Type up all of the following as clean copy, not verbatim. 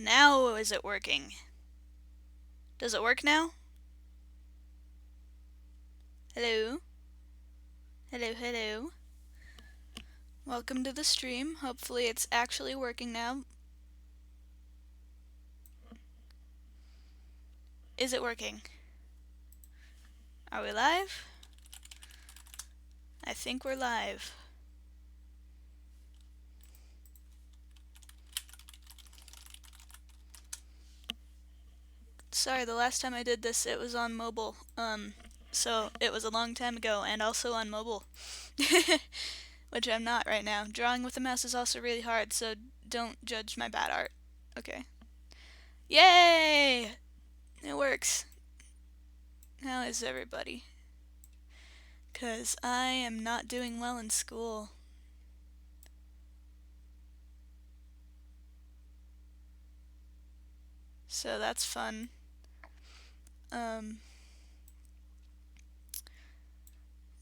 Now is it working? Does it work now? Hello? Hello, hello. Welcome to the stream. Hopefully it's actually working now. Is it working? Are we live? I think we're live. Sorry, the last time I did this it was on mobile. So it was a long time ago and also on mobile. Which I'm not right now. Drawing with the mouse is also really hard, so don't judge my bad art. Okay. Yay! It works. How is everybody? 'Cause I am not doing well in school. So that's fun.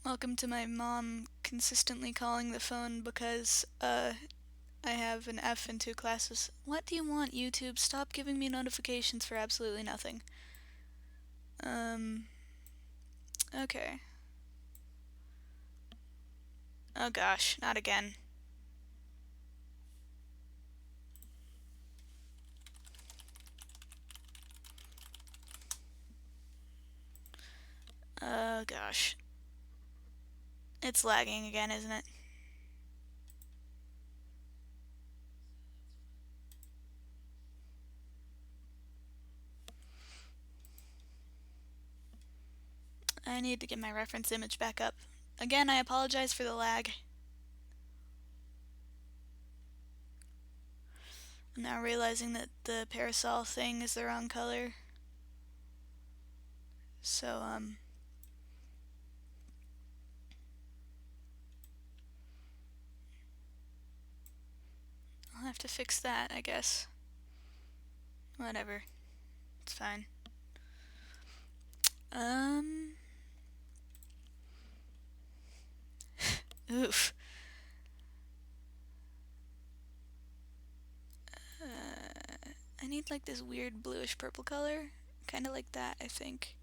Welcome to my mom consistently calling the phone because, I have an F in 2 classes. What do you want, YouTube? Stop giving me notifications for absolutely nothing. Okay. Oh gosh, not again. Oh gosh. It's lagging again, isn't it? I need to get my reference image back up. Again, I apologize for the lag. I'm now realizing that the parasol thing is the wrong color. So, I'll have to fix that, I guess. Whatever. It's fine. Oof. I need like this weird bluish purple color. Kind of like that, I think.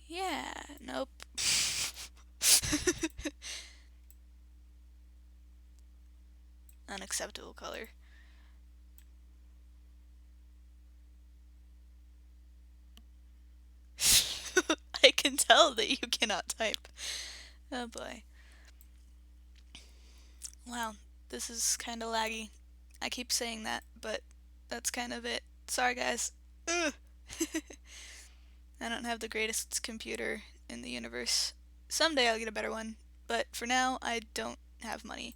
Yeah, nope. Unacceptable color. I can tell that you cannot type. Oh boy. Wow, this is kind of laggy. I keep saying that, but that's kind of it. Sorry guys. Ugh. I don't have the greatest computer in the universe. Someday I'll get a better one, but for now I don't have money.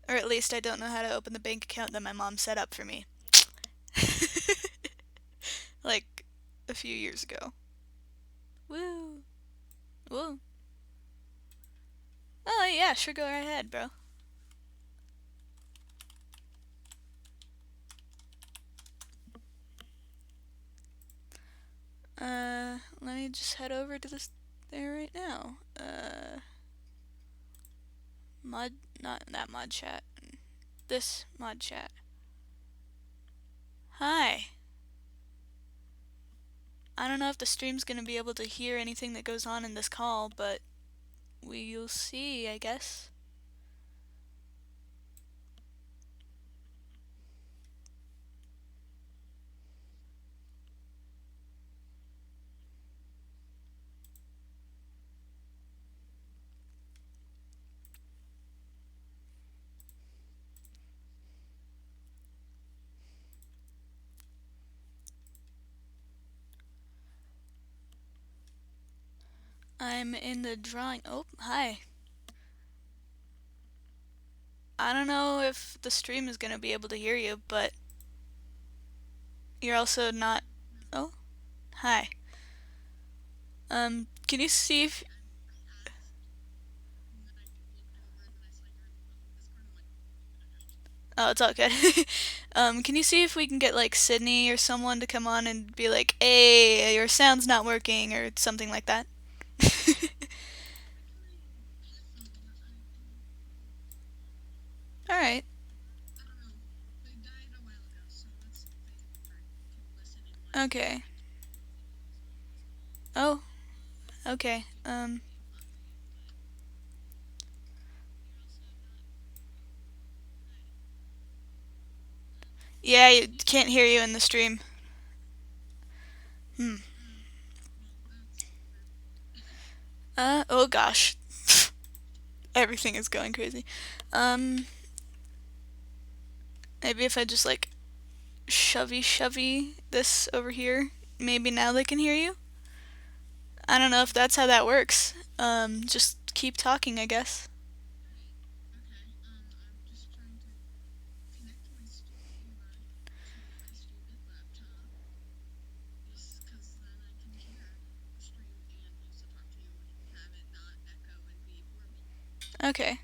Or at least I don't know how to open the bank account that my mom set up for me. Like, a few years ago. Woo! Woo! Oh yeah, sure, go right ahead, bro. Let me just head over to this there right now. Mod, not that mod chat. This mod chat. Hi. I don't know if the stream's gonna be able to hear anything that goes on in this call, but we'll see, I guess. I'm in the drawing. Oh, hi. I don't know if the stream is gonna be able to hear you, but you're also not. Oh, hi. Can you see if. Oh, it's all good. Can you see if we can get like Sydney or someone to come on and be like, hey, your sound's not working or something like that? Alright. Okay. Oh, okay. Yeah, you can't hear you in the stream. Hmm. Oh gosh. Everything is going crazy. Um, maybe if I just like shovey this over here, maybe now they can hear you? I don't know if that's how that works. Just keep talking, I guess. Okay.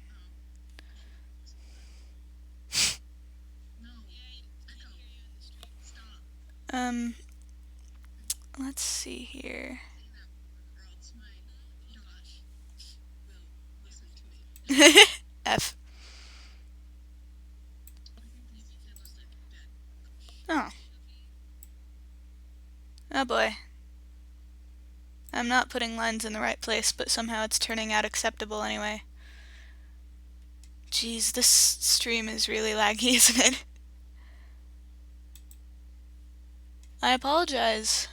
Um, let's see here. F. Oh. Oh boy. I'm not putting lines in the right place, but somehow it's turning out acceptable anyway. Jeez, this stream is really laggy, isn't it? I apologize.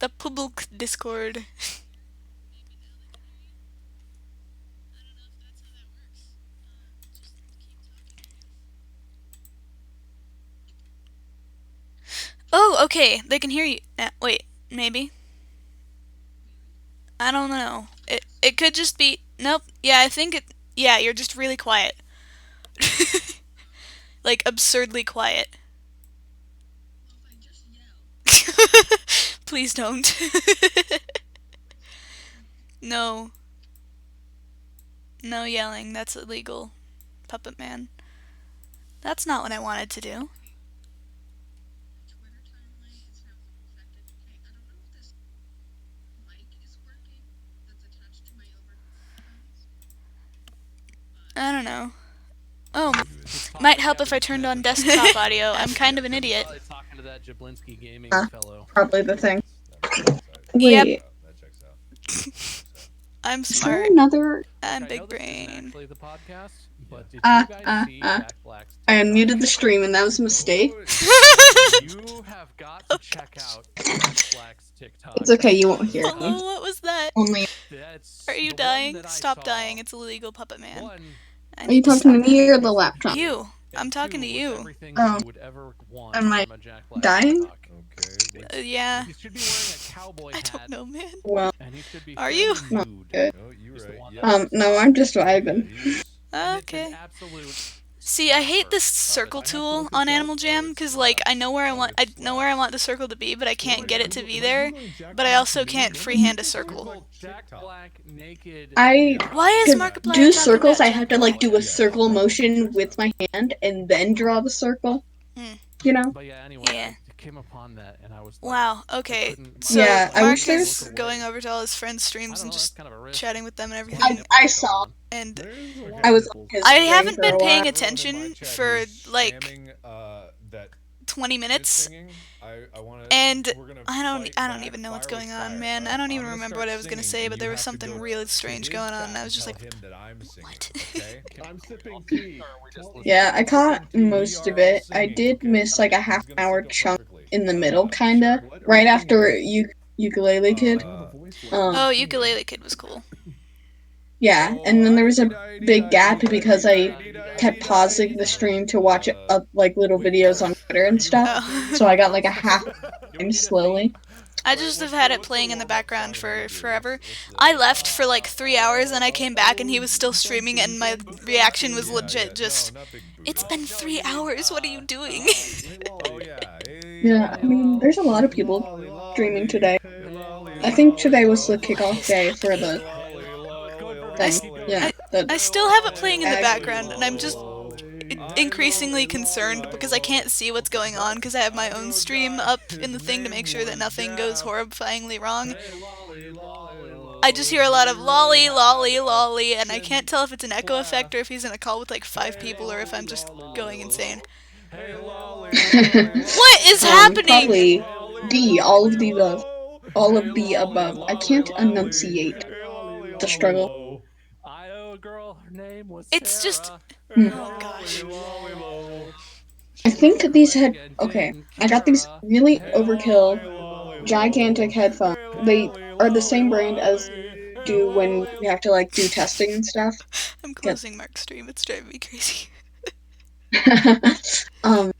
The public Discord. Oh, okay. They can hear you. Wait, maybe. I don't know. It could just be. Nope. Yeah, I think it. Yeah, you're just really quiet. Like absurdly quiet. Please don't. No. No yelling. That's illegal. Puppet man. That's not what I wanted to do. I don't know. Oh, might help if I turned on desktop audio. I'm kind of an idiot. Probably talking to that Jablinski gaming fellow. Probably the thing. Yep. Wait, That checks out. I'm is there smart. another? I'm I big know this isn't brain. actually the podcast, but did you guys see Jack Black's I TikTok? unmuted the stream and that was a mistake. You have got to check out Jack Black's TikTok. It's okay, you won't hear Hello, it. what was that? Only. That's Are you the one dying? that I Stop saw. dying. It's illegal, Puppet Man. One, I Are you need to talking to stop me dying. or the laptop? You. I'm and talking to two was you. everything Oh. you would ever want Am I from a Jack Black dying? TikTok. Okay. Yeah. He should be wearing a cowboy I hat, don't know, man. Well, and he should be Are fairly you? not nude. good. Oh, you He's the right. one Yeah. that- No, I'm just vibing. And it's Okay. an absolute See, I hate this slapper circle of a tool on Animal Jam because, like, I know where I want the circle to be, but I can't get it to be there. But I also can't freehand a circle. Google Jack Black naked. Why is Because Markiplier do talking circles, about I Jack have to like Black? do a circle motion with my hand and then draw the circle. Hmm. You know? But yeah, anyway, Yeah. I came upon that and I was like, Wow, okay. couldn't- So Yeah, I Mark wish is there's- going over to all his friends' I streams don't and know, just that's kind of a risk. chatting with them and everything. I saw. And I was on his I stream haven't for been a paying while. attention for like that 20 minutes, singing. and we're gonna I don't fight even know what's fire with going on, fire. man. I don't even I'm gonna remember start what I was gonna singing, say, and but you there was have to something go really to strange his going on, and chat I was just tell like, him that I'm singing, what? okay? I'm sipping tea. Yeah, I caught We most are of all it. I singing, did okay? miss like a He's half gonna hour sync it chunk perfectly. in the middle, Sure. kinda. What are Right we after singing? Ukulele Kid. Oh, Ukulele Kid was cool. Yeah, and then there was a big gap because I kept pausing the stream to watch like little videos on Twitter and stuff. Oh. So I got like a half time slowly. I just have had it playing in the background for forever. I left for like 3 hours and I came back and he was still streaming and my reaction was legit just, it's been 3 hours, what are you doing? Oh yeah. Yeah, I mean, there's a lot of people streaming today. I think today was the kickoff day for the thing. Yeah, I still have it playing in the background and I'm just increasingly concerned because I can't see what's going on because I have my own stream up in the thing to make sure that nothing goes horrifyingly wrong. I just hear a lot of lolly, lolly, lolly, and I can't tell if it's an echo effect or if he's in a call with like 5 people or if I'm just going insane. Hey, lolly, What is happening? Probably D, all of the above. All of the above. I can't enunciate the struggle. I know a girl, her name was It's just. Sarah. Hmm. Oh gosh. I think these Craig had and okay. Dean I got these Kara. really Hey, overkill, gigantic headphones. hey, They are the same brand as hey, do when we have to like do testing and stuff. I'm Get closing Mark's stream. It's driving me crazy. um,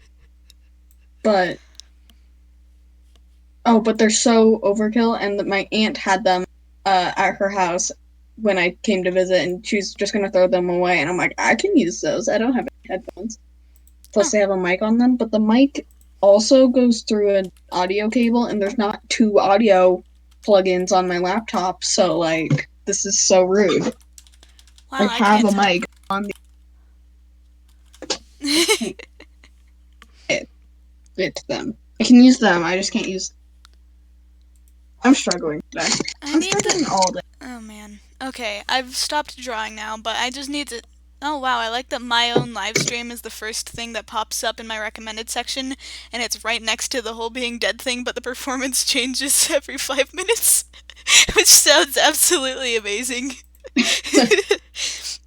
but but they're so overkill, and my aunt had them at her house when I came to visit, and she's just gonna throw them away. And I'm like, I can use those. I don't have any headphones. Plus, Huh. they have a mic on them, but the mic also goes through an audio cable, and there's not two audio plugins on my laptop, so like this is so rude. I Wow, I have can't a type. mic on the I can't fit them. I can use them, I just can't use I'm struggling today. I I'm need to. struggling all day. Oh man. Okay, I've stopped drawing now, but I just need to. Oh wow, I like that my own live stream is the first thing that pops up in my recommended section, and it's right next to the whole being dead thing, but the performance changes every 5 minutes, which sounds absolutely amazing.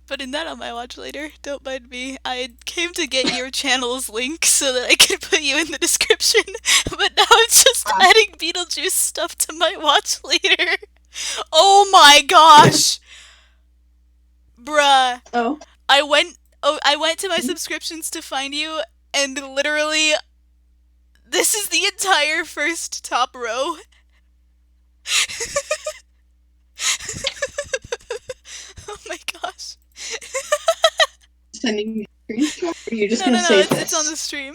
Putting that on my watch later. Don't mind me. I came to get your channel's link so that I could put you in the description, but now I'm just adding Beetlejuice stuff to my watch later. Oh my gosh! Bruh. Oh. I went to my subscriptions to find you, and literally, this is the entire first top row. Oh my gosh. Sending me a screenshot? Or are you just No, gonna no, no, say it's on this? the stream.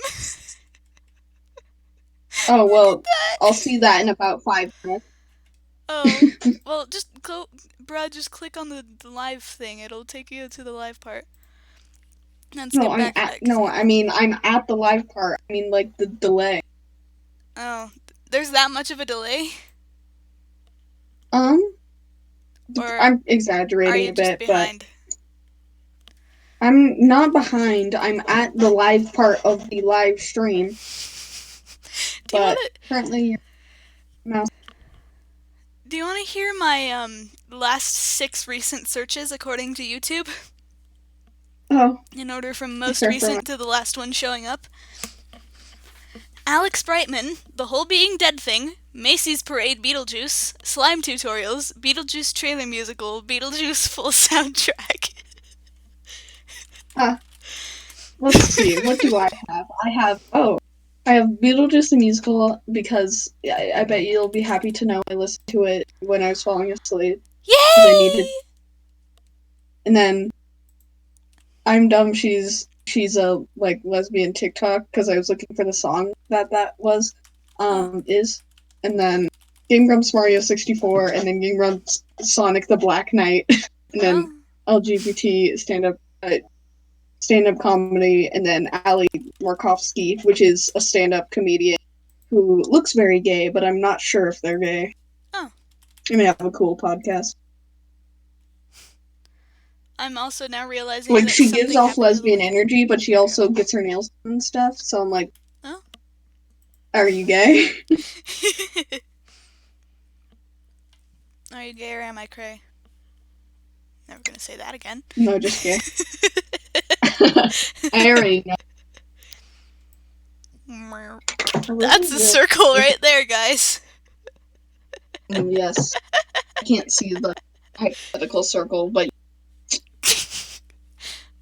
Oh Look at well, that. I'll see that in about 5 minutes. Oh, well, just go, bruh, just click on the live thing. It'll take you to the live part. And skip back to that, because No, I mean I'm at the live part. I mean like the delay. oh, there's that much of a delay? Um, Or I'm are exaggerating you a just bit, but behind? I'm not behind. I'm at the live part of the live stream, Do you but wanna currently your mouse. do you wanna hear my last 6 recent searches according to YouTube? Oh, In order from most sure, for recent to the last one showing up. Alex Brightman, The Whole Being Dead Thing, Macy's Parade Beetlejuice, Slime Tutorials, Beetlejuice Trailer Musical, Beetlejuice Full Soundtrack. let's see. What do I have? I have Beetlejuice the musical because I bet you'll be happy to know I listened to it when I was falling asleep because I needed. Yay! And then I'm dumb. She's a like lesbian TikTok because I was looking for the song that was Oh. is, and then Game Grumps Mario 64, and then Game Grumps Sonic the Black Knight, and then LGBT stand up comedy, and then Ali Markovsky, which is a stand up comedian who looks very gay, but I'm not sure if they're gay. Oh. And they have a cool podcast. I'm also now realizing Like that she gives something off happened to the lesbian link. energy, but she also gets her nails done and stuff. So I'm like, Oh. are you gay? Are you gay or am I cray? Never gonna say that again. No, just gay. I already know. That's a circle right there, guys. Yes. I can't see the hypothetical circle, but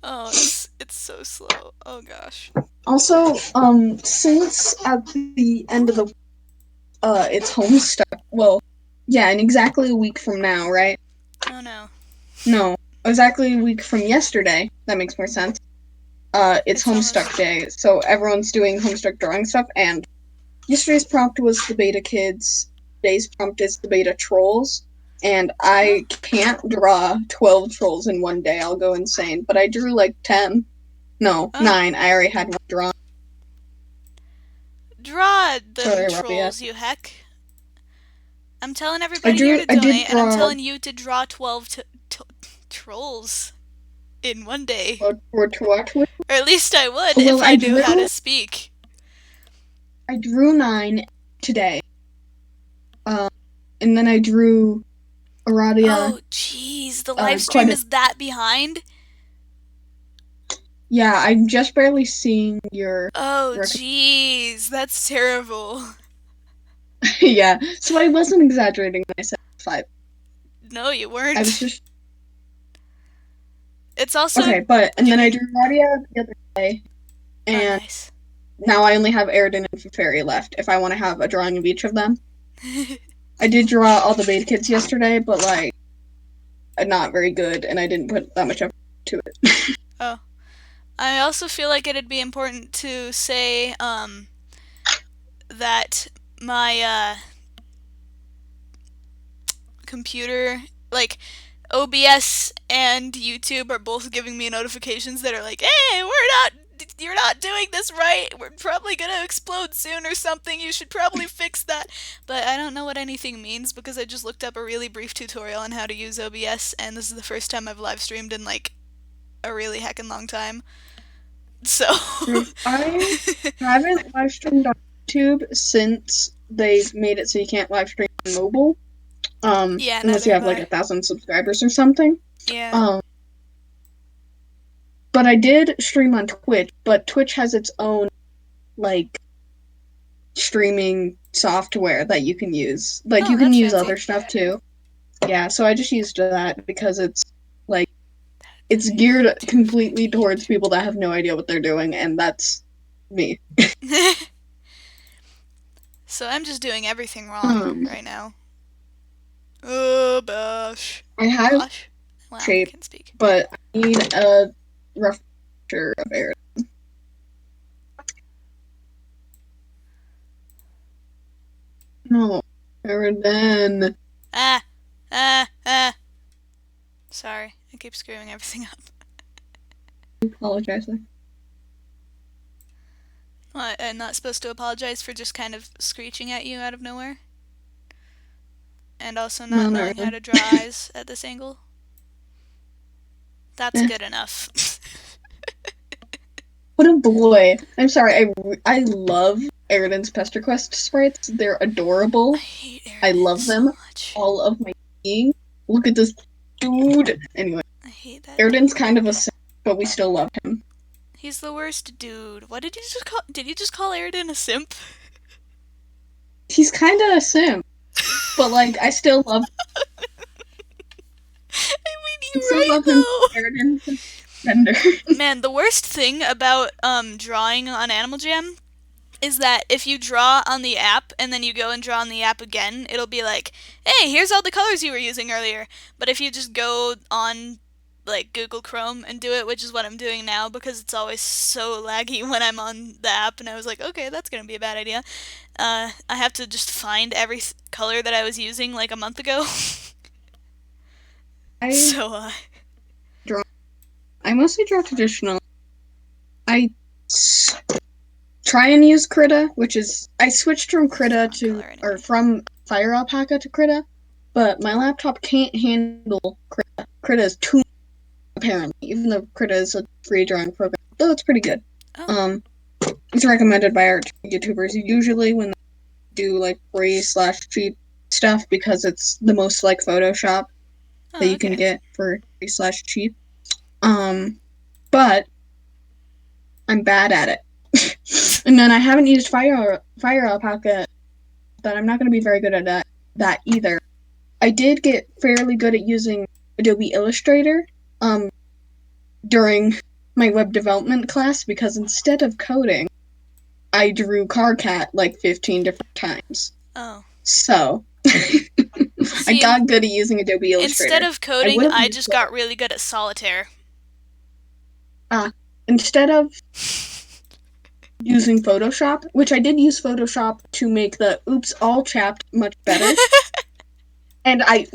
Oh, it's so slow. Oh gosh. also, since at the end of the it's Homestuck. Well, yeah, in exactly a week from now, right? Oh no. No, exactly a week from yesterday. That makes more sense. It's Homestuck almost... Day, so everyone's doing Homestuck drawing stuff, and yesterday's prompt was the beta kids. Today's prompt is the beta trolls. And I can't draw 12 trolls in one day. I'll go insane. But I drew like 10. No, 9. I already had one drawn. Draw them Sorry, trolls, you heck. I'm telling everybody here to I did donate, and I'm draw. telling you to draw 12 trolls. in one day. or to watch with. Or at least I would Well, if I knew how to speak. I drew 9 today. And then I drew Aradia. Oh, jeez, the live quite stream a- is that behind? Yeah, I'm just barely seeing your. Oh, jeez, that's terrible. Yeah, so I wasn't exaggerating when I said 5. No, you weren't. I was just It's also okay, and then I drew Aradia the other day, and nice. now I only have Aridin and Fairy left. If I want to have a drawing of each of them, I did draw all the beta kids yesterday, but like, not very good, and I didn't put that much effort to it. Oh, I also feel like it'd be important to say that my computer, like OBS and YouTube, are both giving me notifications that are like, "Hey, you're not doing this right. We're probably gonna explode soon or something. You should probably fix that." But I don't know what anything means because I just looked up a really brief tutorial on how to use OBS, and this is the first time I've live streamed in like a really heckin' long time. So I haven't live streamed on YouTube since they've made it so you can't live stream on mobile. Yeah, unless you have like 1,000 subscribers or something. Yeah. But I did stream on Twitch, but Twitch has its own like streaming software that you can use. Like you can that's use fancy. other stuff too. Yeah, so I just used that because it's like it's geared completely towards people that have no idea what they're doing, and that's me. So I'm just doing everything wrong right now. Oh, Bosh. I have Bosh? Wow, shape, I can speak. but I need a rough picture of Air. No, Aridin. Sorry, I keep screwing everything up. I apologize. What, I'm not supposed to apologize for just kind of screeching at you out of nowhere? And also not knowing how to draw eyes at this angle? That's good enough. What a boy. I'm sorry, I love Aridin's Pester Quest sprites. They're adorable. I hate Aridin I love them. So much. All of my being. Look at this dude. Anyway, I hate that. Aridin's kind of a simp, but we still love him. He's the worst dude. What did you just call? Did you just call Aridin a simp? He's kind of a simp, but like I still love. I mean, you're right though. Aridin's tender. Man, the worst thing about drawing on Animal Jam is that if you draw on the app and then you go and draw on the app again, it'll be like, "Hey, here's all the colors you were using earlier." But if you just go on like Google Chrome and do it, which is what I'm doing now because it's always so laggy when I'm on the app, and I was like, okay, that's gonna be a bad idea. I have to just find every color that I was using like a month ago. I mostly draw traditional. I try and use Krita, which is I switched from Krita to or from Fire Alpaca to Krita, but my laptop can't handle Krita. Krita is too apparently, even though Krita is a free drawing program, though it's pretty good. Oh. It's recommended by our YouTubers usually when they do like free/cheap stuff because it's the most like Photoshop that you can get for free/cheap. But I'm bad at it. And then I haven't used Fire Alpaca, but I'm not going to be very good at that either. I did get fairly good at using Adobe Illustrator during my web development class because instead of coding, I drew Carcat like 15 different times. Oh. So I got good at using Adobe Illustrator. Instead of coding, I just got really good at solitaire. Instead of using Photoshop, which I did use Photoshop to make the Oops All Chapped much better. And I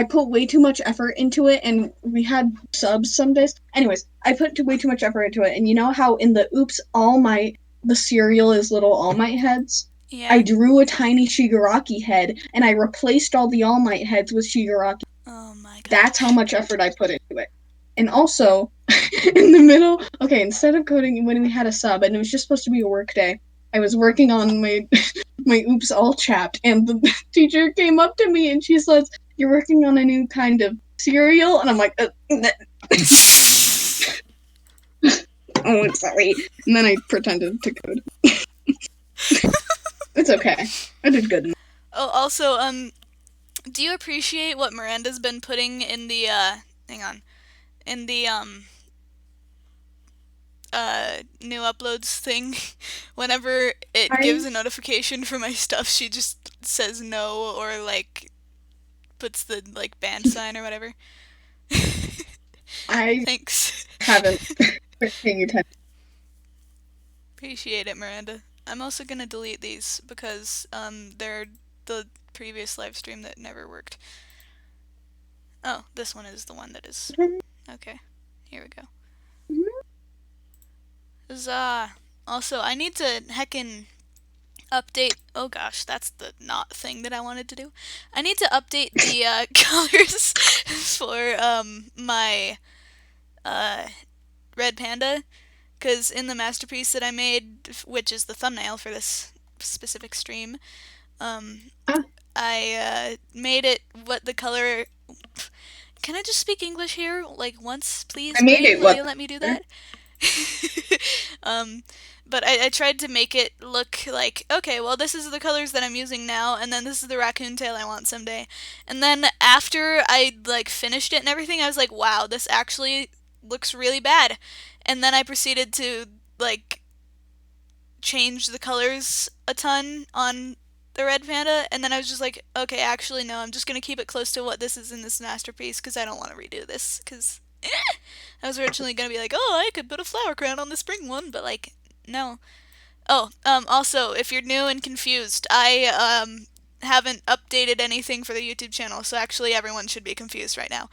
put way too much effort into it, and we had subs some days. Anyways, I put way too much effort into it, and you know how in the Oops All Might, the cereal is little All Might heads? Yeah. I drew a tiny Shigaraki head, and I replaced all the All Might heads with Shigaraki. Oh my god. That's how much effort I put into it. And also, in the middle. Okay, instead of coding when we had a sub and it was just supposed to be a work day, I was working on my my oops all chapped, and the teacher came up to me and she says, "You're working on a new kind of cereal," and I'm like, "Oh, sorry," and then I pretended to code. It's okay. I did good. Oh, also, do you appreciate what Miranda's been putting in the, hang on, in the, new uploads thing? Whenever it gives a notification for my stuff, she just says no, or, like, puts the, like, band sign or whatever. I Thanks. haven't been paying attention. Appreciate it, Miranda. I'm also gonna delete these because, they're the previous live stream that never worked. Oh, this one is the one that is. Okay, here we go. Huzzah! Also, I need to heckin' update. Oh gosh, that's the not thing that I wanted to do. I need to update the colors for my red panda, because in the masterpiece that I made, which is the thumbnail for this specific stream, I made it what the color. Can I just speak English here, like once, please? I made Brain, it will what? you let me do that? But I tried to make it look like, okay, well, this is the colors that I'm using now, and then this is the raccoon tail I want someday. And then after I, like, finished it and everything, I was like, wow, this actually looks really bad. And then I proceeded to, like, change the colors a ton on the red panda, and then I was just like, okay, actually, no, I'm just gonna keep it close to what this is in this masterpiece, because I don't want to redo this, because I was originally gonna be like, oh, I could put a flower crown on the spring one, but, like, no. Oh, also, if you're new and confused, I, haven't updated anything for the YouTube channel, so actually everyone should be confused right now.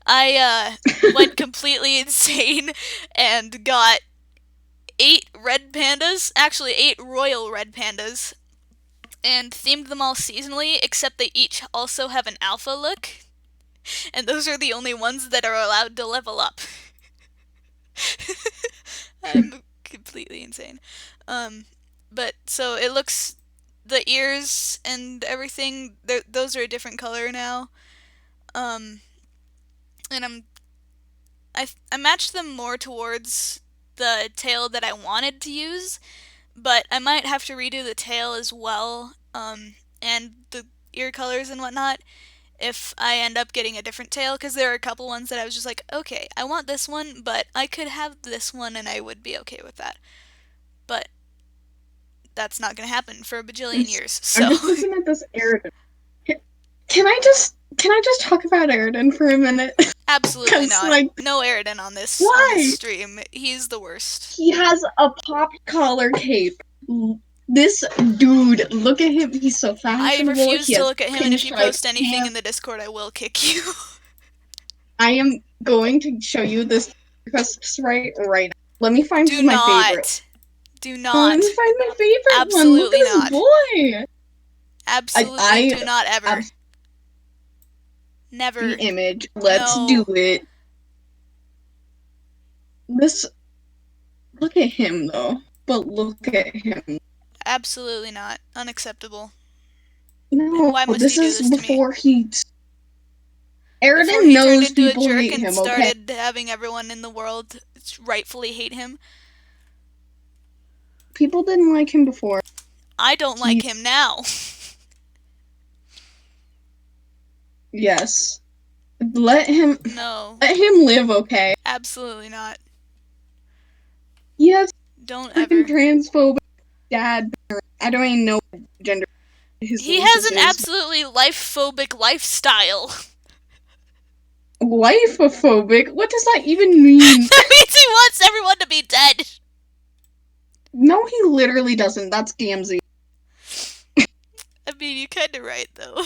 I, went completely insane and got 8 red pandas, actually 8 royal red pandas, and themed them all seasonally, except they each also have an alpha look, and those are the only ones that are allowed to level up. I'm completely insane. But so it looks, the ears and everything, those are a different color now. And I matched them more towards the tail that I wanted to use, but I might have to redo the tail as well, and the ear colors and whatnot, if I end up getting a different tail, because there are a couple ones that I was just like, okay, I want this one, but I could have this one and I would be okay with that. But that's not going to happen for a bajillion years, so. I'm just looking at this Aridin. Can I just talk about Aridin for a minute? Absolutely not. Like, no Aridin on this stream. He's the worst. He has a pop collar cape. This dude, look at him. He's so fashionable. I refuse to look at him, and if you post anything in the Discord, I will kick you. I am going to show you this request right now. Let me find my favorite. Do not. Let me find my favorite Absolutely one. Look at not. this boy. Absolutely do not ever. Never. The image. Let's do it. Look at him, though. But look at him. Absolutely not. Unacceptable. No, why must this is before he Aridin knows turned into people a jerk hate and him, started having everyone in the world rightfully hate him. People didn't like him before. I don't like him now. Yes. Let him live, okay? Absolutely not. Yes. Don't ever. Transphobic dad. I don't even know what gender he has an absolutely life-phobic lifestyle. Life-phobic? What does that even mean? That means he wants everyone to be dead. No, he literally doesn't. That's Gamzee. I mean, you're kind of right, though.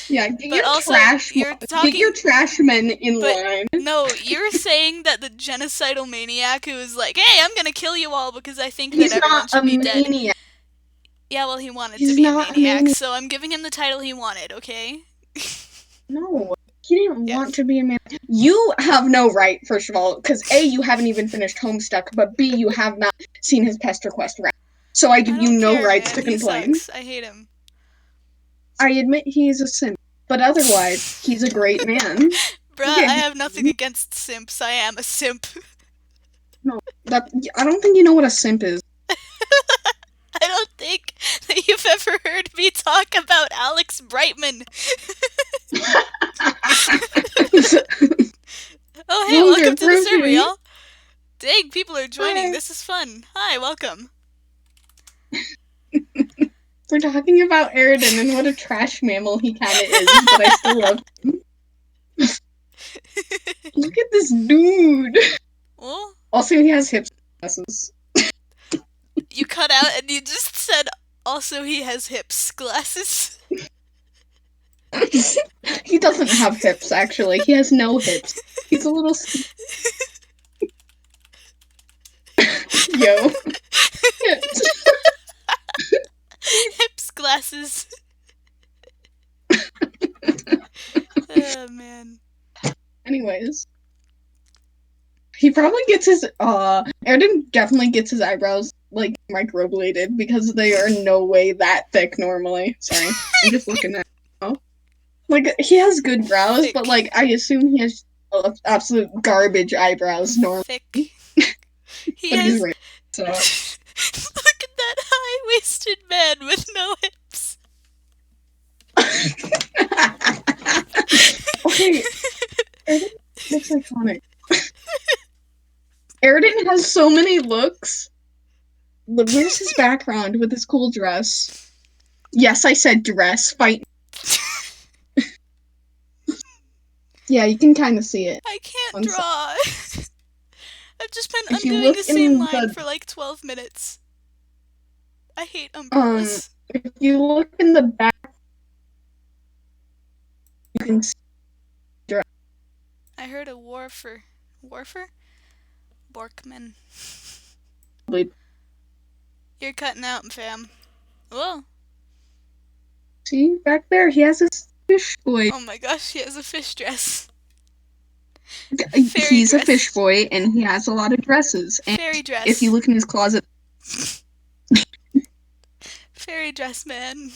Yeah, get your trash men in line. No, you're saying that the genocidal maniac who is like, hey, I'm gonna kill you all because I think that everyone should be dead. Maniac. Yeah, well, he wanted to be a maniac, so I'm giving him the title he wanted, okay? No. He didn't Yes. want to be a man. You have no right, first of all, because A, you haven't even finished Homestuck, but B, you have not seen his pest request round. So I give you don't no care, rights man. to He complain. sucks. I hate him. I admit he's a simp, but otherwise, he's a great man. Bruh, Look at I have nothing him. against simps. I am a simp. No, I don't think you know what a simp is. I don't think that you've ever heard me talk about Alex Brightman. Oh, hey, Longer welcome to the server, grocery. y'all. Dang, people are joining. Hi. This is fun. Hi, welcome. We're talking about Aridin and what a trash mammal he kind of is, but I still love him. Look at this dude. Well, Also, he has hips glasses. you cut out and you just said, also he has hips glasses. He doesn't have hips, actually. He has no hips. He's a little... Yo. Hips glasses. Oh, man. Anyways. He probably gets his, Aridin definitely gets his eyebrows, like, microbladed, because they are no way that thick normally. Sorry. I'm just looking at it now. Like, he has good brows, Thick. but, like, I assume he has absolute garbage eyebrows normally. Thick. He But has... he's rich, so... Look at that high-waisted man with no hips. Okay, Aridin looks iconic. Aridin has so many looks. Where's his background with his cool dress? Yes, I said dress. Fight. Yeah, you can kind of see it. I can't On draw. I've just been If you undoing look the same in line the- for like 12 minutes. I hate umbrellas. If you look in the back, you can see. I heard a Warfer? Borkman. You're cutting out, fam. Whoa. See back there, he has his fish boy. Oh my gosh, he has a fish dress. He's dress. a fish boy, and he has a lot of dresses. And Fairy dress. if you look in his closet, Fairy dress, man.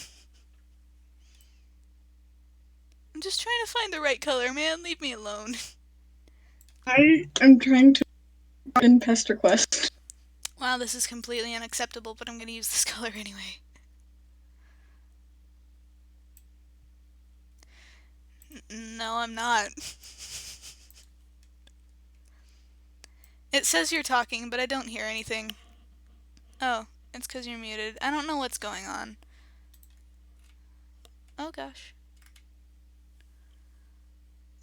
I'm just trying to find the right color, man. Leave me alone. I am trying to in Pest Request. Wow, this is completely unacceptable, but I'm gonna use this color anyway. No, I'm not. It says you're talking, but I don't hear anything. Oh, it's because you're muted. I don't know what's going on. Oh gosh.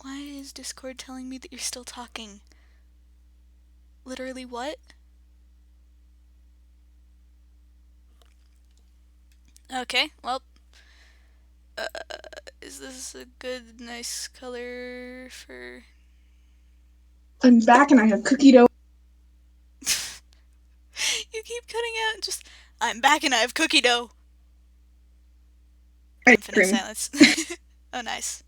Why is Discord telling me that you're still talking? Literally what? Okay, well. Is this a good, nice color for... I'm back and I have cookie dough. You keep cutting out and just... I'm back and I have cookie dough. Ice Infinite cream. silence. Oh, nice.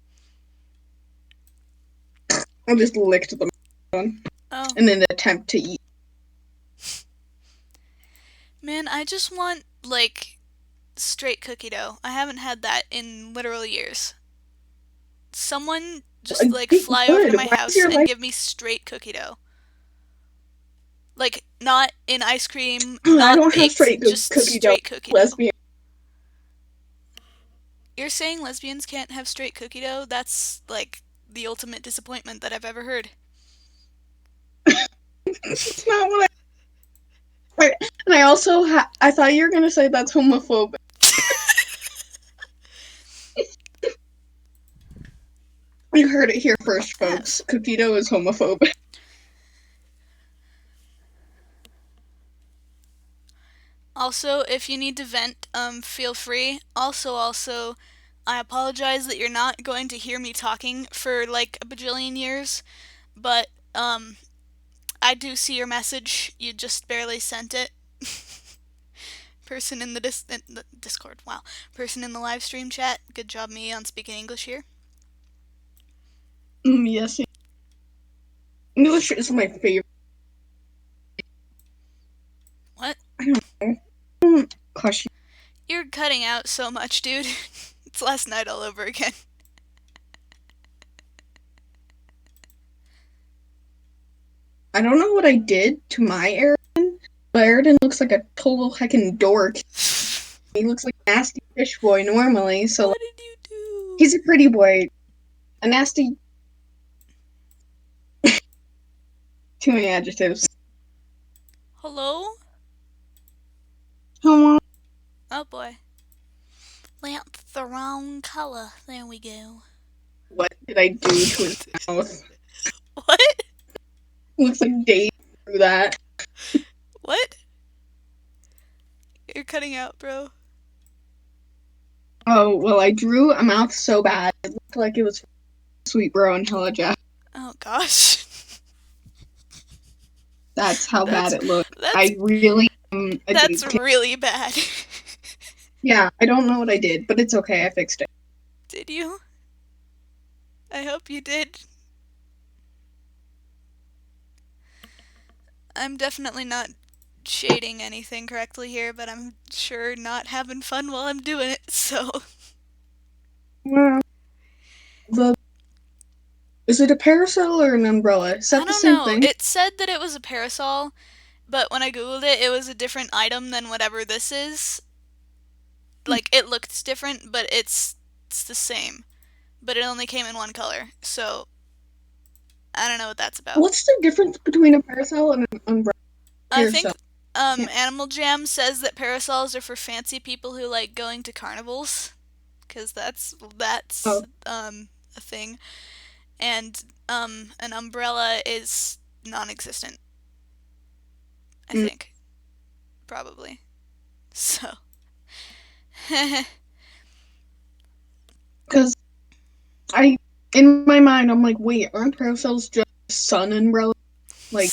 I just licked the one Oh. in an attempt to eat. Man, I just want, like, straight cookie dough. I haven't had that in literal years. Someone just, like, fly over to my house and give me straight cookie dough. Like, not in ice cream, I not don't have baked, straight just cookie straight dough. cookie dough. Lesbian. You're saying lesbians can't have straight cookie dough? That's, like, the ultimate disappointment that I've ever heard. It's not what I... Wait, and I also I thought you were gonna say that's homophobic. You heard it here first, folks. Cookie dough is homophobic. Also, if you need to vent, feel free. Also, I apologize that you're not going to hear me talking for like a bajillion years, but, I do see your message. You just barely sent it. Person in the Discord, wow. Person in the live stream chat, good job me on speaking English here. Yes. English is my favorite. What? Question. You're cutting out so much, dude. It's last night all over again. I don't know what I did to my Aridin, but Aridin looks like a total heckin' dork. He looks like a nasty fish boy normally, so What did you do? he's a pretty boy. A nasty. Too many adjectives. Hello? Hello? Oh boy. That's the wrong color. There we go. What did I do to his mouth? What? Looks like Dave threw that. What? You're cutting out, bro. Oh, well, I drew a mouth so bad, it looked like it was Sweet Bro and Hella Jack. Oh gosh. That's how bad it looked. That's I really am a that's Dave. really bad. Yeah, I don't know what I did, but it's okay, I fixed it. Did you? I hope you did. I'm definitely not shading anything correctly here, but I'm sure not having fun while I'm doing it, so. Well, is it a parasol or an umbrella? Is that I the don't same know. thing? It said that it was a parasol, but when I googled it, it was a different item than whatever this is. Like, it looked different, but it's the same. But it only came in one color, so I don't know what that's about. What's the difference between a parasol and an umbrella? I think Yeah. Animal Jam says that parasols are for fancy people who like going to carnivals, because that's Oh. a thing, and an umbrella is non-existent. I think, probably. So. Because in my mind, I'm like, wait, aren't parasols just sun umbrella? Like,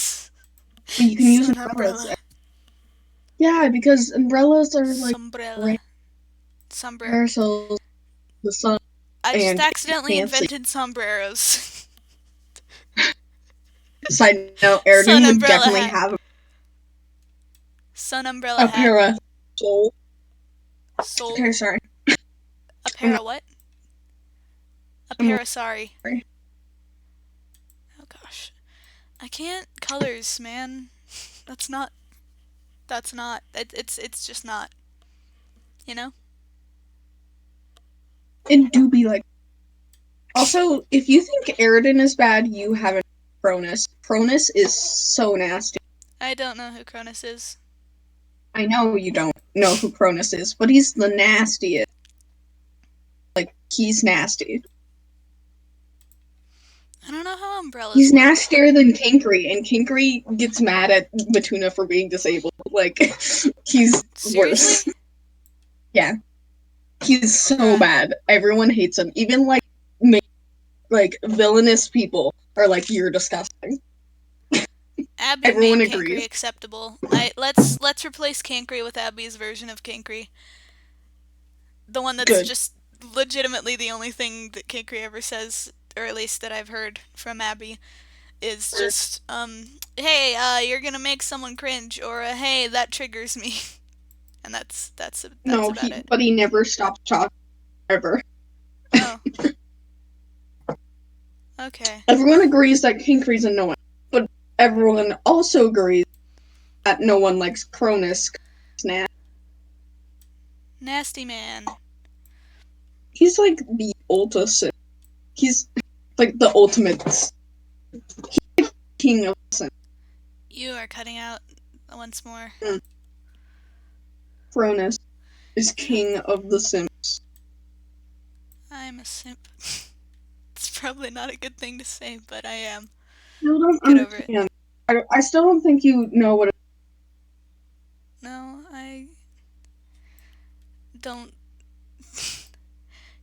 you can use Sun umbrellas. umbrella. Yeah, because umbrellas are like Sombrella. Sombrero. parasols, the sun, I just and accidentally fancy. invented sombreros. Side note, Sun Aridin would umbrella definitely hat. have Sun umbrella a hat. parasol. Soul. Okay, sorry. A para what? A parasari. Oh gosh. I can't colors, man. That's not. It's just not. You know? It do be like. Also, if you think Aridin is bad, you haven't Cronus. Cronus is so nasty. I don't know who Cronus is. I know you don't know who Cronus is, but he's the nastiest. Like, he's nasty. I don't know how umbrellas He's work. nastier than Kinkry, and Kinkry gets mad at Batuna for being disabled. Like, he's Seriously? worse. Yeah. He's so Huh. bad. Everyone hates him. Even, like villainous people are like, you're disgusting. Abby Everyone made agrees. Kankry acceptable. Let's replace Kankry with Abby's version of Kankry. The one that's Good. just legitimately the only thing that Kankry ever says, or at least that I've heard from Abby, is just, hey, you're gonna make someone cringe, or hey, that triggers me. And that's No, about it. but he never stopped talking ever. Oh. Okay. Everyone agrees that Kinkry's annoying, but everyone also agrees that no one likes Cronus. Nasty man. He's like the ultimate. He's like the ultimate. He's the king of Sims. You are cutting out once more. Cronus is king of the Sims. I'm a simp. It's probably not a good thing to say, but I am. Still don't Get over it. understand. I still don't think you know what. No, I don't.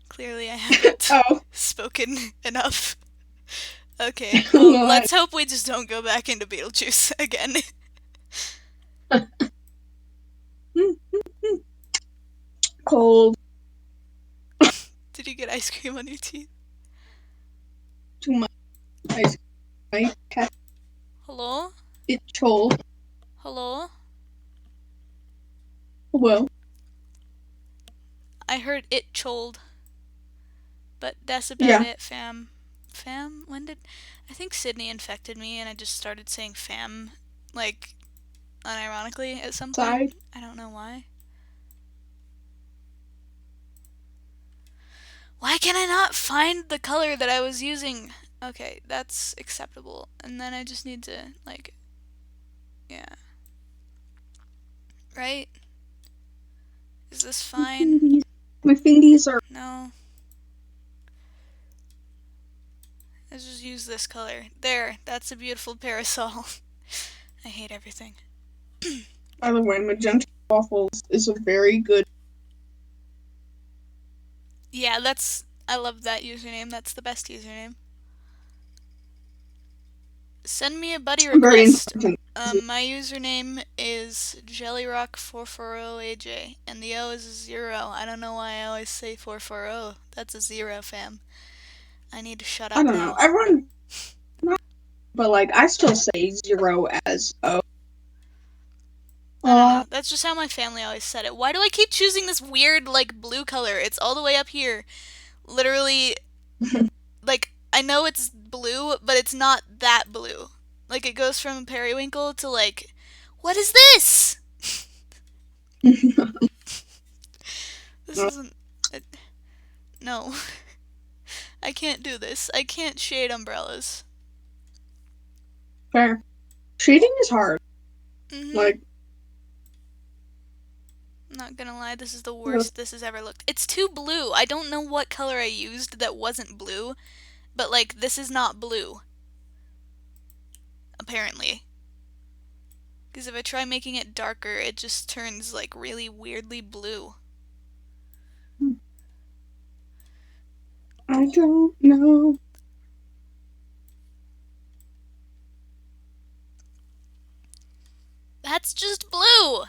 Clearly, I haven't spoken enough. Okay, well, No, let's hope we just don't go back into Beetlejuice again. Cold. Did you get ice cream on your teeth? to my ice my cat. Hello? It told. Hello? Well, I heard it choled. But that's about yeah. it, fam. Fam? When did... I think Sydney infected me and I just started saying fam, like, unironically at some point. Side. I don't know why. Why can I not find the color that I was using? Okay, that's acceptable. And then I just need to, like, yeah. Right? Is this fine? My fingies are. No. Let's just use this color. There, that's a beautiful parasol. I hate everything. By the way, magenta waffles is a very good. Yeah, that's... I love that username. That's the best username. Send me a buddy Very request. intelligent. My username is jellyrock440aj, and the O is a 0. I don't know why I always say 440. That's a 0, fam. I need to shut I up don't know. now. Everyone, but like I still say 0 as O. I don't know. That's just how my family always said it. Why do I keep choosing this weird, like, blue color? It's all the way up here. Literally, like, I know it's blue, but it's not that blue. Like, it goes from periwinkle to, like, what is this? This isn't... no. I can't do this. I can't shade umbrellas. Fair. Shading is hard. Like, I'm not gonna lie, this is the worst this has ever looked. It's too blue. I don't know what color I used that wasn't blue, but, like, this is not blue. Apparently. Because if I try making it darker, it just turns, like, really weirdly blue. I don't know. That's just blue!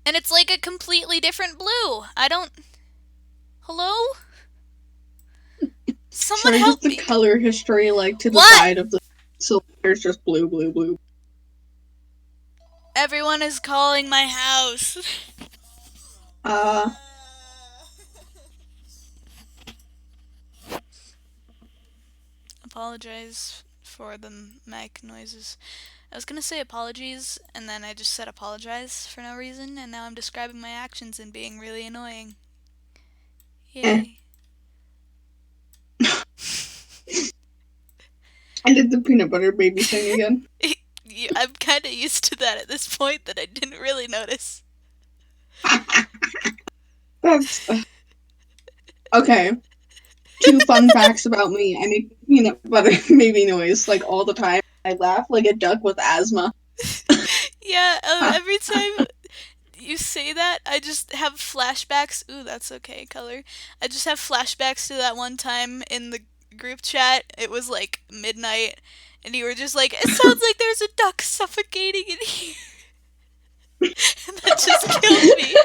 And it's like a completely different blue. I don't... Hello? Someone Sorry, help just the me. color history, like, to the What? side of the... So there's just blue, blue, blue. Everyone is calling my house. Apologize for the mic noises. I was gonna say apologies, and then I just said apologize for no reason, and now I'm describing my actions and being really annoying. Yay. I did the peanut butter baby thing again. I'm kinda used to that at this point that I didn't really notice. That's... Okay. 2 fun facts about me. I make peanut butter baby noise, like, all the time. I laugh like a duck with asthma. Yeah, every time you say that, I just have flashbacks. Ooh, that's okay, color. I just have flashbacks to that one time in the group chat. It was like midnight, and you were just like, it sounds like there's a duck suffocating in here. And that just killed me.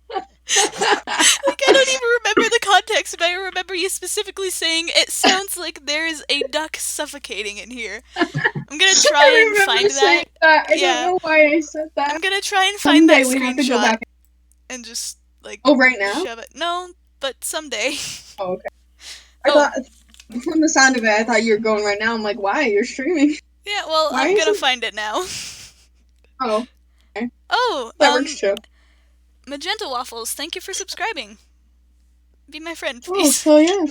Like, I don't even remember the context, but I remember you specifically saying, it sounds like there is a duck suffocating in here. I'm gonna try and find that. I don't know why I said that. I'm gonna try and find that Someday we have to go screenshot back. and just, like, right now? shove it. No, but someday. Oh, okay. I thought, from the sound of it, I thought you were going right now. I'm like, why? You're streaming. Yeah, well, Why I'm is gonna it- find it now. Oh. Okay. Oh, That works too. Magenta Waffles, thank you for subscribing. Be my friend, Oh, please. so yeah.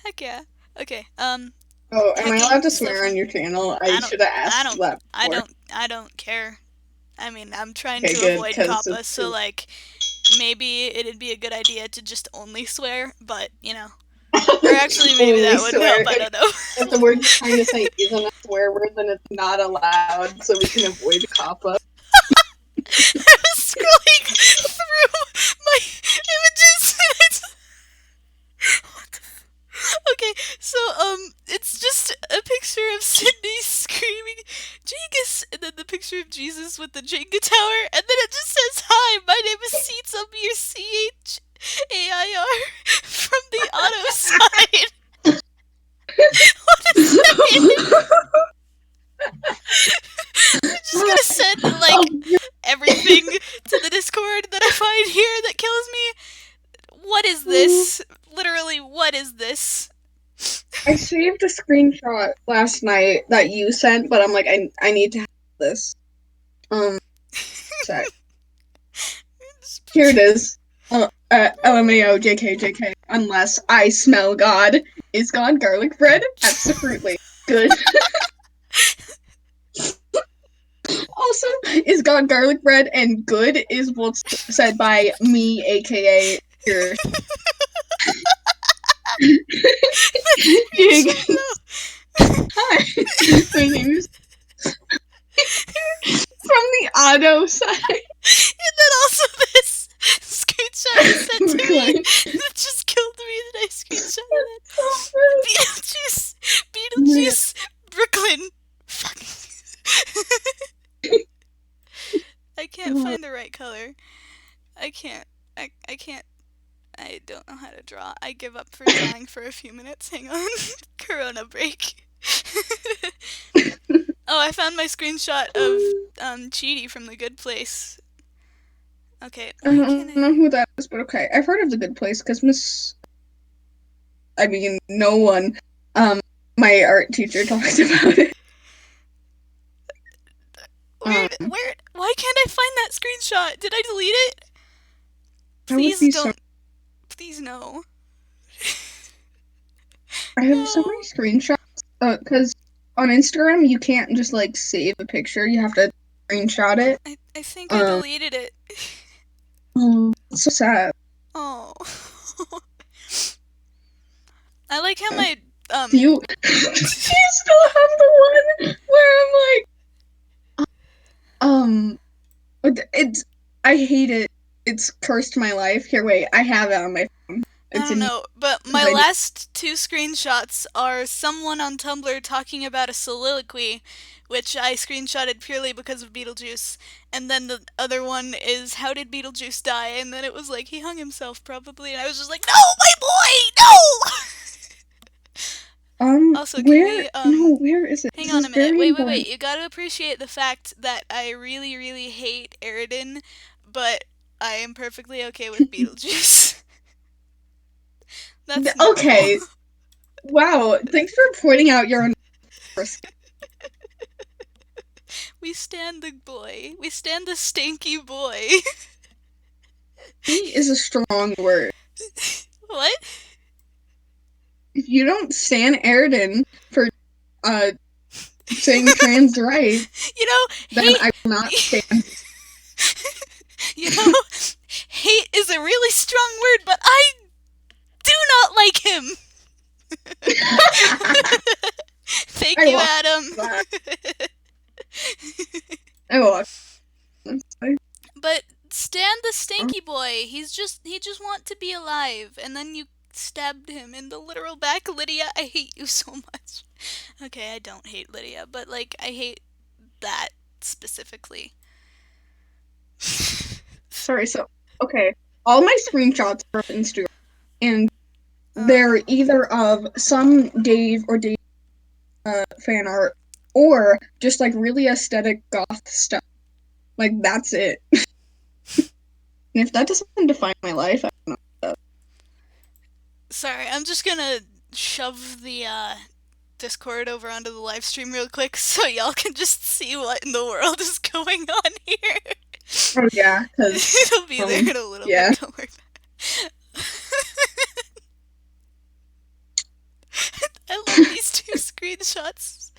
Heck yeah. Okay, Oh, am I allowed to swear so on your channel? I should have asked that before. I don't care. I mean, I'm trying Okay, to good, avoid 'cause COPPA, it's so, too- like, maybe it'd be a good idea to just only swear, but, you know. Or actually, maybe Only that wouldn't swear. help, I don't know. If the word you're trying to say isn't a swear word, then it's not allowed, so we can avoid COPPA. I was scrolling through my images and it's... What the... Okay, so, it's just a picture of Sydney screaming, Jengus, and then the picture of Jesus with the Jenga tower, and then it just says, hi, my name is Seats, I'm your CH, AIR from the auto side. What is that? I'm just gonna send, like, everything to the Discord that I find here that kills me. What is this? Literally, what is this? I saved a screenshot last night that you sent, but I'm like, I need to have this. Sec. Here it is. LMAO, JK, JK. Unless I smell God. Is God garlic bread? Absolutely. Good. Also, is God garlic bread and good is what's said by me, aka your gig. Hi. My name is from the auto side. And then also this screenshot you sent to me that just killed me that I screenshotted it. Beetlejuice, Brooklyn. Fuck. I can't find the right color. I can't. I can't. I don't know how to draw. I give up for drawing for a few minutes. Hang on. Corona break. Oh, I found my screenshot of Cheaty from The Good Place. Okay, I don't know who that is, but okay. I've heard of The Good Place because no one, my art teacher talked about it. Why can't I find that screenshot? Did I delete it? Please don't. Please no. I have so many screenshots, because on Instagram you can't just, like, save a picture. You have to screenshot it. I think I deleted it. Oh, it's so sad. Oh. I like how my, Do you still have the one where I'm like, I hate it. It's cursed my life. Here, wait, I have it on my phone. I don't know, but my last two screenshots are someone on Tumblr talking about a soliloquy, which I screenshotted purely because of Beetlejuice, and then the other one is, how did Beetlejuice die? And then it was like, he hung himself probably, and I was just like, no, my boy, no! Also, where is it? Hang on a minute, wait, you gotta appreciate the fact that I really, really hate Aridin, but I am perfectly okay with Beetlejuice. That's okay. Wow, thanks for pointing out your own. We stand the boy. We stand the stanky boy. He is a strong word. What? If you don't stand Aridin for saying trans rights, then I will not stand. Hate is a really strong word, but I do not like him. Thank you, Adam. I will. But stand the stanky boy. He just want to be alive, and then you stabbed him in the literal back. Lydia, I hate you so much. Okay, I don't hate Lydia, but like I hate that specifically. Sorry, so okay. All my screenshots are from Instagram, and they're either of some Dave or Dave fan art, or just like really aesthetic goth stuff. Like, that's it. And if that doesn't define my life, I don't know. Sorry, I'm just gonna shove the Discord over onto the live stream real quick so y'all can just see what in the world is going on here. Oh yeah, because it'll be there in a little bit. Don't worry. I love these two screenshots.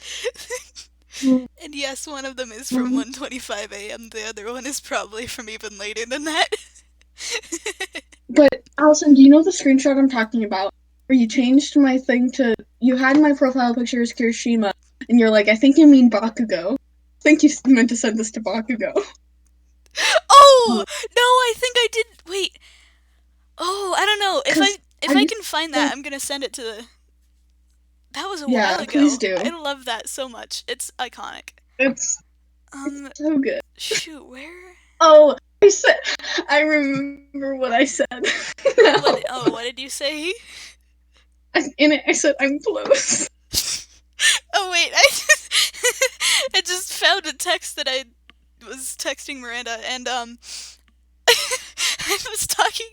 And yes, one of them is from 1:25 a.m. The other one is probably from even later than that. But Allison, do you know the screenshot I'm talking about? Where you changed my thing to, you had my profile picture as Kirishima, and you're like, I think you mean Bakugo. I think you meant to send this to Bakugo. Oh! No, I think I did. Wait. Oh, I don't know. If I can find that, I'm gonna send it to the... That was a while ago. Please do. I love that so much. It's iconic. It's so good. Shoot, where? Oh, I remember what I said. What did you say? In it, I said I'm close. Oh wait, I just found a text that I was texting Miranda, and I was talking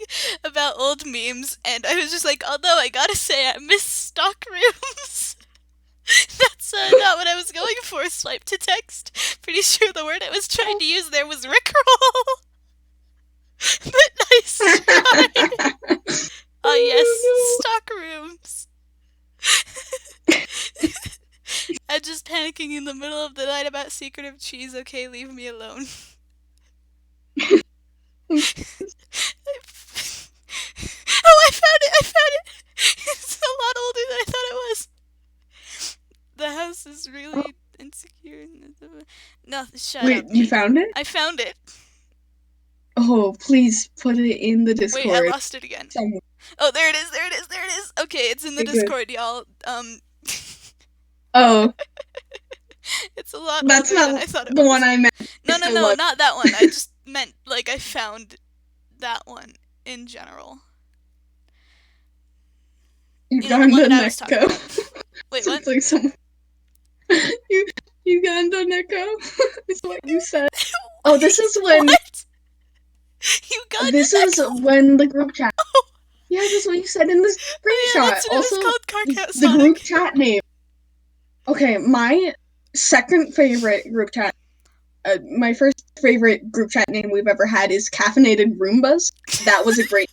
about old memes, and I was just like, although I gotta say I miss stock rooms. That's not what I was going for. Swipe to text. Pretty sure the word I was trying to use there was rickroll. But nice try. Oh yes, stock rooms. I'm just panicking in the middle of the night about secretive cheese. Okay, leave me alone. Oh, I found it! I found it! It's a lot older than I thought it was. The house is really insecure. No, shut Wait, up. you found it? I found it. Oh, please put it in the Discord. Wait, I lost it again. Somewhere. Oh, there it is, there it is, there it is. Okay, it's in the Okay, good. Discord, y'all. Oh, It's a lot that's older than not I thought it the was. one I meant. No, I no, still no, love- not that one. I just meant, like, I found that one in general. Uganda the one that I was talking Neko. about. Wait, what? Sounds like someone. Uganda Neko is what you said. Oh, this is when. What? Uganda This is Neko? when the group chat. Yeah, that's what you said in the Oh, yeah, screenshot. that's what Also, it was called, Carcat the Sonic. group chat name. Okay, my second favorite group chat. My first favorite group chat name we've ever had is Caffeinated Roombas. That was a great.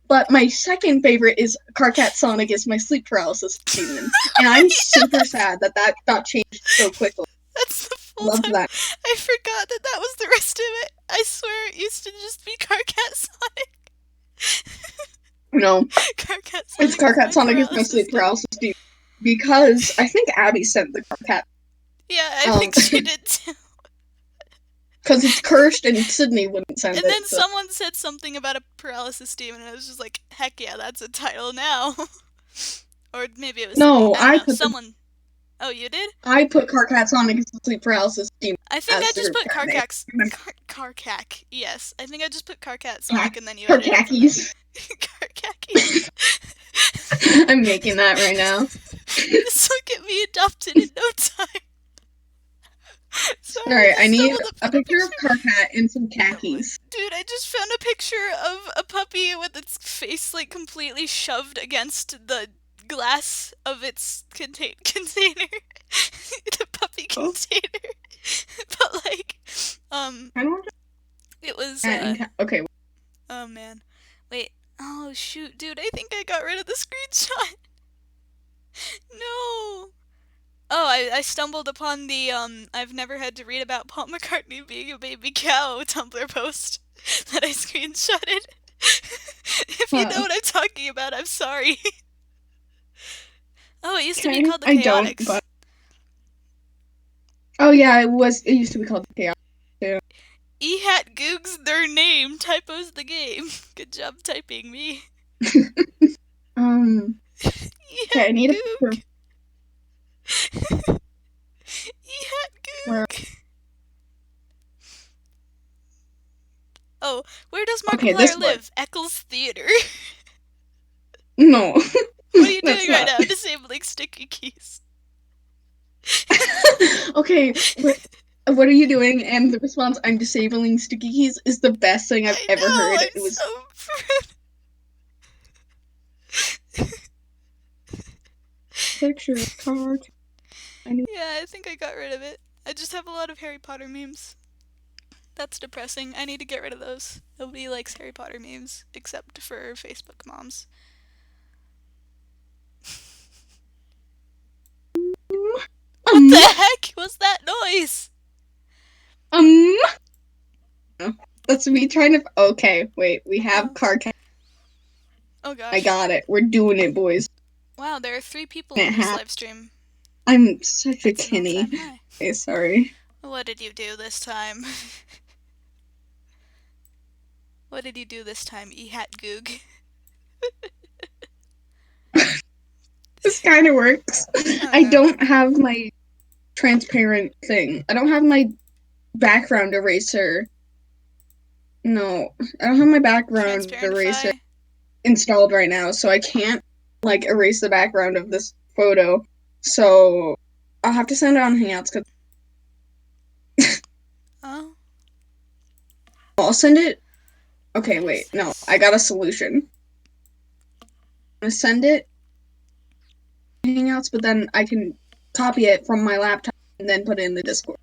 But my second favorite is Carcat Sonic is my sleep paralysis demon. And I'm super sad that got changed so quickly. That's the full Love time. that. I forgot that was the rest of it. I swear it used to just be Carcat Sonic. No, Carcat Sonic. it's Carcat Sonic is my sleep paralysis demon. Because I think Abby sent the Carcat. Yeah, I think she did too. Because it's cursed and Sydney wouldn't send And it. then so. someone said something about a paralysis demon, and I was just like, heck yeah, that's a title now. Or maybe it was No, Sydney. I don't know. put Someone. Oh, you did? I put Carcat Sonic as the sleep paralysis demon. I think as I the just group put chat name. Carcac. Yes, I think I just put Carcat Sonic, and then you added Carcackies. Carcackies. I'm making that right now. This will get me adopted in no time. Sorry, Alright, I just need stumbled a upon picture of Carcat and some khakis. Dude, I just found a picture of a puppy with its face like completely shoved against the glass of its container. The puppy Oh. container. But like, I don't it was. okay. Oh man, wait. Oh shoot, dude! I think I got rid of the screenshot. No. Oh, I stumbled upon the I've never had to read about Paul McCartney being a baby cow Tumblr post that I screenshotted. If you know what I'm talking about, I'm sorry. Oh, it used to be called the I Chaotix. don't, but... Oh yeah, it used to be called the Chaos. E-Hat Googs their name, typos the game. Good job typing me. Okay, I need a picture. E-Hat Where- Goog. Oh, where does Okay, Markiplier this one. live? Eccles Theater. No. What are you That's doing right not- now? Disabling sticky keys. Okay, what are you doing? And the response, I'm disabling sticky keys, is the best thing I've ever heard. I'm It was so picture card. Yeah, I think I got rid of it. I just have a lot of Harry Potter memes. That's depressing. I need to get rid of those. Nobody likes Harry Potter memes except for Facebook moms. What the heck was that noise? That's me trying to. Okay, wait. We have card. Oh gosh. I got it. We're doing it, boys. Wow, there are 3 people in this live stream. I'm such a That's an tinny. all-time high. Okay, sorry. What did you do this time? What did you do this time, E-Hat Goog? This kind of works. I no. don't have my transparent thing. I don't have my background eraser. No, I don't have my background eraser Transparentify? installed right now, so I can't like erase the background of this photo. So I'll have to send it on Hangouts because Oh. I'll send it. Okay, What is wait, no, this? I got a solution. I'm gonna send it to Hangouts, but then I can copy it from my laptop and then put it in the Discord.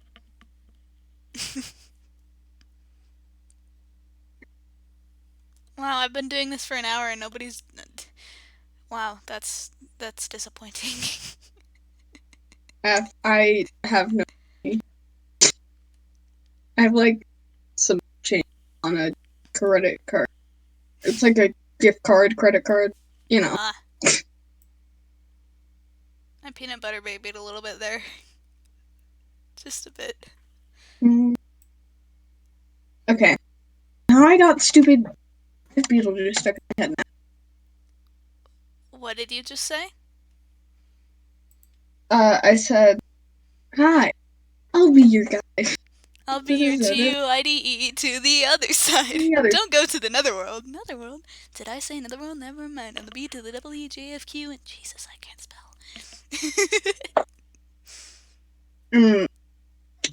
Wow, I've been doing this for an hour and nobody's... Wow, that's disappointing. I have no. I have like some change on a credit card. It's like a gift card, credit card, you know. Ah. I peanut butter babied a little bit there. Just a bit. Mm. Okay. Now I got stupid Beetlejuice stuck in my head now. What did you just say? I said, hi, I'll be your guy. I'll be your TUIDE to the other side. The other. Don't go to the netherworld. Netherworld? Did I say netherworld? Never mind. On the B to the WJFQ and Jesus, I can't spell.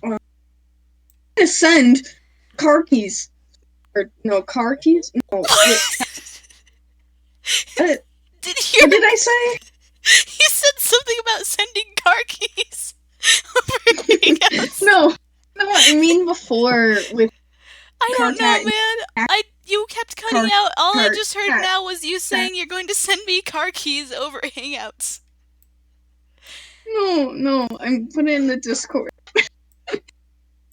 I'm gonna send car keys. Or, no, car keys? No, wait. What Did you? did I say? You said something about sending car keys over Hangouts. No, I mean before with I don't know, Carcat. man. You kept cutting out. All I just heard Cat. now was you saying you're going to send me car keys over Hangouts. No, I'm putting it in the Discord.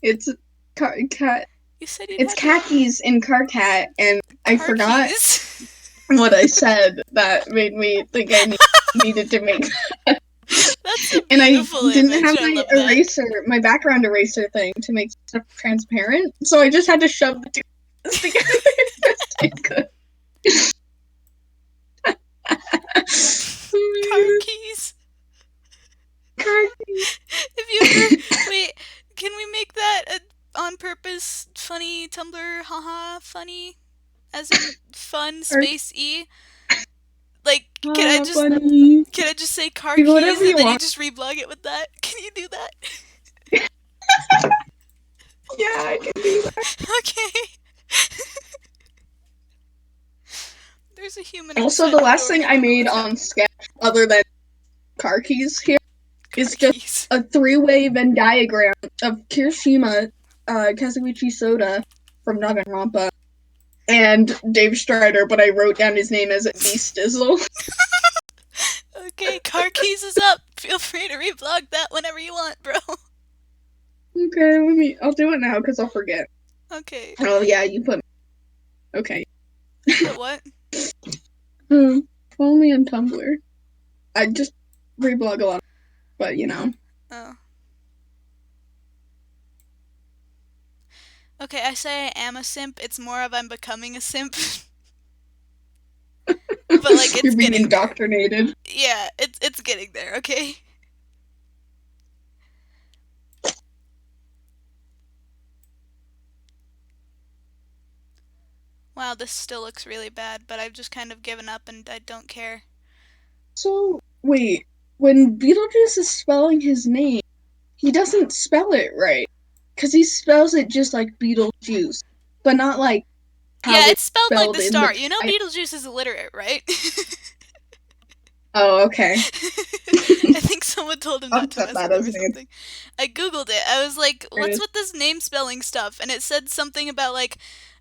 It's cat. You said you'd It's have khakis in Carcat, and I car forgot keys. what I said that made me think I needed to make that. That's a And I beautiful didn't image. have I my love that. eraser, my background eraser thing to make stuff transparent, so I just had to shove the two together as best I could. Car keys. Car keys. If you ever wait, can we make that a on purpose funny Tumblr? Haha, funny, as in fun space e. Like, can I Funny. just say car Do keys whatever and you then you want. just reblog it with that? Can you do that? Yeah, I can do that. Okay. There's a human Also, outside the the last door. thing We I don't know made what's on happening. Sketch, other than car keys here, Car is just keys. a three-way Venn diagram of Kirishima, Kazuichi Soda from Danganronpa, and Dave Strider, but I wrote down his name as Beastizzle. Okay, car keys is up. Feel free to reblog that whenever you want, bro. Okay, I'll do it now because I'll forget. Okay. Oh yeah, you put. Okay. Put what? Follow me on Tumblr. I just reblog a lot, but you know. Oh. Okay, I say I am a simp. It's more of I'm becoming a simp. But like it's You're being getting there. indoctrinated. Yeah, it's getting there, okay? Wow, this still looks really bad, but I've just kind of given up and I don't care. So, wait, when Beetlejuice is spelling his name, he doesn't spell it right. Because he spells it just like Beetlejuice, but not like how Yeah, it's it's spelled like the spelled in the. star. You know Beetlejuice is illiterate, right? Oh, okay. I think someone told him I'll not to accept mess that with him as or an answer. something. I googled it. I was like, There it what's is. with this name spelling stuff? And it said something about like,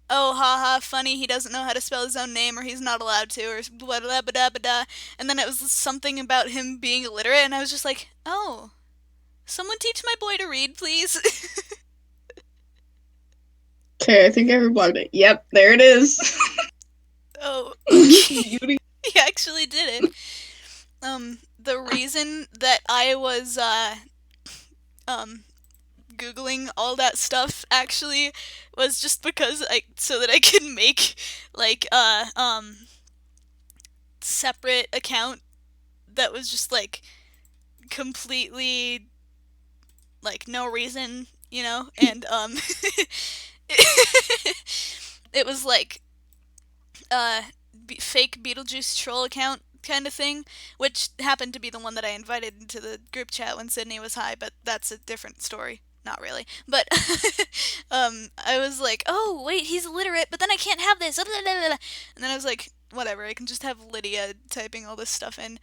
oh, haha, funny, he doesn't know how to spell his own name or he's not allowed to or blah blah blah blah blah. And then it was something about him being illiterate and I was just like, oh, someone teach my boy to read, please. Okay, I think I reblogged it. Yep, there it is. Oh, okay. Beauty. He actually did it. The reason that I was googling all that stuff actually was just because so that I could make like separate account that was just like completely like no reason, you know, and it was like fake Beetlejuice troll account kind of thing, which happened to be the one that I invited into the group chat when Sydney was high, but that's a different story. Not really. But I was like, oh, wait, he's illiterate, but then I can't have this. And then I was like, whatever, I can just have Lydia typing all this stuff in.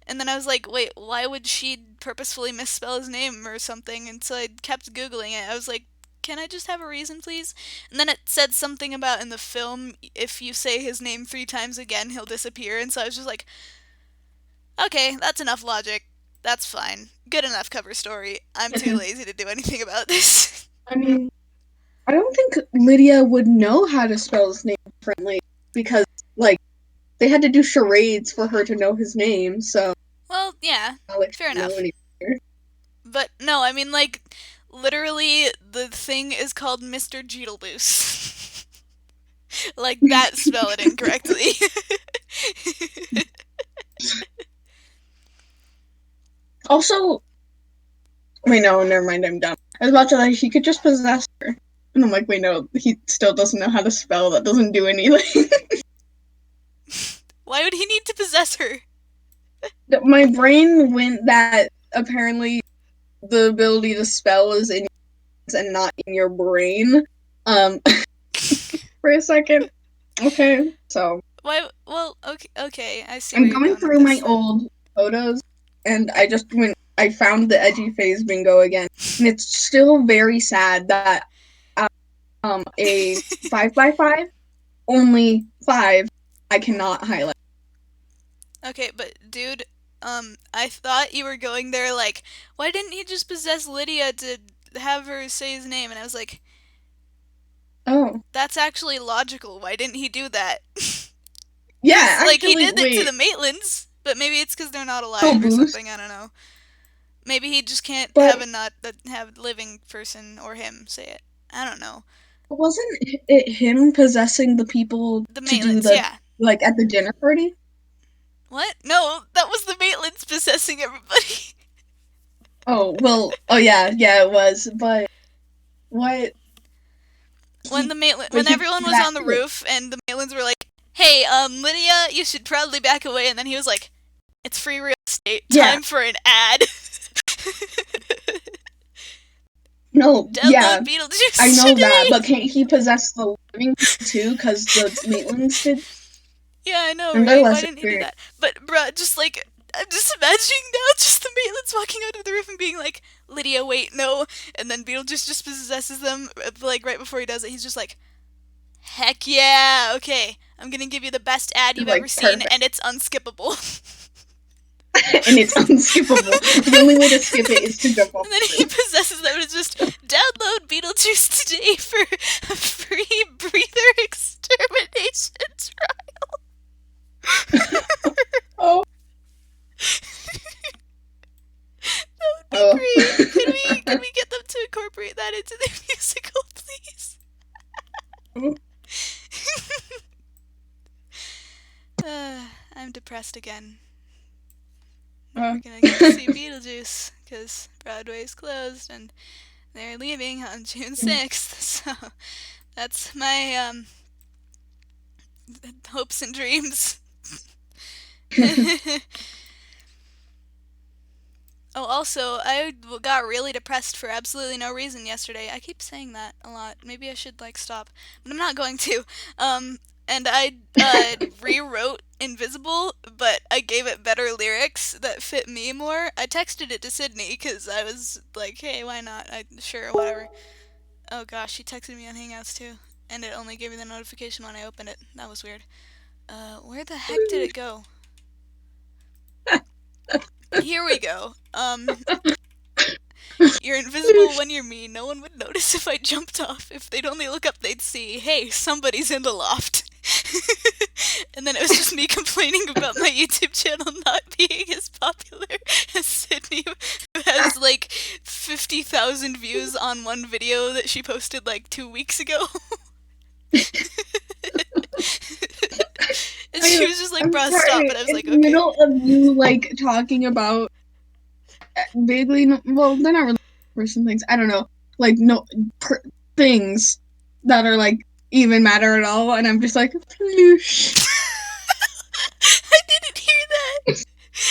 And then I was like, wait, why would she purposefully misspell his name or something? And so I kept Googling it. I was like, can I just have a reason, please? And then it said something about in the film, if you say his name 3 times again, he'll disappear. And so I was just like, okay, that's enough logic. That's fine. Good enough cover story. I'm too lazy to do anything about this. I mean, I don't think Lydia would know how to spell his name differently because, like, they had to do charades for her to know his name, so. Well, yeah, Alex fair didn't know enough. any better. But no, I mean, like, literally, the thing is called Mr. Jeetleboos. Like, that spell it incorrectly. Also, wait, no, never mind, I'm dumb. I was about to like, he could just possess her. And I'm like, wait, no, he still doesn't know how to spell. That doesn't do anything. Why would he need to possess her? My brain went that apparently the ability to spell is in your and not in your brain. For a second. Okay, so. Why? Well, okay, I see. I'm going through my old photos, and I found the edgy phase bingo again, and it's still very sad that a 5x5, only 5, I cannot highlight. Okay, but dude, I thought you were going there like, why didn't he just possess Lydia to have her say his name? And I was like, oh, that's actually logical. Why didn't he do that? yeah, like actually, he did wait. it to the Maitlands, but maybe it's because they're not alive or something. I don't know. Maybe he just can't have have living person or him say it. I don't know. Wasn't it him possessing the people The to do Maitlands, the yeah. like at the dinner party? What? No, that was the Maitlands possessing everybody. Oh well, oh yeah, it was. But what? When everyone was on the roof and the Maitlands were like, "Hey, Lydia, you should proudly back away," and then he was like, "It's free real estate. Time for an ad." No, Download Beetlejuice I know today. that, but can't he possess the living too? Because the Maitlands did. Yeah, I know, And right? Why didn't he do that? But bruh, just like I'm just imagining now, just the Maitlands walking out of the roof and being like, "Lydia, wait, no," and then Beetlejuice just possesses them. Like right before he does it, he's just like, "Heck yeah, okay, I'm gonna give you the best ad you've ever seen, and it's unskippable." And it's unskippable. The only way to skip it is to jump off. And then he possesses them, and it's just download Beetlejuice today for a free breather extermination trial. Oh. That would be great. Can we get them to incorporate that into their musical, please? I'm depressed again. We're gonna get to see Beetlejuice because Broadway's closed and they're leaving on June 6th. So that's my hopes and dreams. Oh, also, I got really depressed for absolutely no reason yesterday. I keep saying that a lot. Maybe I should, like, stop. But I'm not going to. And I rewrote Invisible, but I gave it better lyrics that fit me more. I texted it to Sydney because I was like, hey, why not? Sure, whatever. Oh gosh, she texted me on Hangouts too. And it only gave me the notification when I opened it. That was weird. Where the heck did it go? Here we go. You're invisible when you're me. No one would notice if I jumped off. If they'd only look up, they'd see, hey, somebody's in the loft. And then it was just me complaining about my YouTube channel not being as popular as Sydney, who has like 50,000 views on one video that she posted like 2 weeks ago. And she was just like, bruh, stop. And I was like, okay. In the middle of you, like, talking about vaguely, well, they're not really person things. I don't know. Like, things that are, like, even matter at all, and I'm just like, ploosh. I didn't hear that.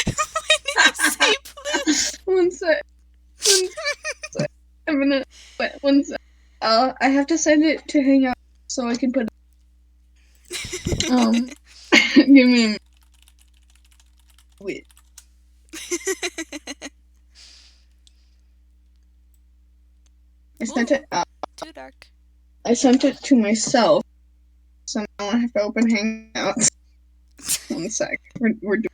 Why did you say ploosh? One sec. I'm gonna wait, one sec. I have to send it to Hangout so I can put. Give me a minute. Wait. I sent it. Too dark. I sent it to myself, so now I have to open Hangouts. One sec. We're doing.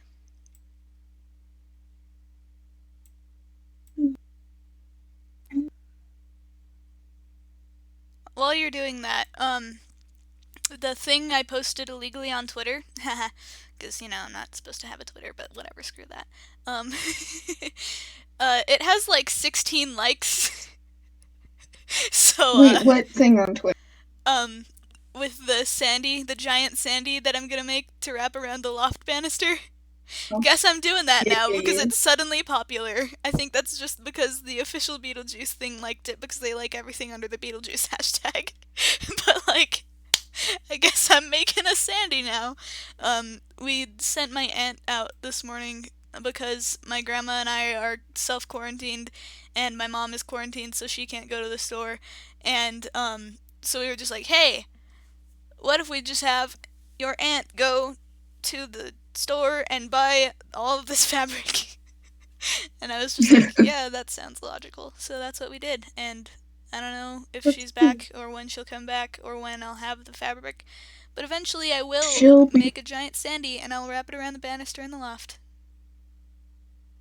While you're doing that, the thing I posted illegally on Twitter, because, I'm not supposed to have a Twitter, but whatever, screw that. It has like 16 likes. So, Wait, what thing on Twitter? With the giant Sandy that I'm gonna make to wrap around the loft banister. Oh. Guess I'm doing that now because Yeah. it's suddenly popular. I think that's just because the official Beetlejuice thing liked it because they like everything under the Beetlejuice hashtag. But like, I guess I'm making a Sandy now. We sent my aunt out this morning because my grandma and I are self-quarantined and my mom is quarantined so she can't go to the store. And so we were just like, hey, what if we just have your aunt go to the store and buy all of this fabric? And I was just like, yeah, that sounds logical. So that's what we did. And I don't know if she's back or when she'll come back or when I'll have the fabric. But eventually I will make a giant Sandy and I'll wrap it around the banister in the loft.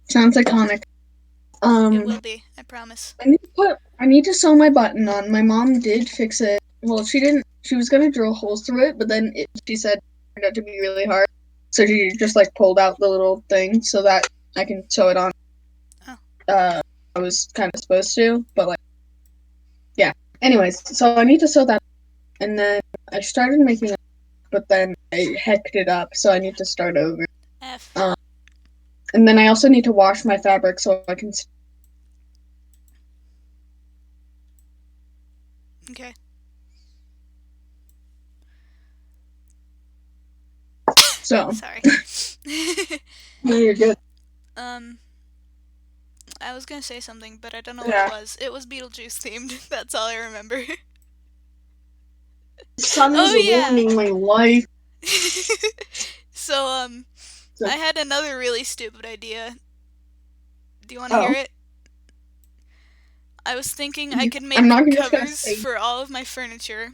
Sounds iconic. It will be, I promise. I need to sew my button on. My mom did fix it. Well, she didn't. She was gonna drill holes through it, but then she said it turned out to be really hard. So she just like pulled out the little thing so that I can sew it on. Oh. I was kind of supposed to, but like, yeah. Anyways, so I need to sew that, and then I started making it, but then I hecked it up, so I need to start over. F. And then I also need to wash my fabric so I can. Okay. So. Sorry. No, you're good. I was gonna say something, but I don't know what it was. It was Beetlejuice themed. That's all I remember. The sun is ruining my life. So, I had another really stupid idea. Do you want to hear it? I was thinking I could make covers for all of my furniture,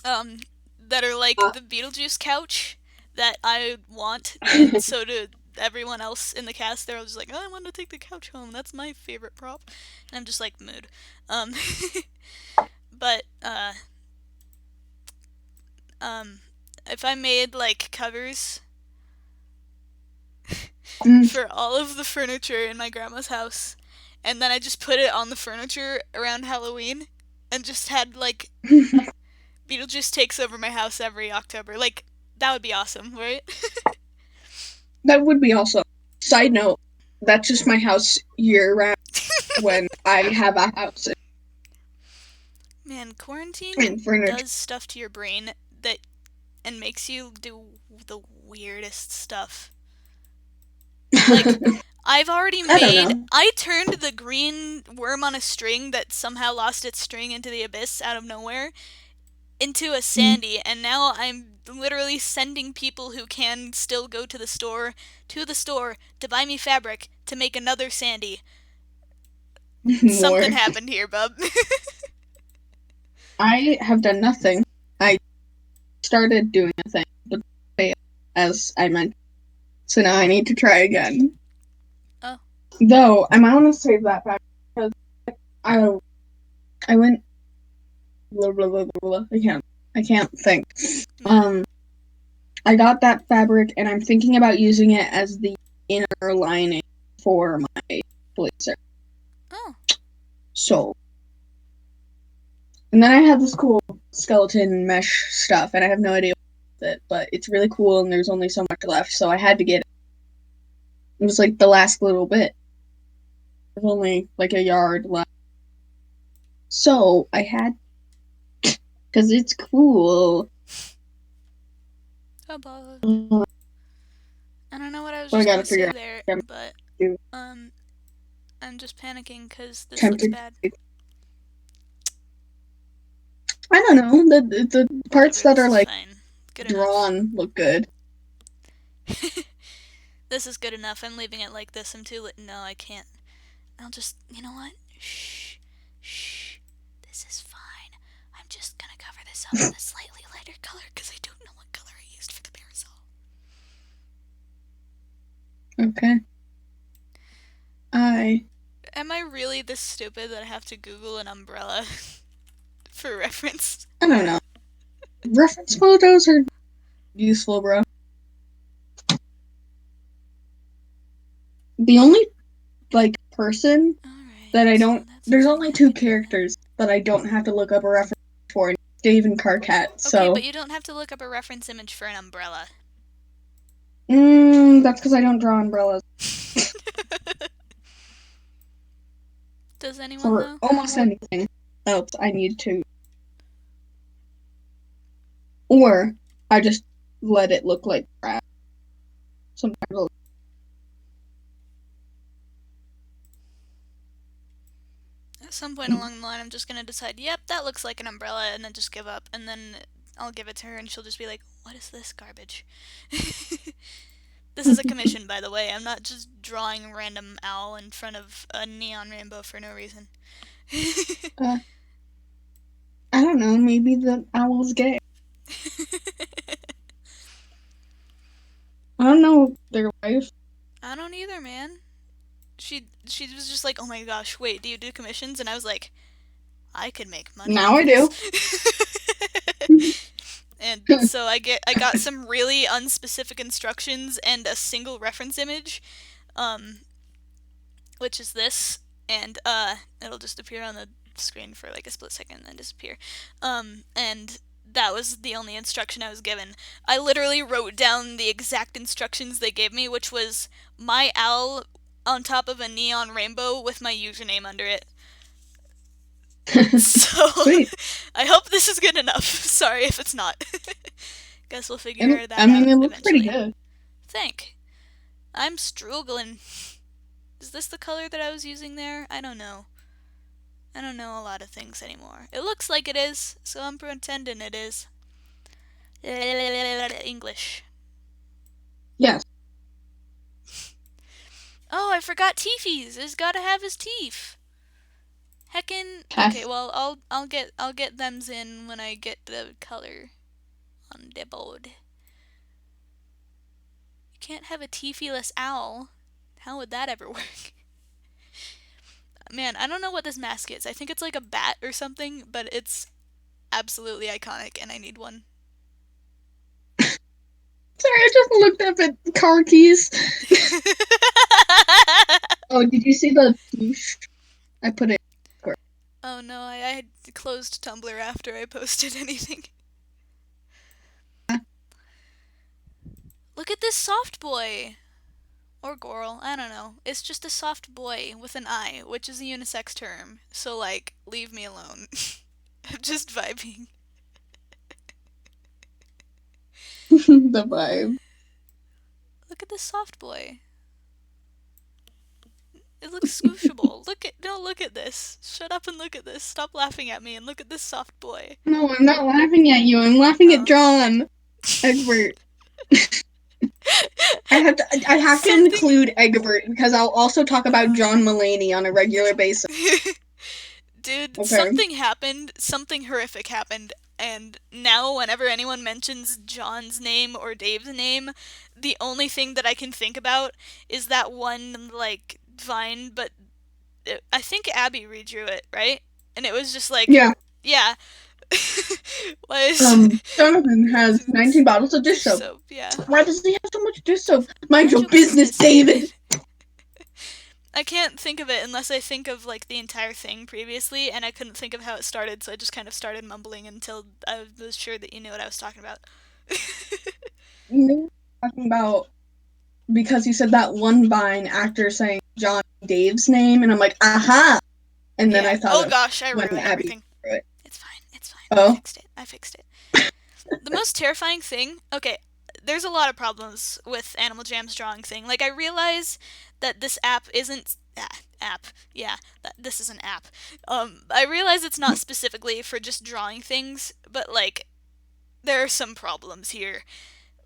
that are like the Beetlejuice couch that I want, and so to everyone else in the cast, they're all just like, oh, I want to take the couch home. That's my favorite prop. And I'm just like, mood. But, if I made like covers for all of the furniture in my grandma's house, and then I just put it on the furniture around Halloween, and just had like Beetlejuice takes over my house every October. Like, that would be awesome, right? That would be awesome. Side note, that's just my house year round when I have a house. Man, quarantine does stuff to your brain and makes you do the weirdest stuff. Like, I've already I turned the green worm on a string that somehow lost its string into the abyss out of nowhere into a Sandy, and now I'm literally sending people who can still go to the store to buy me fabric to make another Sandy. Something happened here, bub. I have done nothing. I started doing a thing, but failed, as I mentioned. So now I need to try again. Oh. Though, I might want to save that back because I went blah, blah, blah, blah, blah. I can't think. I got that fabric and I'm thinking about using it as the inner lining for my blazer. Oh. So. And then I had this cool skeleton mesh stuff and I have no idea what it, but it's really cool and there's only so much left, so I had to get it. It was like the last little bit. There's only like a yard left. So I had Because it's cool. A bug. But I don't know what I was I just gotta gonna figure say out there, what I'm but do. I'm just panicking because this looks Tempted. bad. I don't know. The parts Whatever, that this are is like fine. Good enough. drawn look good. This is good enough. I'm leaving it like this. I'm too lit. No, I can't. I'll just, you know what? Shh. Shh. This is fine. I'm just gonna cover this up with a slightly lighter color because I don't know what color I used for the parasol. Okay. Am I really this stupid that I have to Google an umbrella for reference? I don't know. Reference photos are useful, bro. The only person Alright, that I so don't that's there's fine. only two characters that I don't have to look up a reference for, Dave and Carcat. Okay, So but you don't have to look up a reference image for an umbrella. that's because I don't draw umbrellas Does anyone for though? almost anything else I need to. Or I just let it look like crap. Sometimes At some point along the line, I'm just gonna decide, yep, that looks like an umbrella, and then just give up, and then I'll give it to her, and she'll just be like, what is this garbage? This is a commission, by the way. I'm not just drawing a random owl in front of a neon rainbow for no reason. I don't know. Maybe the owl's gay. I don't know their wife. I don't either, man. She was just like, oh my gosh, wait, do you do commissions? And I was like, I could make money Now off I this. do. And so I got some really unspecific instructions and a single reference image, which is this, and it'll just appear on the screen for like a split second and then disappear. And that was the only instruction I was given. I literally wrote down the exact instructions they gave me, which was my owl on top of a neon rainbow with my username under it. So Sweet. I hope this is good enough. Sorry if it's not. Guess we'll figure that I mean, out it looks eventually. pretty good. I'm struggling. Is this the color that I was using there? I don't know. I don't know a lot of things anymore. It looks like it is, so I'm pretending it is. English. Yes. Oh, I forgot teefies. He's gotta have his teeth. Heckin'. Okay, well, I'll get them's in when I get the color on the board. You can't have a teefy-less owl. How would that ever work? Man, I don't know what this mask is. I think it's like a bat or something, but it's absolutely iconic, and I need one. Sorry, I just looked up at car keys. Oh, did you see the douche? I put it. Oh no, I had closed Tumblr after I posted anything. Look at this soft boy! Or girl, I don't know. It's just a soft boy with an I, which is a unisex term. So, like, leave me alone. I'm just vibing. The vibe. Look at this soft boy. It looks squishable. Look at this. Shut up and look at this. Stop laughing at me and look at this soft boy. No, I'm not laughing at you. I'm laughing at John Egbert. I have to include Egbert because I'll also talk about John Mulaney on a regular basis. Dude, Okay. something happened, something horrific happened, and now whenever anyone mentions John's name or Dave's name, the only thing that I can think about is that one, like, vine, but I think Abby redrew it, right? And it was just like, Yeah. Jonathan has 19 bottles of dish soap. Yeah. Why does he have so much dish soap? Mind your business, David! I can't think of it unless I think of, like, the entire thing previously, and I couldn't think of how it started, so I just kind of started mumbling until I was sure that you knew what I was talking about. You know, talking about because you said that one vine after saying John Dave's name, and I'm like, aha! And then I thought oh gosh, I ruined everything. It. It's fine. It's fine. I Oh. fixed it. I fixed it. The most terrifying thing, okay, there's a lot of problems with Animal Jam's drawing thing. Like, I realize that this app isn't this is an app. I realize it's not specifically for just drawing things, but like there are some problems here.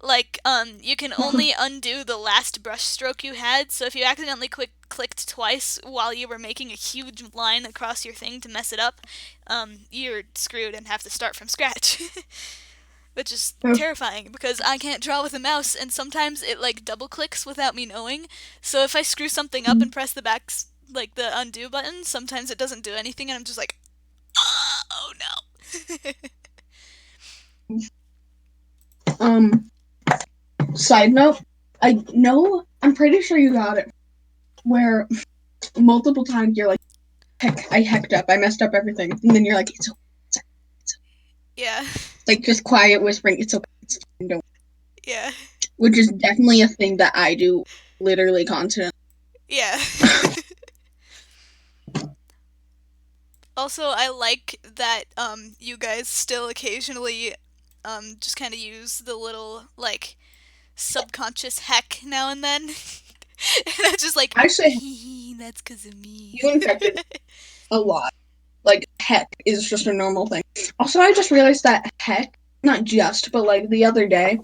Like, you can only undo the last brush stroke you had, so if you accidentally clicked twice while you were making a huge line across your thing to mess it up, you're screwed and have to start from scratch. Which is terrifying because I can't draw with a mouse and sometimes it like double clicks without me knowing. So if I screw something up and press like the undo button, sometimes it doesn't do anything and I'm just like, oh no. Side note, I'm pretty sure you got it, where multiple times you're like, heck, I hecked up, I messed up everything, and then you're like, it's okay. Yeah. Like, just quiet whispering, it's okay, it's fine, don't. Yeah. Which is definitely a thing that I do literally constantly. Yeah. Also, I like that you guys still occasionally just kind of use the little like subconscious heck now and then. And I'm just like, Actually, that's because of me. you infected a lot. Like, heck is just a normal thing. Also, I just realized that heck, not just, but like the other day,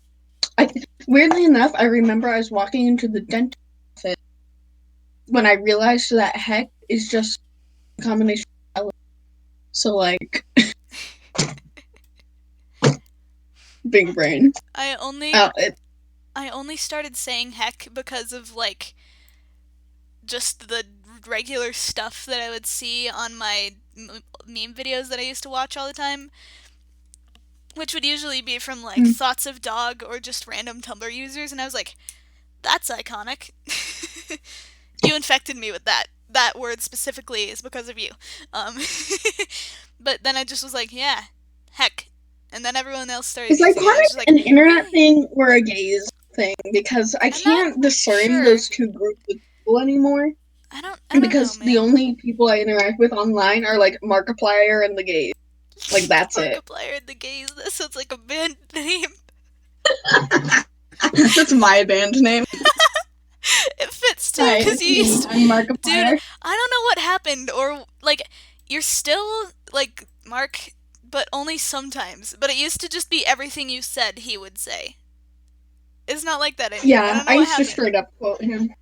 weirdly enough, I remember I was walking into the dentist office when I realized that heck is just a combination of elements. So, like, big brain. I only started saying heck because of like just the regular stuff that I would see on my meme videos that I used to watch all the time, which would usually be from like thoughts of dog or just random Tumblr users, and I was like, that's iconic. You infected me with that. That word specifically is because of you. But then I just was like, yeah, heck. And then everyone else started Is using it. I was just iconic like, an internet really? thing or a gaze thing? Because I I'm not can't discern sure. those two groups of people anymore. I don't know, Because the man. only people I interact with online are like Markiplier and the gays. Like, that's it. Markiplier and the Gays. That sounds like a band name. That's my band name. It fits too, Hi, because it's you me. used. I'm Dude, Markiplier. I don't know what happened, or like, you're still like Mark, but only sometimes. But it used to just be everything you said he would say. It's not like that anymore. I Yeah, don't know I what used to happened. straight up quote him.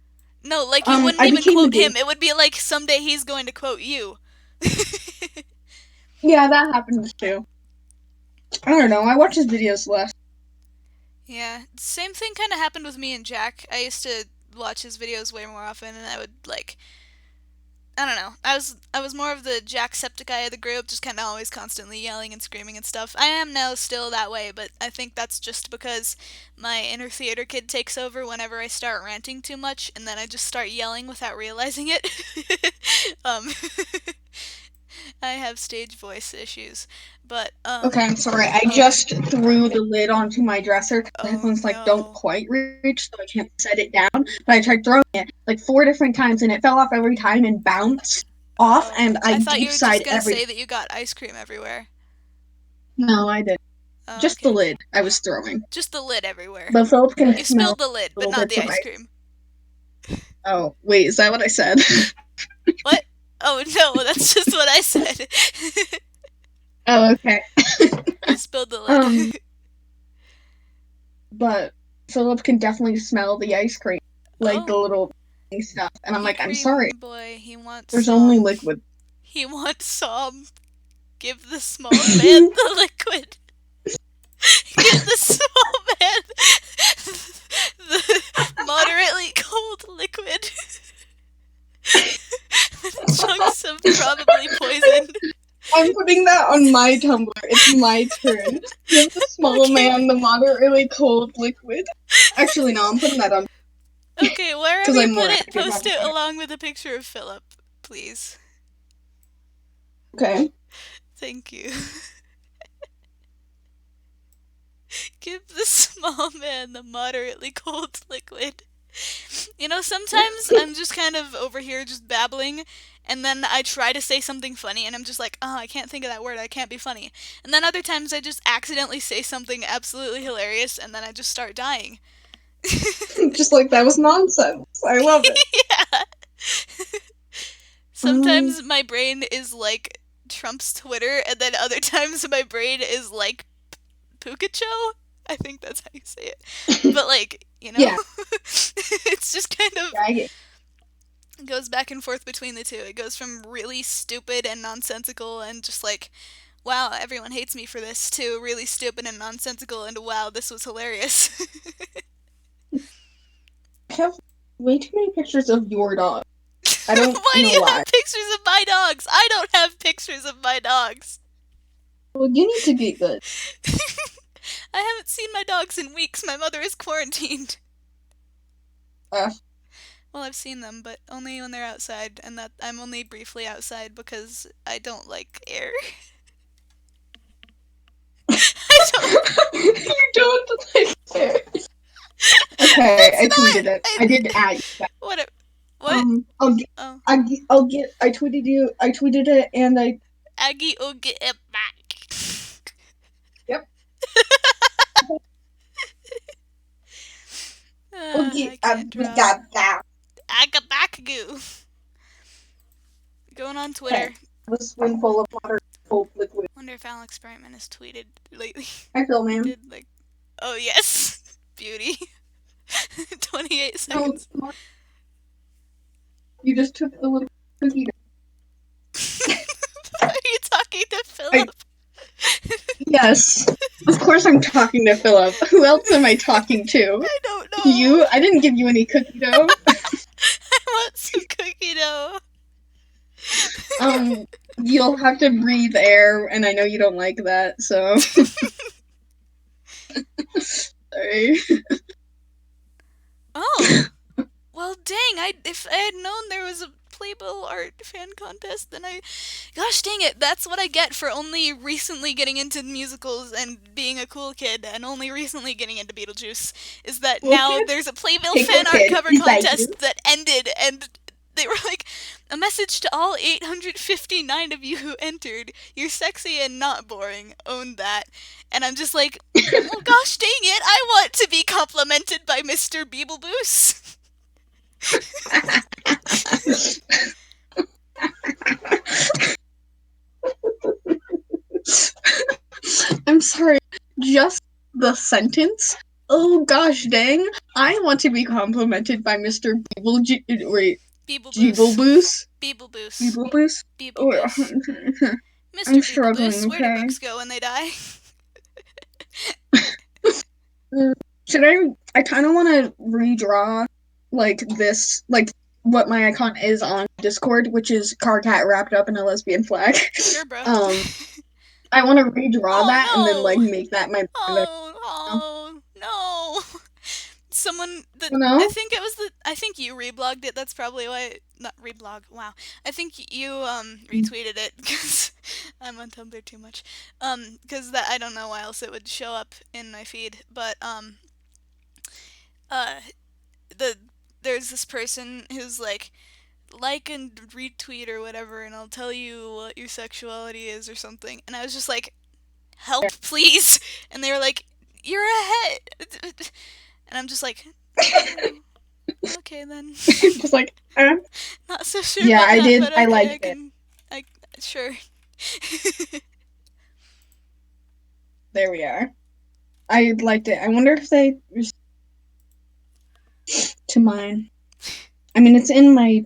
No, like you wouldn't I even became the quote gay. him. It would be like someday he's going to quote you. Yeah, that happens too. I don't know. I watch his videos less. Yeah, same thing kind of happened with me and Jack. I used to watch his videos way more often, and I would like, I don't know. I was more of the Jacksepticeye of the group, just kind of always constantly yelling and screaming and stuff. I am now still that way, but I think that's just because my inner theater kid takes over whenever I start ranting too much, and then I just start yelling without realizing it. um, I have stage voice issues, but Okay, I'm sorry. I just threw the lid onto my dresser because the headphones like don't quite reach, so I can't set it down. But I tried throwing it like 4 different times, and it fell off every time and bounced off, and I thought you deep were just sighed gonna every. say that you got ice cream everywhere. No, I didn't. Oh, Just the okay. lid I was throwing. Just the lid everywhere. But Philip can You smell spilled the lid, but little not bits the of ice ice. cream. Oh, wait, is that what I said? What? Oh no, that's just what I said. Oh, okay. You spilled the lid. But Philip can definitely smell the ice cream, like the Oh, little stuff, and I'm like, I'm sorry, cream boy, he wants there's only some. liquid. He wants some. Give the small man the liquid. Give the small man the moderately cold liquid. Chunks of probably poison. I'm putting that on my Tumblr. It's my turn. Give the small man the moderately cold liquid. Actually, no, I'm putting that on Okay, wherever because you I'm more put it, active post on it it. along with a picture of Philip, please. Okay. Thank you. Give the small man the moderately cold liquid. You know, sometimes I'm just kind of over here just babbling, and then I try to say something funny, and I'm just like, oh, I can't think of that word, I can't be funny. And then other times I just accidentally say something absolutely hilarious, and then I just start dying. Just like that was nonsense. I love it. Yeah. Sometimes my brain is like Trump's Twitter, and then other times my brain is like Pukacho. I think that's how you say it. But like, Yeah. it's just kind of I get goes back and forth between the two. It goes from really stupid and nonsensical and just like, wow, everyone hates me for this, to really stupid and nonsensical and wow, this was hilarious. I have way too many pictures of your dog. I don't Why do know you why. have pictures of my dogs? I don't have pictures of my dogs. Well, you need to get good. I haven't seen my dogs in weeks. My mother is quarantined. Uh, Well, I've seen them, but only when they're outside, and that I'm only briefly outside because I don't like air. I don't. you don't like it. Okay, I tweeted it. I did add you. What? What? I'll get. Oh, I'll get. I tweeted you. I tweeted it, and I. Aggie will get it back. Yep. I can't We draw. got that. Agabakagoo. Going on Twitter. Okay. The swim full of water, cold liquid. Wonder if Alex Brightman has tweeted lately. I feel, He man. did like, oh yes, beauty. 28 No, seconds. come on. You just took the little cookie. Are you talking to Philip? Yes. Of course I'm talking to Philip. Who else am I talking to? I don't know. You? I didn't give you any cookie dough. I want some cookie dough. You'll have to breathe air, and I know you don't like that, so. Sorry. Oh. Well, dang, if I had known there was a Playbill art fan contest, then gosh dang it, that's what I get for only recently getting into musicals and being a cool kid, and only recently getting into Beetlejuice, is that Cool now kid? there's a Playbill Hey, fan cool art kid, cover we like contest you. that ended, and they were like, a message to all 859 of you who entered, you're sexy and not boring, own that. And I'm just like, well gosh dang it, I want to be complimented by Mr. Beetlejuice. I'm sorry. Just the sentence? Oh gosh dang. I want to be complimented by Mr. Wait. Beetlejuice. Beetlejuice? Beetlejuice. Beetlejuice? Beetlejuice. I'm Mr. struggling, Beetlejuice, where do okay. books go when they die? Should I kind of want to redraw, like, this, like, what my icon is on Discord, which is Carcat wrapped up in a lesbian flag. Sure, bro. I want to redraw Oh, that and then, no. like, make that my... Oh, no. Someone that No? I think you reblogged it. That's probably why not reblog. Wow. I think you retweeted it because I'm on Tumblr too much. Because that I don't know why else it would show up in my feed, but there's this person who's like and retweet or whatever, and I'll tell you what your sexuality is or something. And I was just like, help, please. And they were like, you're ahead. And I'm just like, oh, okay then. Just like, Not so sure Yeah, about I that, did. but I okay, liked it. Sure. There we are. I liked it. I wonder if they... to mine. I mean, it's in my...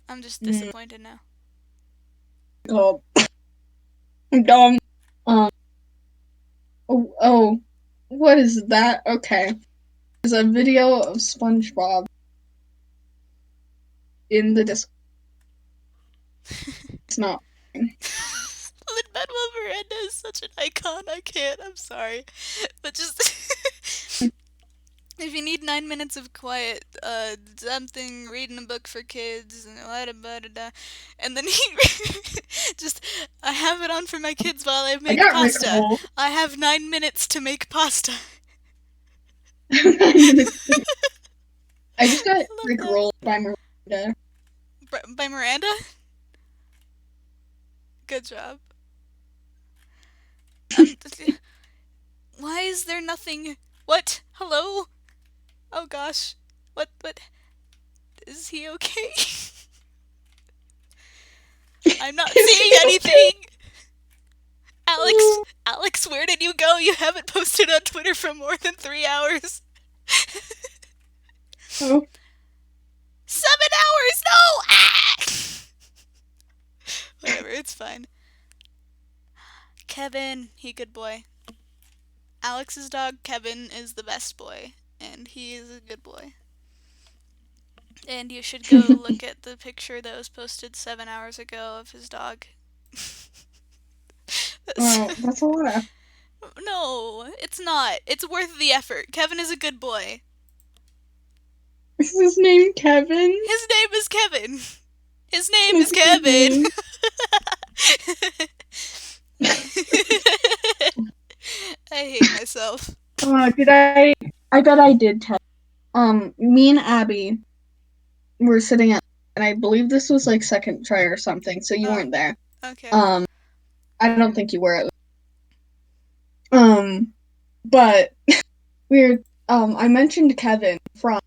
I'm just disappointed now. Oh, I'm dumb. Oh, what is that? Okay. There's a video of SpongeBob in the Discord. It's not. Lin-Manuel Miranda is such an icon. I can't. I'm sorry. But just... if you need 9 minutes of quiet, something, reading a book for kids, and and then he just, I have it on for my kids while I make got pasta. Rickroll. I have 9 minutes to make pasta. I just got love Rickrolled by Miranda. By Miranda? Good job. Um, why is there nothing? What? Hello? Oh gosh. What? Is he okay? I'm not Is seeing he anything! okay? Alex, where did you go? You haven't posted on Twitter for more than 3 hours. Oh. 7 hours! No! Ah! Whatever, it's fine. Kevin, he good boy. Alex's dog, Kevin, is the best boy. And he is a good boy. And you should go look at the picture that was posted 7 hours ago of his dog. Wow, that's a lot. No, it's not. It's worth the effort. Kevin is a good boy. Is his name Kevin? His name is Kevin. His name is That's a good Kevin. name. I hate myself. Did I? I bet I did tell. Me and Abby were sitting at, and I believe this was like second try or something, so you Oh, weren't there. okay. I don't think you were. But I mentioned Kevin from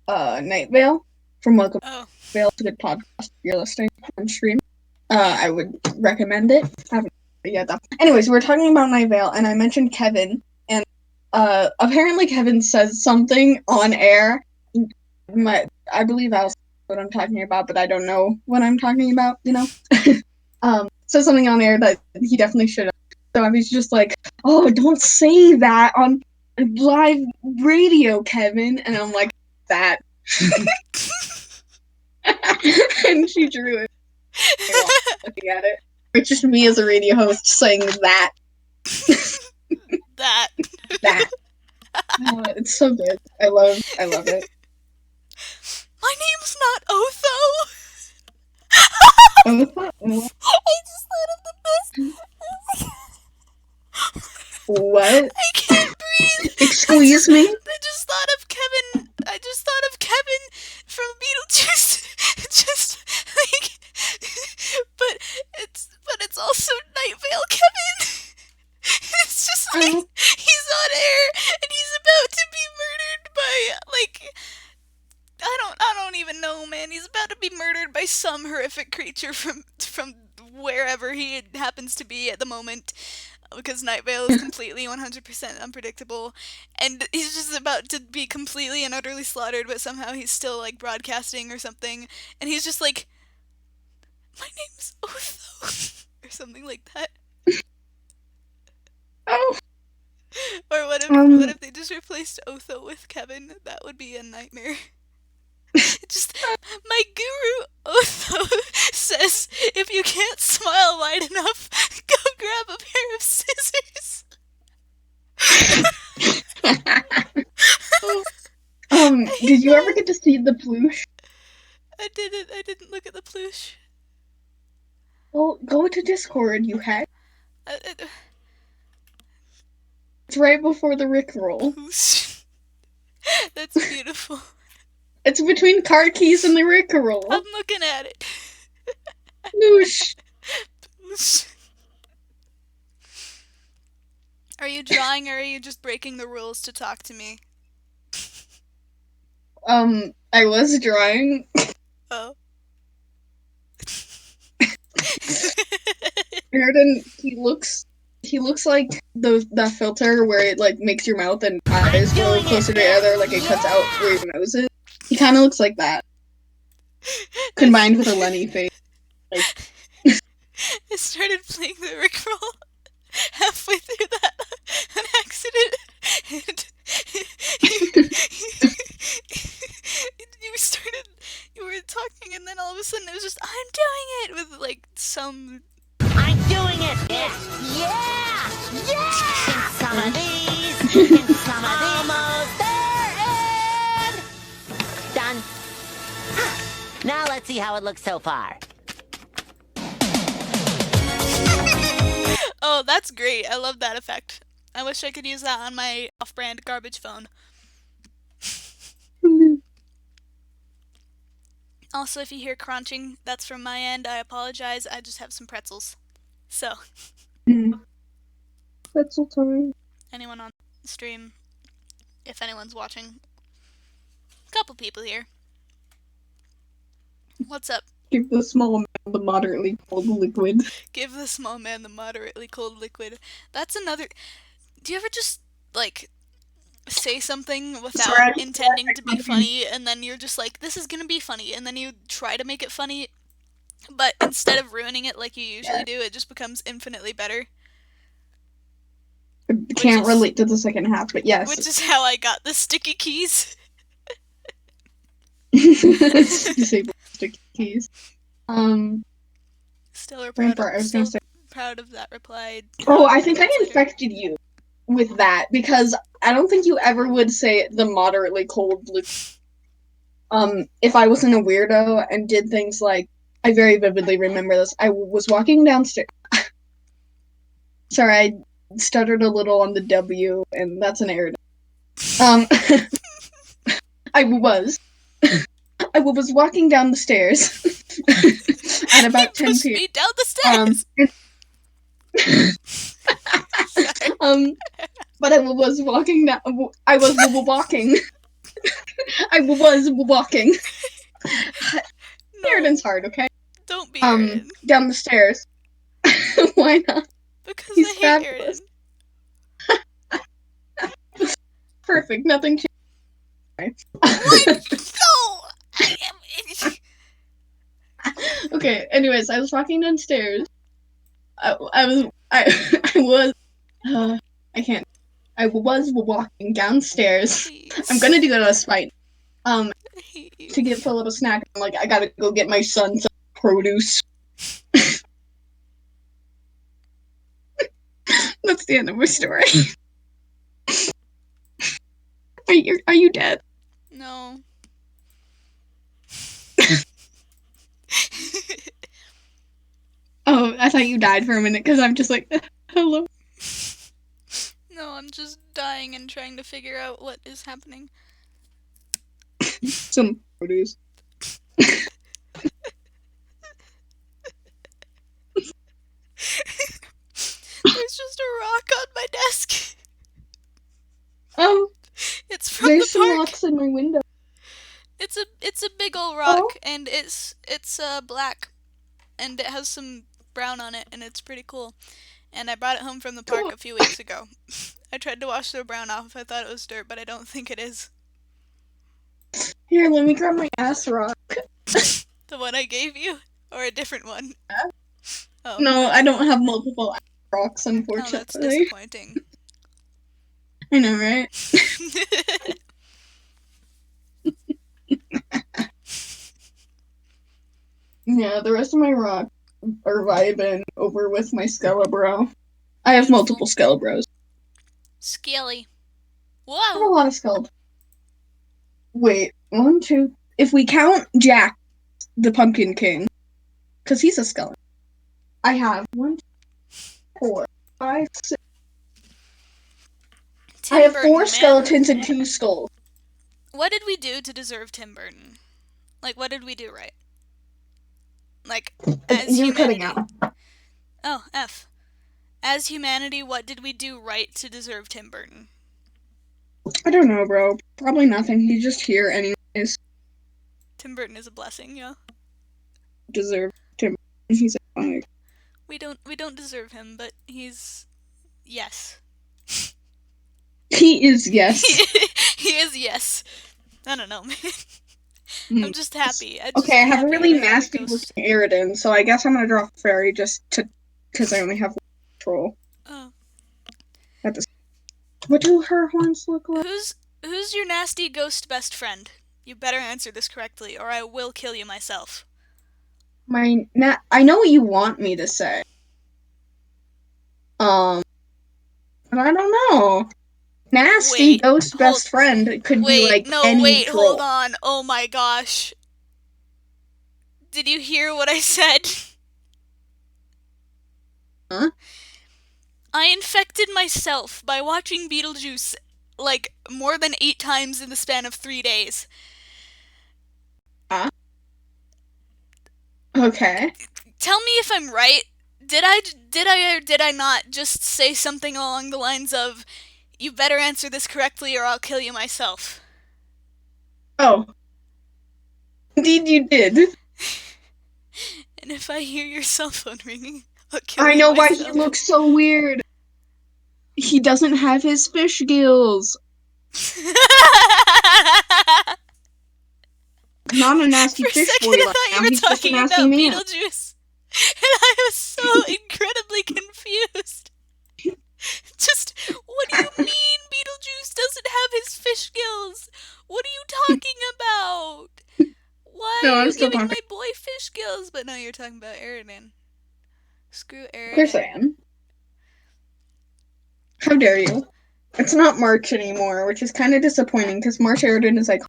Night Vale from Welcome Oh, Vale. It's a good podcast if you're listening on stream. I would recommend it. I haven't yet though. Anyways, we were talking about Night Vale, and I mentioned Kevin, and apparently Kevin says something on air. I believe I'll what I'm talking about, but I don't know what I'm talking about. You know, says something on air that he definitely should have. So I was just like, "Oh, don't say that on live radio, Kevin," and I'm like, "That." And she drew it. Looking at it. It's just me as a radio host saying that. that. That. It's so good. I love it. My name's not Otho. I just thought of the best. What? I can't breathe. Excuse me? I just thought of Kevin. I just thought of Kevin from Beetlejuice. Just like, but it's also Night Vale Kevin. It's just like he's on air and he's about to be murdered by like I don't even know, man. He's about to be murdered by some horrific creature from wherever he happens to be at the moment. Because Night Vale is completely 100% unpredictable, and he's just about to be completely and utterly slaughtered, but somehow he's still, like, broadcasting or something, and he's just like, my name's Otho, or something like that. Oh. Or what if they just replaced Otho with Kevin? That would be a nightmare. Just, my guru Otho says if you can't smile wide enough, go grab a pair of scissors. Did you ever get to see the plush? I didn't look at the plush. Well, go to Discord, you hack. Uh, It's right before the Rickroll. Plush. That's beautiful. It's between car keys and the Rickroll. I'm looking at it. Plush. Plush. Are you drawing or are you just breaking the rules to talk to me? I was drawing. Oh. Jordan, he looks like that filter where it like makes your mouth and eyes go closer together, like it cuts out where your nose is. He kind of looks like that, combined with a Lenny face. Like, I started playing the Rickroll halfway through that on accident, and you were talking, and then all of a sudden it was just, I'm doing it, with like some... I'm doing it! Yeah! And some of these, and some of these. Almost there, and... done. Now let's see how it looks so far. Oh, that's great. I love that effect. I wish I could use that on my off-brand garbage phone. Also, if you hear crunching, that's from my end. I apologize. I just have some pretzels. So, Pretzel time. anyone on stream, if anyone's watching, a couple people here. What's up? Give the small man the moderately cold liquid. Give the small man the moderately cold liquid. That's another. Do you ever just, like, say something without Sorry, intending to be funny, and then you're just like, this is gonna be funny, and then you try to make it funny, but instead of ruining it like you usually do, it just becomes infinitely better? Can't relate to the second half, but yes. Which is how I got the sticky keys. Disable sticky keys. Still are Rainfart, proud I of, was gonna still say. proud of that reply. Oh, I think I infected you with that because I don't think you ever would say the moderately cold liquid. If I wasn't a weirdo and did things like, I very vividly remember this. I was walking downstairs. Sorry, I stuttered a little on the W, and that's an error. I was walking down the stairs at about 10 pushed p.m. me down the stairs. But I was walking down. I was walking. I was walking. Sheridan's hard, okay? Don't be Aaron. Down the stairs. Why not? Because He's I hate fabulous. Aaron. Perfect. Nothing changed. What? No! I am. Okay. Anyways, I was walking downstairs. I was walking downstairs. Please. I'm gonna do it out of spite. I hate you. To get for a little snack. I'm like, I gotta go get my son some produce. That's the end of my story. Are you dead? No. Oh, I thought you died for a minute because I'm just like, hello. No, I'm just dying and trying to figure out what is happening. Some produce. There's just a rock on my desk. Oh, It's from there's the some park. rocks in my window. It's a big old rock, Oh. and it's black, and it has some brown on it, and it's pretty cool. And I brought it home from the park Cool. a few weeks ago. I tried to wash the brown off. I thought it was dirt, but I don't think it is. Here, let me grab my ass rock. The one I gave you, or a different one? Oh, No, okay. I don't have multiple ass rocks, Oh, that's unfortunately. disappointing. I know, right? Yeah, the rest of my rocks are vibing over with my Skelebro. I have Beautiful. multiple Skelebros. Scaly. I have a Whoa! lot of Skelebros. Wait, 1, 2. If we count Jack, the Pumpkin King, because he's a skeleton, I have 1, 2, 4, 5, 6. Tim I have Burton, 4 man. skeletons and 2 skulls. What did we do to deserve Tim Burton? Like, what did we do right? Like, as You're humanity. cutting out. Oh, F. As humanity, what did we do right to deserve Tim Burton? I don't know, bro. Probably nothing. He's just here anyways. Tim Burton is a blessing, yeah. Deserve Tim. He's iconic. We don't deserve him, but he's yes. He is, yes. He is yes. I don't know, man. I'm just happy. Okay, I have a really nasty ghost. looking Aridin, so I guess I'm gonna draw a fairy just because I only have 1 troll. Oh. What do her horns look like? Who's your nasty ghost best friend? You better answer this correctly, or I will kill you myself. I know what you want me to say. But I don't know. Nasty Wait, ghost best friend could be like any troll. Hold on. Oh my gosh. Did you hear what I said? Huh? I infected myself by watching Beetlejuice like more than 8 times in the span of 3 days. Huh? Okay. Tell me if I'm right. Did I or did I not just say something along the lines of, "You better answer this correctly or I'll kill you myself"? Oh. Indeed you did. And if I hear your cell phone ringing, I'll kill I you know why he myself. looks so weird. He doesn't have his fish gills. Not a nasty For a fish second, boy I right thought now. you were He's just a talking nasty about man. Beetlejuice. And I was so incredibly confused. Just, what do you mean Beetlejuice doesn't have his fish gills? What are you talking about? Why No, are I'm you still giving talking. my boy fish gills? But no, you're talking about Aridin. Screw Of course I Aridin. am. How dare you? It's not March anymore, which is kind of disappointing because March Aridin is like.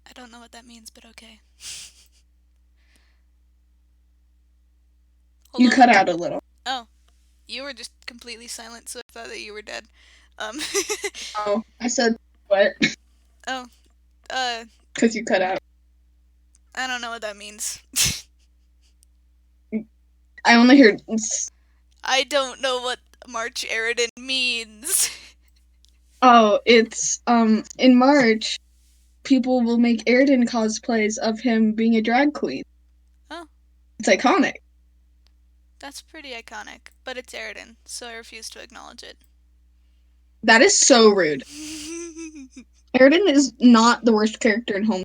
I don't know what that means, but okay. Hold You on. cut out a little. Oh, you were just completely silent, so I thought that you were dead. Oh, I said what? Oh, Because you cut out. I don't know what that means. I only heard. I don't know what March Aridin means. Oh, it's in March, people will make Aridin cosplays of him being a drag queen. Oh. It's iconic. That's pretty iconic, but it's Aridin, so I refuse to acknowledge it. That is so rude. Aridin is not the worst character in Home.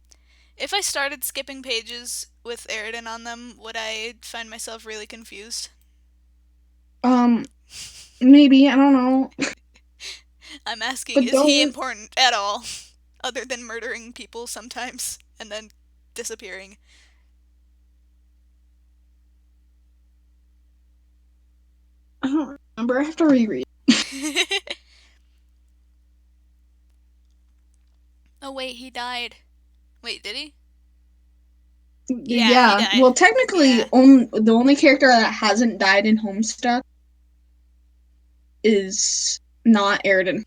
If I started skipping pages with Aridin on them, would I find myself really confused? Maybe, I don't know. I'm asking, But is he don't. important at all? Other than murdering people sometimes, and then disappearing. I don't remember. I have to reread. Oh wait, he died. Wait, did he? Yeah, he Yeah. died. Well, technically, Yeah. the only character that hasn't died in Homestuck is not Aridin.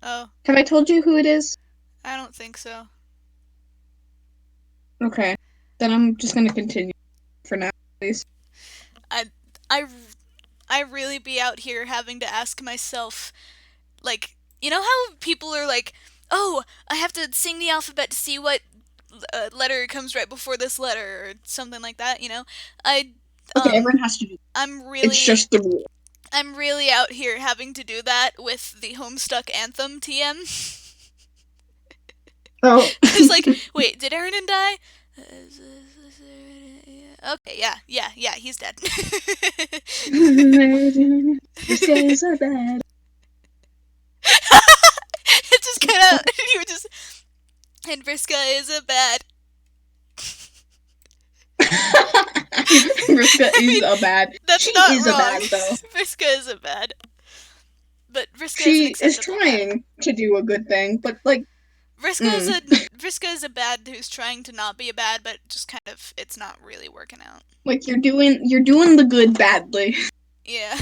Oh, Have I told you who it is? I don't think so. Okay. Then I'm just gonna continue for now, please. I, I really be out here having to ask myself, like, you know how people are like, oh, I have to sing the alphabet to see what letter comes right before this letter, or something like that, you know? Okay, everyone has to do. I'm It's really, just the rule. I'm really out here having to do that with the Homestuck Anthem TM. Oh. It's like, wait, did Aaron die? Okay, yeah, he's dead. This is a bad. It just kind of, you were just, and Vriska is a bad. Vriska is a bad. That's She not is a wrong. bad though. Vriska is a bad. But Vriska is an She is acceptable bad. trying to do a good thing, but like. Vriska is a bad who's trying to not be a bad, but just kind of it's not really working out. Like you're doing the good badly. Yeah.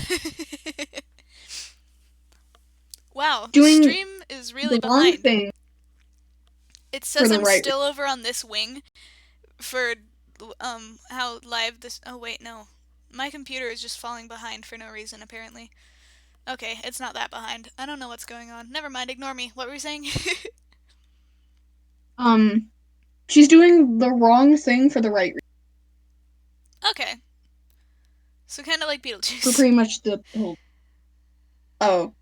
Wow, Doing stream is really the wrong behind. thing It for says the I'm right. still over on this wing for how live this. Oh wait, no. My computer is just falling behind for no reason apparently. Okay, it's not that behind. I don't know what's going on. Never mind, ignore me. What were you saying? She's doing the wrong thing for the right reason. Okay. So kind of like For Beetlejuice. pretty much the whole. Oh,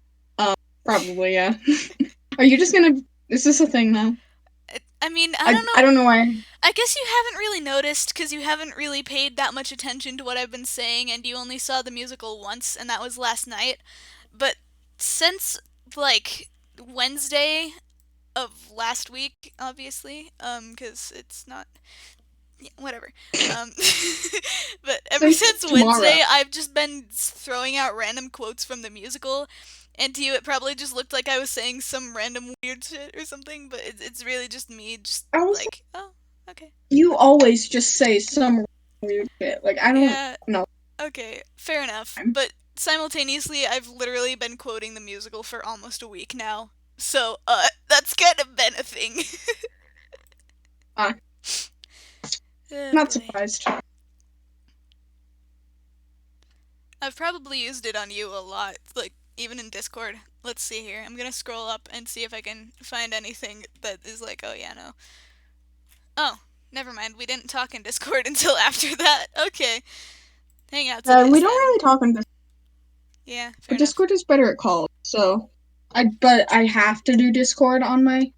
probably yeah. Are you just gonna? Is this a thing now? I mean, I don't know. I don't know why. I guess you haven't really noticed because you haven't really paid that much attention to what I've been saying, and you only saw the musical once, and that was last night. But since like Wednesday of last week, obviously, because it's not. Yeah, whatever. But ever since tomorrow. Wednesday, I've just been throwing out random quotes from the musical, and to you, it probably just looked like I was saying some random weird shit or something. But it's really just me, just like, oh, okay. You always just say some weird shit. Like I don't know. Okay, fair enough. But simultaneously, I've literally been quoting the musical for almost a week now. So, that's kind of been a thing. Oh, Not boy. surprised. I've probably used it on you a lot, like, even in Discord. Let's see here. I'm gonna scroll up and see if I can find anything that is like, oh yeah, no. Oh, never mind. We didn't talk in Discord until after that. Okay. Hangouts it We is don't then. really talk on Discord. Yeah, fair But enough. Discord is better at calls, so but I have to do Discord on my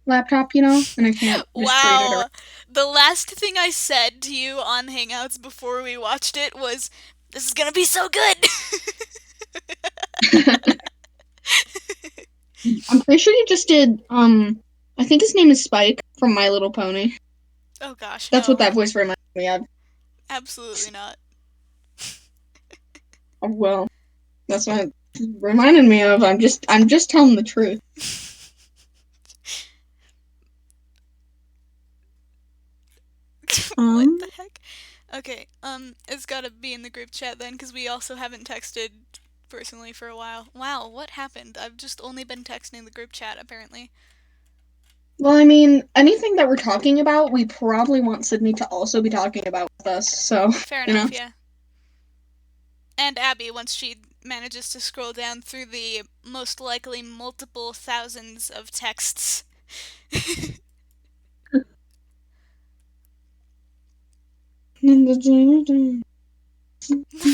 laptop, and I can't just trade it Wow. The last thing I said to you on Hangouts before we watched it was, this is gonna be so good! around. I'm pretty sure you just did, I think his name is Spike from My Little Pony. Oh gosh, That's what no. that voice reminded me of. Absolutely not. Oh, well, that's what it reminded me of. I'm just telling the truth. What the heck? Okay, it's gotta be in the group chat then, because we also haven't texted personally for a while. Wow, what happened? I've just only been texting the group chat, apparently. Well, I mean, anything that we're talking about, we probably want Sydney to also be talking about with us, so, Fair enough, yeah. And Abby, once she manages to scroll down through the most likely multiple thousands of texts. The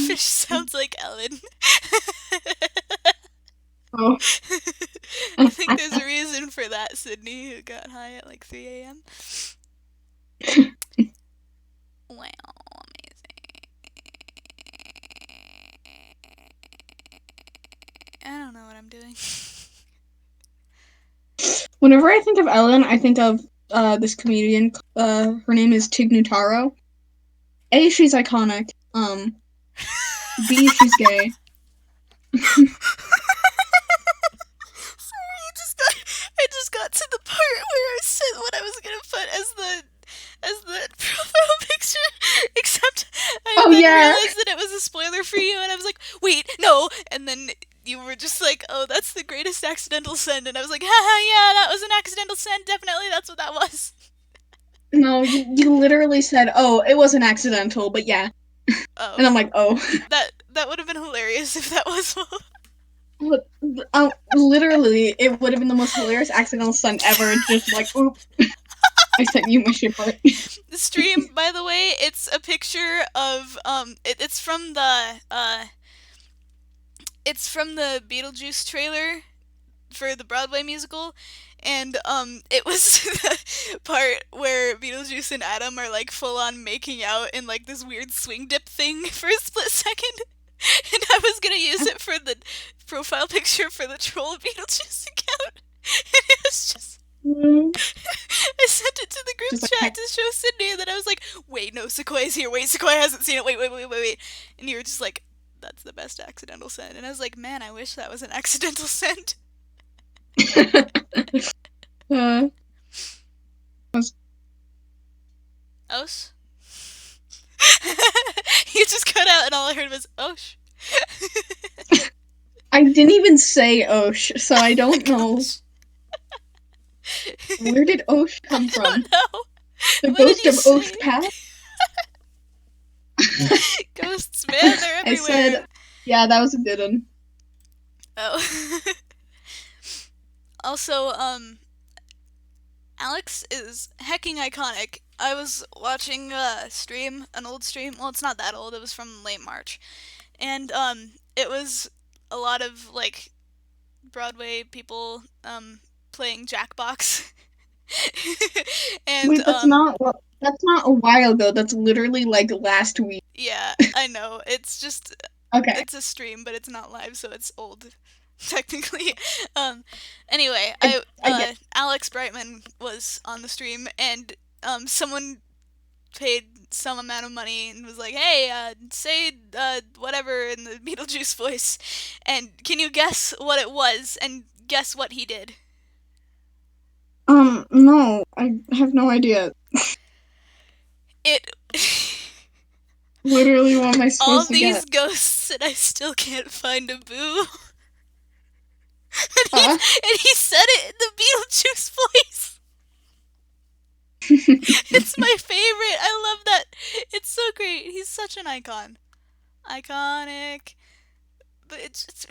fish sounds like Ellen. Oh. I think there's a reason for that, Sydney, who got high at like 3 a.m. Wow, amazing. I don't know what I'm doing. Whenever I think of Ellen, I think of this comedian. Her name is Tig Notaro. A, she's iconic. B, she's gay. Sorry, I just got to the part where I said what I was gonna put as the profile picture, except I then realized that it was a spoiler for you, and I was like, wait, no, and then you were just like, oh, that's the greatest accidental send, and I was like, haha, yeah, that was an accidental send, definitely, that's what that was. No, you literally said, oh, it wasn't accidental, but yeah. Oh. And I'm like, oh. That would have been hilarious if that was. Literally, it would have been the most hilarious accidental send ever. Just like, oop. I sent you my shit part. The stream, by the way, it's a picture of it's from the Beetlejuice trailer for the Broadway musical, and it was the part where Beetlejuice and Adam are like full on making out in like this weird swing dip thing for a split second, and I was gonna use it for the profile picture for the Troll Beetlejuice account, and it was just. I sent it to the group chat to show Sydney, and then I was like, wait, no, Sequoia's here. Wait, Sequoia hasn't seen it. Wait. And you were just like, that's the best accidental send. And I was like, man, I wish that was an accidental send. Osh? You just cut out, and all I heard was, Osh. I didn't even say Osh, so I don't know. Where did Osh come from? I don't know. The What ghost did of you Osh say? Pass? Ghosts, man, they're everywhere. I said, yeah, that was a good one. Oh. Also, Alex is hecking iconic. I was watching an old stream. Well, it's not that old. It was from late March. And it was a lot of like Broadway people playing Jackbox. And wait, that's not a while ago. That's literally like last week. Yeah, I know. It's just Okay. It's a stream, but it's not live, so it's old technically. Anyway, Alex Brightman was on the stream, and someone paid some amount of money and was like, hey, say whatever in the Beetlejuice voice, and can you guess what it was, and guess what he did? No, I have no idea. It Literally, what am I all supposed to these get? ghosts, and I still can't find a boo. Huh? And he said it in the Beetlejuice voice. It's my favorite. I love that. It's so great. He's such an icon. Iconic. But it's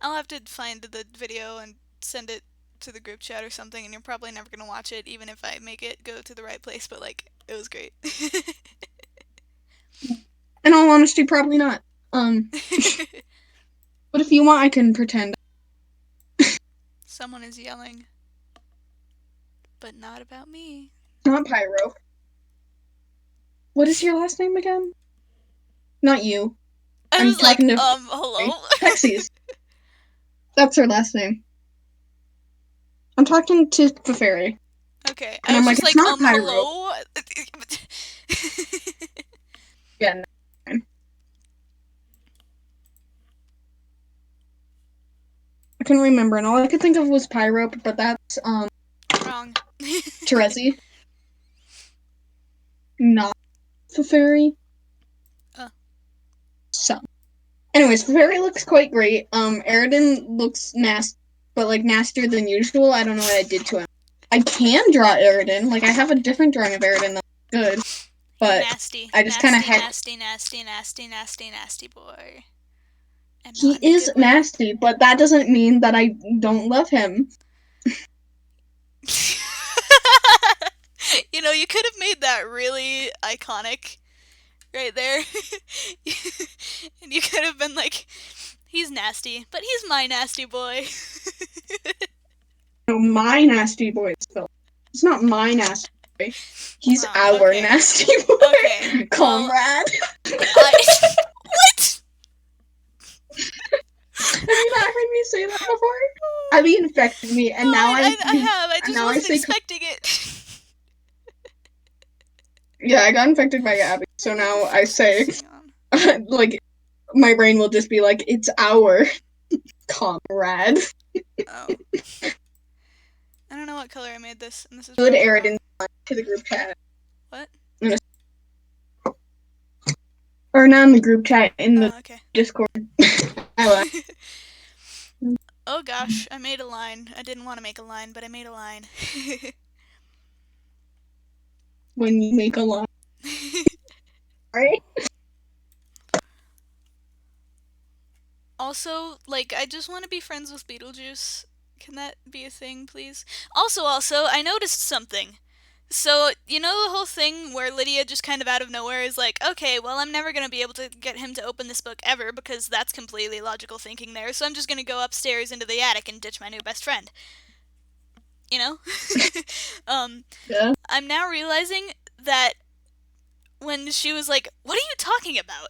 I'll have to find the video and send it to the group chat or something, and you're probably never gonna watch it, even if I make it go to the right place. But like, it was great. In all honesty, probably not. But if you want, I can pretend. Someone is yelling, but not about me. Not Pyro. What is your last name again? Not you. I I'm was like, talking to hello? Pexies. That's her last name. I'm talking to the fairy. Okay, And I I'm was like, just it's like, not Pyro. hello? Yeah, no, fine. I couldn't remember, and all I could think of was Pyro, but that's, Wrong. Terezi. Not the fairy. So. Anyways, Fairy looks quite great. Aridin looks nasty, but like nastier than usual. I don't know what I did to him. I can draw Aridin. Like I have a different drawing of Aridin that's good, but Nasty. I just kind of Nasty, nasty, nasty, nasty, nasty boy. And He not in a is good way. nasty, but that doesn't mean that I don't love him. You know, you could have made that really iconic right there. And you could have been like, he's nasty, but he's my nasty boy. No, my nasty boy is Phil. It's not my nasty boy. He's our Okay. nasty boy. Okay. Comrade. What? Have you not heard me say that before? Abby infected me, and No, now I have. I just wasn't say expecting it. yeah, I got infected by Abby, so now I say Hang on. like my brain will just be like, it's our comrade. Oh. I don't know what color I made this, and this is Good probably Aridin wrong. to the group chat. What? Or not in the group chat, in the Oh, okay. Discord. I lied. Oh gosh, I made a line. I didn't want to make a line, but I made a line. When you make a line. Right? Also, like, I just want to be friends with Beetlejuice. Can that be a thing, please? Also, I noticed something. So, you know the whole thing where Lydia just kind of out of nowhere is like, okay, well, I'm never going to be able to get him to open this book ever because that's completely logical thinking there, so I'm just going to go upstairs into the attic and ditch my new best friend. You know? Yeah. I'm now realizing that when she was like, what are you talking about?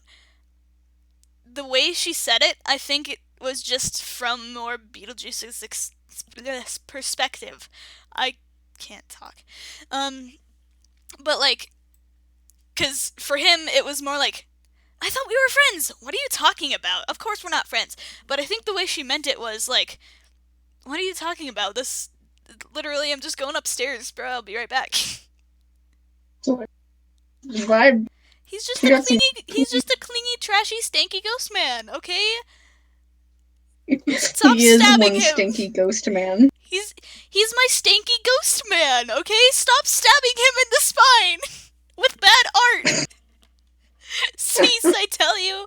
The way she said it, I think it was just from more Beetlejuice's perspective. I can't talk. But like, because for him, it was more like, I thought we were friends. What are you talking about? Of course we're not friends. But I think the way she meant it was like, what are you talking about? This, literally, I'm just going upstairs, bro. I'll be right back. So, vibe. He's just You a got some- clingy, trashy, stanky ghost man, okay? He Stop is stabbing one him. stinky ghost man. He's my stanky ghost man, okay? Stop stabbing him in the spine with bad art. Cease, I tell you.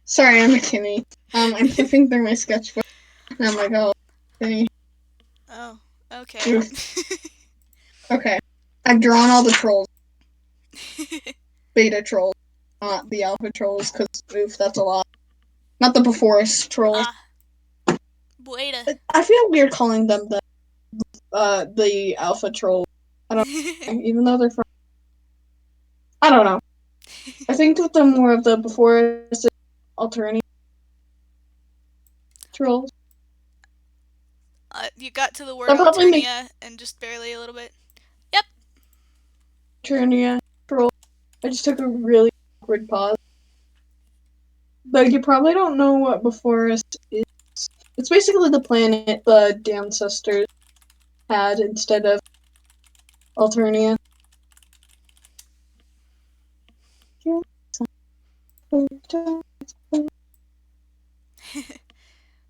Sorry, I'm a Kimmy. I'm flipping through my sketchbook, and I'm like, oh, Kimmy. Oh, okay. Oof. Okay. I've drawn all the trolls. Beta trolls, not the alpha trolls, because, oof, that's a lot. Not the before us trolls. Bueta. I feel weird calling them the alpha trolls. I don't know, even though they're from... I don't know. I think that the more of the before us alternative trolls. You got to the word That probably Alternia and just barely a little bit. Yep. Alternia troll. I just took a really awkward pause. But you probably don't know what before us is. It's basically the planet the ancestors had instead of Alternia.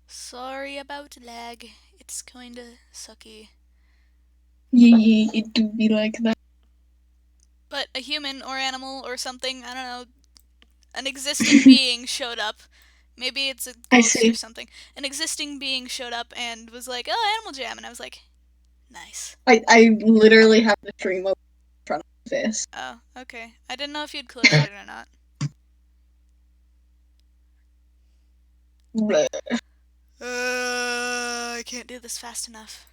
Sorry about lag. It's kinda sucky. It do be like that. But a human or animal or something, I don't know, an existing being showed up. Maybe it's a I ghost or see. something. An existing being showed up and was like, "Oh, Animal Jam," and I was like, "Nice." I literally have the stream open in front of my face. Oh, okay. I didn't know if you'd closed it or not. Bleh. I can't do this fast enough.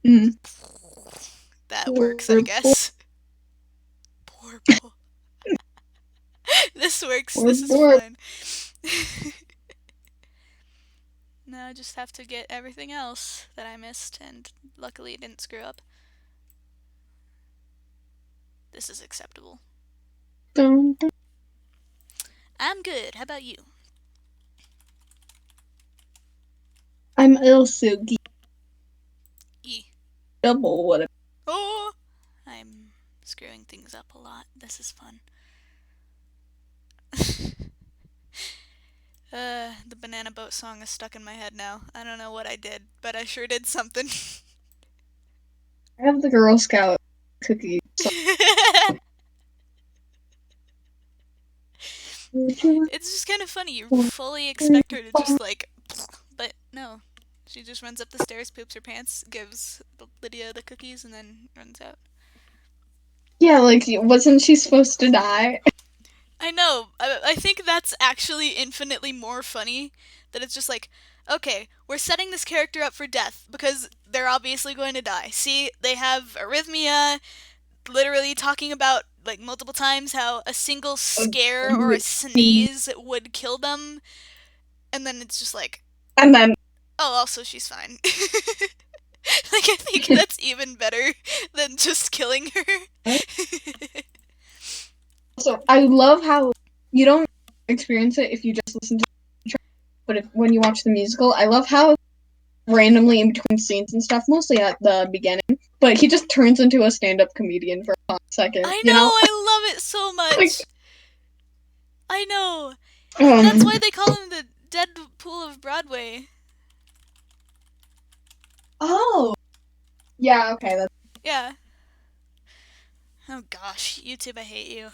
Mm. That works, I guess. Poor Bo. This works. This is Poor. fine. Now I just have to get everything else that I missed, and luckily it didn't screw up. This is acceptable. Dun, dun. I'm good. How about you? I'm also E. double what Oh! I'm screwing things up a lot. This is fun. The banana boat song is stuck in my head now. I don't know what I did, but I sure did something. I have the Girl Scout cookie. So It's just kind of funny. You fully expect her to just like, but no. She just runs up the stairs, poops her pants, gives Lydia the cookies, and then runs out. yeah, like wasn't she supposed to die? I know. I think that's actually infinitely more funny. That it's just like, okay, we're setting this character up for death because they're obviously going to die. See, they have arrhythmia, literally talking about like multiple times how a single scare or a sneeze would kill them, and then it's just like, And then oh, also she's fine. Like, I think that's even better than just killing her. so I love how you don't experience it if you just listen to the track, but when you watch the musical, I love how randomly in between scenes and stuff, mostly at the beginning, but he just turns into a stand-up comedian for a hot second, I you know, know? I love it so Like, much. I know. That's why they call him the Deadpool of Broadway. oh, yeah, okay, that's Yeah. Oh gosh, YouTube, I hate you.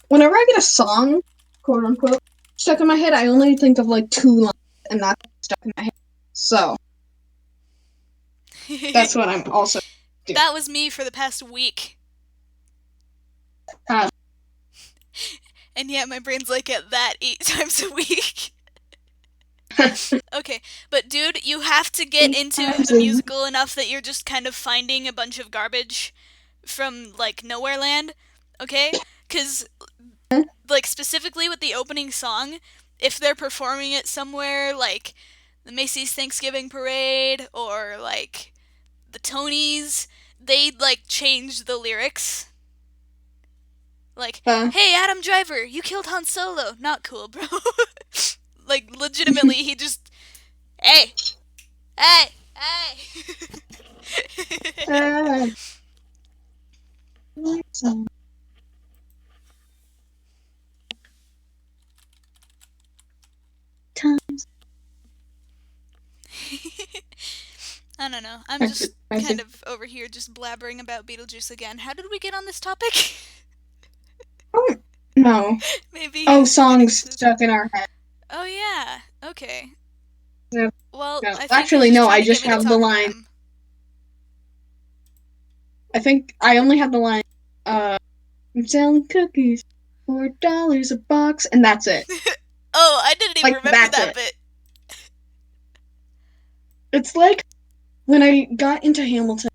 whenever I get a song, quote unquote, stuck in my head, I only think of like 2 lines, and that's stuck in my head. So that's what I'm also doing. That was me for the past week. Uh, And yet my brain's like at that 8 times a week. Okay, but dude, you have to get into the musical enough that you're just kind of finding a bunch of garbage from, like, Nowhere Land, okay? Because, like, specifically with the opening song, if they're performing it somewhere, like, the Macy's Thanksgiving Parade, or, like, the Tonys, they, like, change the lyrics. Like, hey, Adam Driver, you killed Han Solo. Not cool, bro. Like, legitimately, he just... Hey! Hey! Hey! I don't know. I'm just kind of over here just blabbering about Beetlejuice again. How did we get on this topic? No. Maybe. Oh, songs stuck in our head. Oh yeah. Okay. No. Well, No. I think Actually, he's just no. trying I to get just me to have the talk over line. him. I think I only have the line. I'm selling cookies, $4 a box, and that's it. Oh, I didn't even Like, remember that's that it. bit. It's like when I got into Hamilton,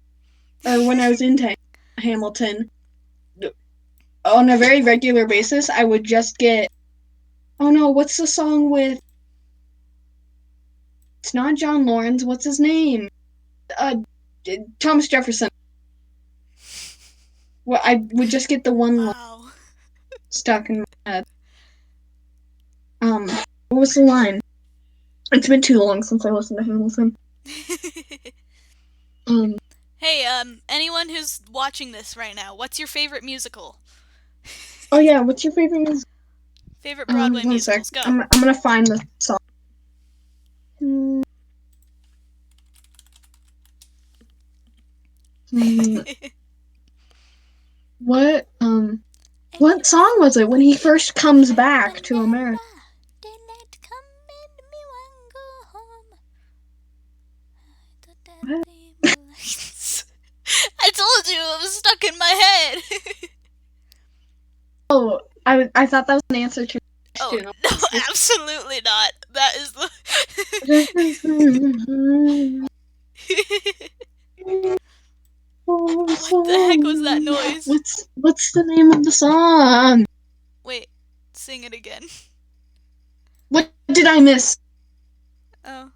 or when I was into Hamilton, on a very regular basis, I would just get, oh no, what's the song with, it's not John Lawrence, what's his name? Thomas Jefferson. Well, I would just get the one line Wow. stuck in my head. What was the line? It's been too long since I listened to Hamilton. Hey, anyone who's watching this right now, what's your favorite musical? Oh yeah, what's your favorite music? Favorite Broadway One sec. musicals? Go. I'm gonna find the song. What what song was it when he first comes back to America? What? I told you it was stuck in my head. Oh, I thought that was an answer to a Oh, question. no, absolutely not. That is the. What the heck was that noise? What's the name of the song? Wait, sing it again. What did I miss? Oh,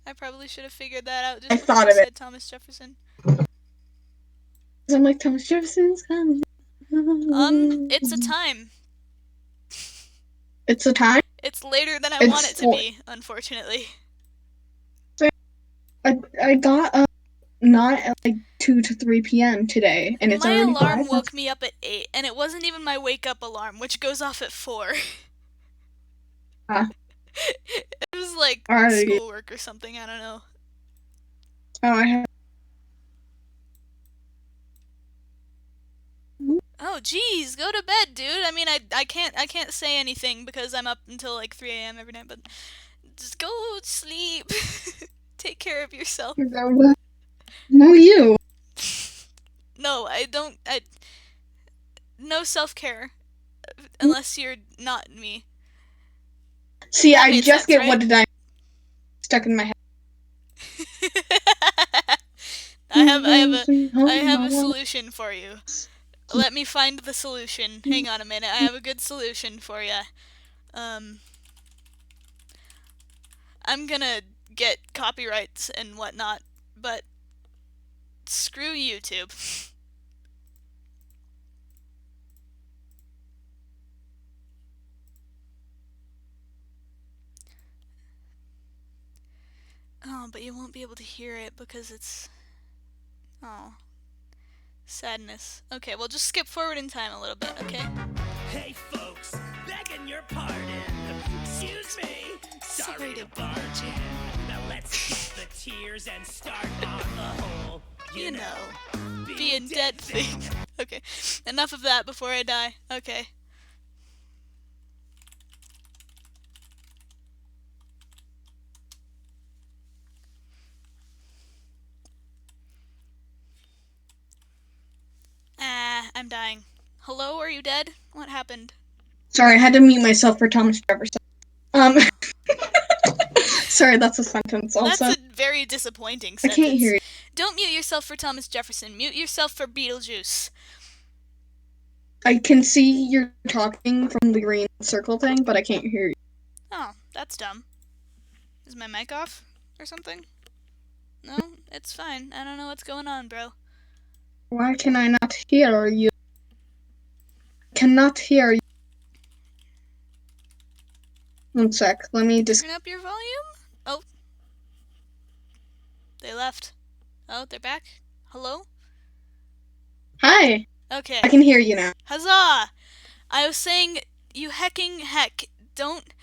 I probably should have figured that out just I because thought you of it. said Thomas Jefferson. I'm like Thomas Jefferson's coming. It's a time. It's a time. It's later than I It's want it to four. be, unfortunately. I got not at like 2 to 3 p.m. today, and it's My already alarm 5. woke me up at 8, and it wasn't even my wake-up alarm, which goes off at 4. Ah. It was like Alright. schoolwork or something, I don't know. Oh, I have. Oh, geez, go to bed, dude. I mean, I can't say anything because I'm up until like 3 a.m. every night, but just go sleep. Take care of yourself. No, you. No, I don't. No self-care unless you're not me. See, That I made just sense, get right? what did I stuck in my head. I have a solution for you. Let me find the solution. Hang on a minute. I have a good solution for you. I'm gonna get copyrights and whatnot, but screw YouTube. Oh, but you won't be able to hear it because it's... Oh. Sadness. Okay, well just skip forward in time a little bit, okay? Hey folks, begging your pardon. Excuse me, sorry to barge in. Now let's keep the tears and start on the whole, You know, being dead thing. Okay, enough of that before I die. Okay. I'm dying. Hello, are you dead? What happened? Sorry, I had to mute myself for Thomas Jefferson. Sorry, that's a sentence also. That's a very disappointing I sentence. can't hear you. Don't mute yourself for Thomas Jefferson. Mute yourself for Beetlejuice. I can see you're talking from the green circle thing, but I can't hear you. Oh, that's dumb. Is my mic off or something? No, it's fine. I don't know what's going on, bro. Why can I not hear you? Cannot hear you. One sec, let me just... Turn up your volume? Oh. They left. Oh, they're back? Hello? Hi! Okay. I can hear you now. Huzzah! I was saying, you hecking heck, don't,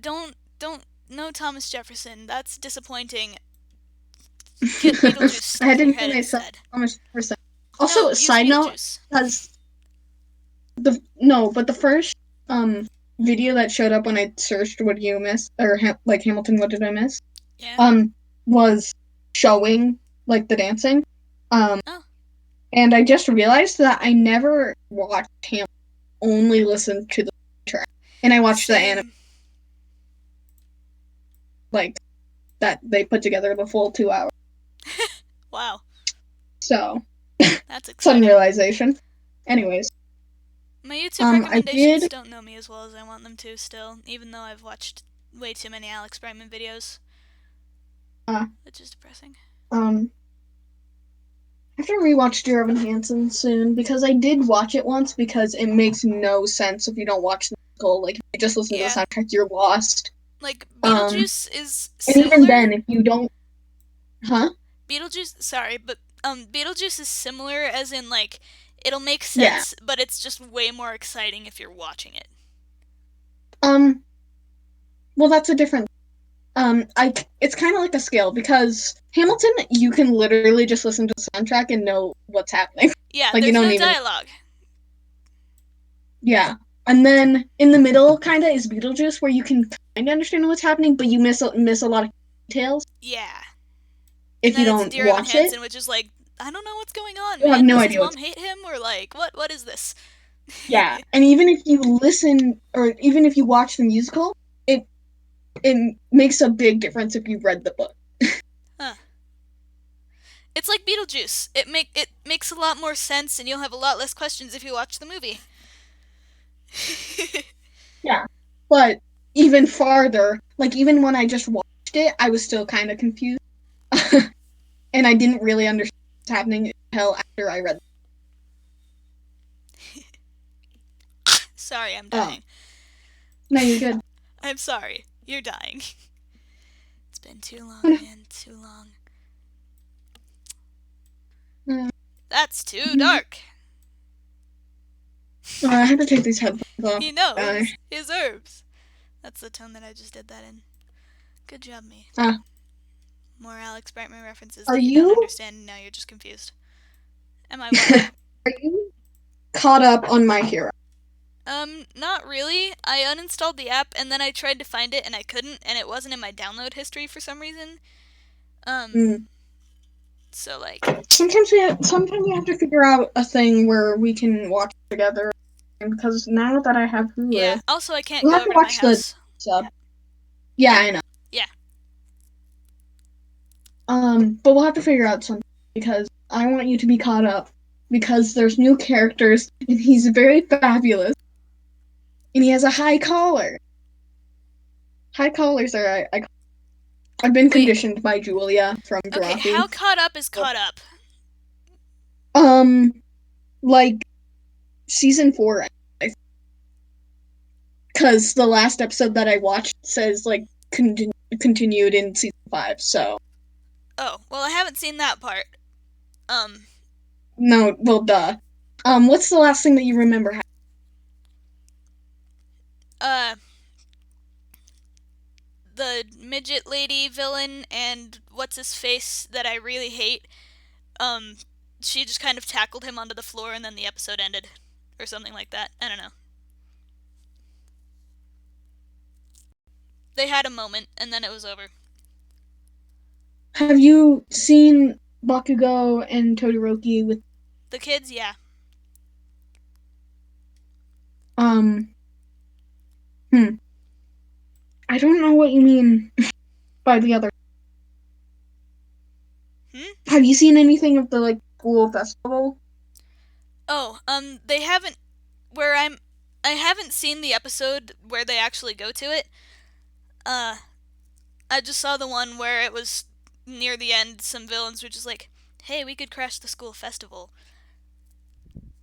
no Thomas Jefferson. That's disappointing. Get Beetlejuice I stuck had to in your mute head myself. instead. Thomas Jefferson. Also, No, use side note, Beetlejuice. because but the first video that showed up when I searched what you missed, or like Hamilton, what did I miss? Yeah. Was showing like the dancing. Oh. And I just realized that I never watched Hamilton, only listened to the track. And I watched the anime, like, that they put together the full 2 hours. Wow. So, That's exciting. sudden realization. Anyways. My YouTube recommendations I did... don't know me as well as I want them to still, even though I've watched way too many Alex Brightman videos. Which is depressing. I have to rewatch Dear Evan Hansen soon, because I did watch it once, because it makes no sense if you don't watch the musical. Like, if you just listen to the soundtrack, you're lost. Like, Beetlejuice is similar. And even then, if you don't... Huh? Beetlejuice, sorry, but Beetlejuice is similar as in, like, it'll make sense, but it's just way more exciting if you're watching it. Well, that's a different... it's kind of like a scale because Hamilton, you can literally just listen to the soundtrack and know what's happening. Yeah, Like, you there's don't no even. dialogue. Yeah. And then in the middle, kind of, is Beetlejuice, where you can kind of understand what's happening, but you miss a lot of details Yeah. And if you then it's don't Dear Evan watch it. Hansen, which is like, I don't know what's going on, You have man. no Does his idea mom what's. hate him, or like, what is this? Yeah. And even if you listen, or even if you watch the musical, it makes a big difference if you've read the book. Huh. It's like Beetlejuice. It makes a lot more sense, and you'll have a lot less questions if you watch the movie. Yeah. But even farther, like even when I just watched it, I was still kind of confused. And I didn't really understand what's happening until after I read. Sorry, I'm Oh, dying. no, you're good. I'm sorry. You're dying. It's been too long, man. Too long. That's too dark. I have to take these headphones off. He knows his herbs. That's the tone that I just did that in. Good job, me. More Alex Brightman references Are that you don't you understand, and now you're just confused. Am I what? are you caught up on My Hero? Not really. I uninstalled the app, and then I tried to find it, and I couldn't, and it wasn't in my download history for some reason. So, like... Sometimes we have to figure out a thing where we can watch together. Because now that I have Hulu, Yeah, also I can't we'll go have to over to my watch the house. sub. Yeah, I know. Yeah. But we'll have to figure out something because I want you to be caught up because there's new characters and he's very fabulous. And he has a high collar. High collars are I've been conditioned by Julia from Okay, Jirachi. how caught up is caught up? Like season 4, because the last episode that I watched says like continued in season 5. So. Oh, well, I haven't seen that part. No, well, duh. What's the last thing that you remember? The midget lady villain and what's his face that I really hate. She just kind of tackled him onto the floor, and then the episode ended, or something like that. I don't know. They had a moment, and then it was over. Have you seen Bakugo and Todoroki with The kids, yeah. I don't know what you mean by the other. Have you seen anything of the like school festival? Oh, they haven't. I haven't seen the episode where they actually go to it. I just saw the one where it was near the end. Some villains were just like, "Hey, we could crash the school festival."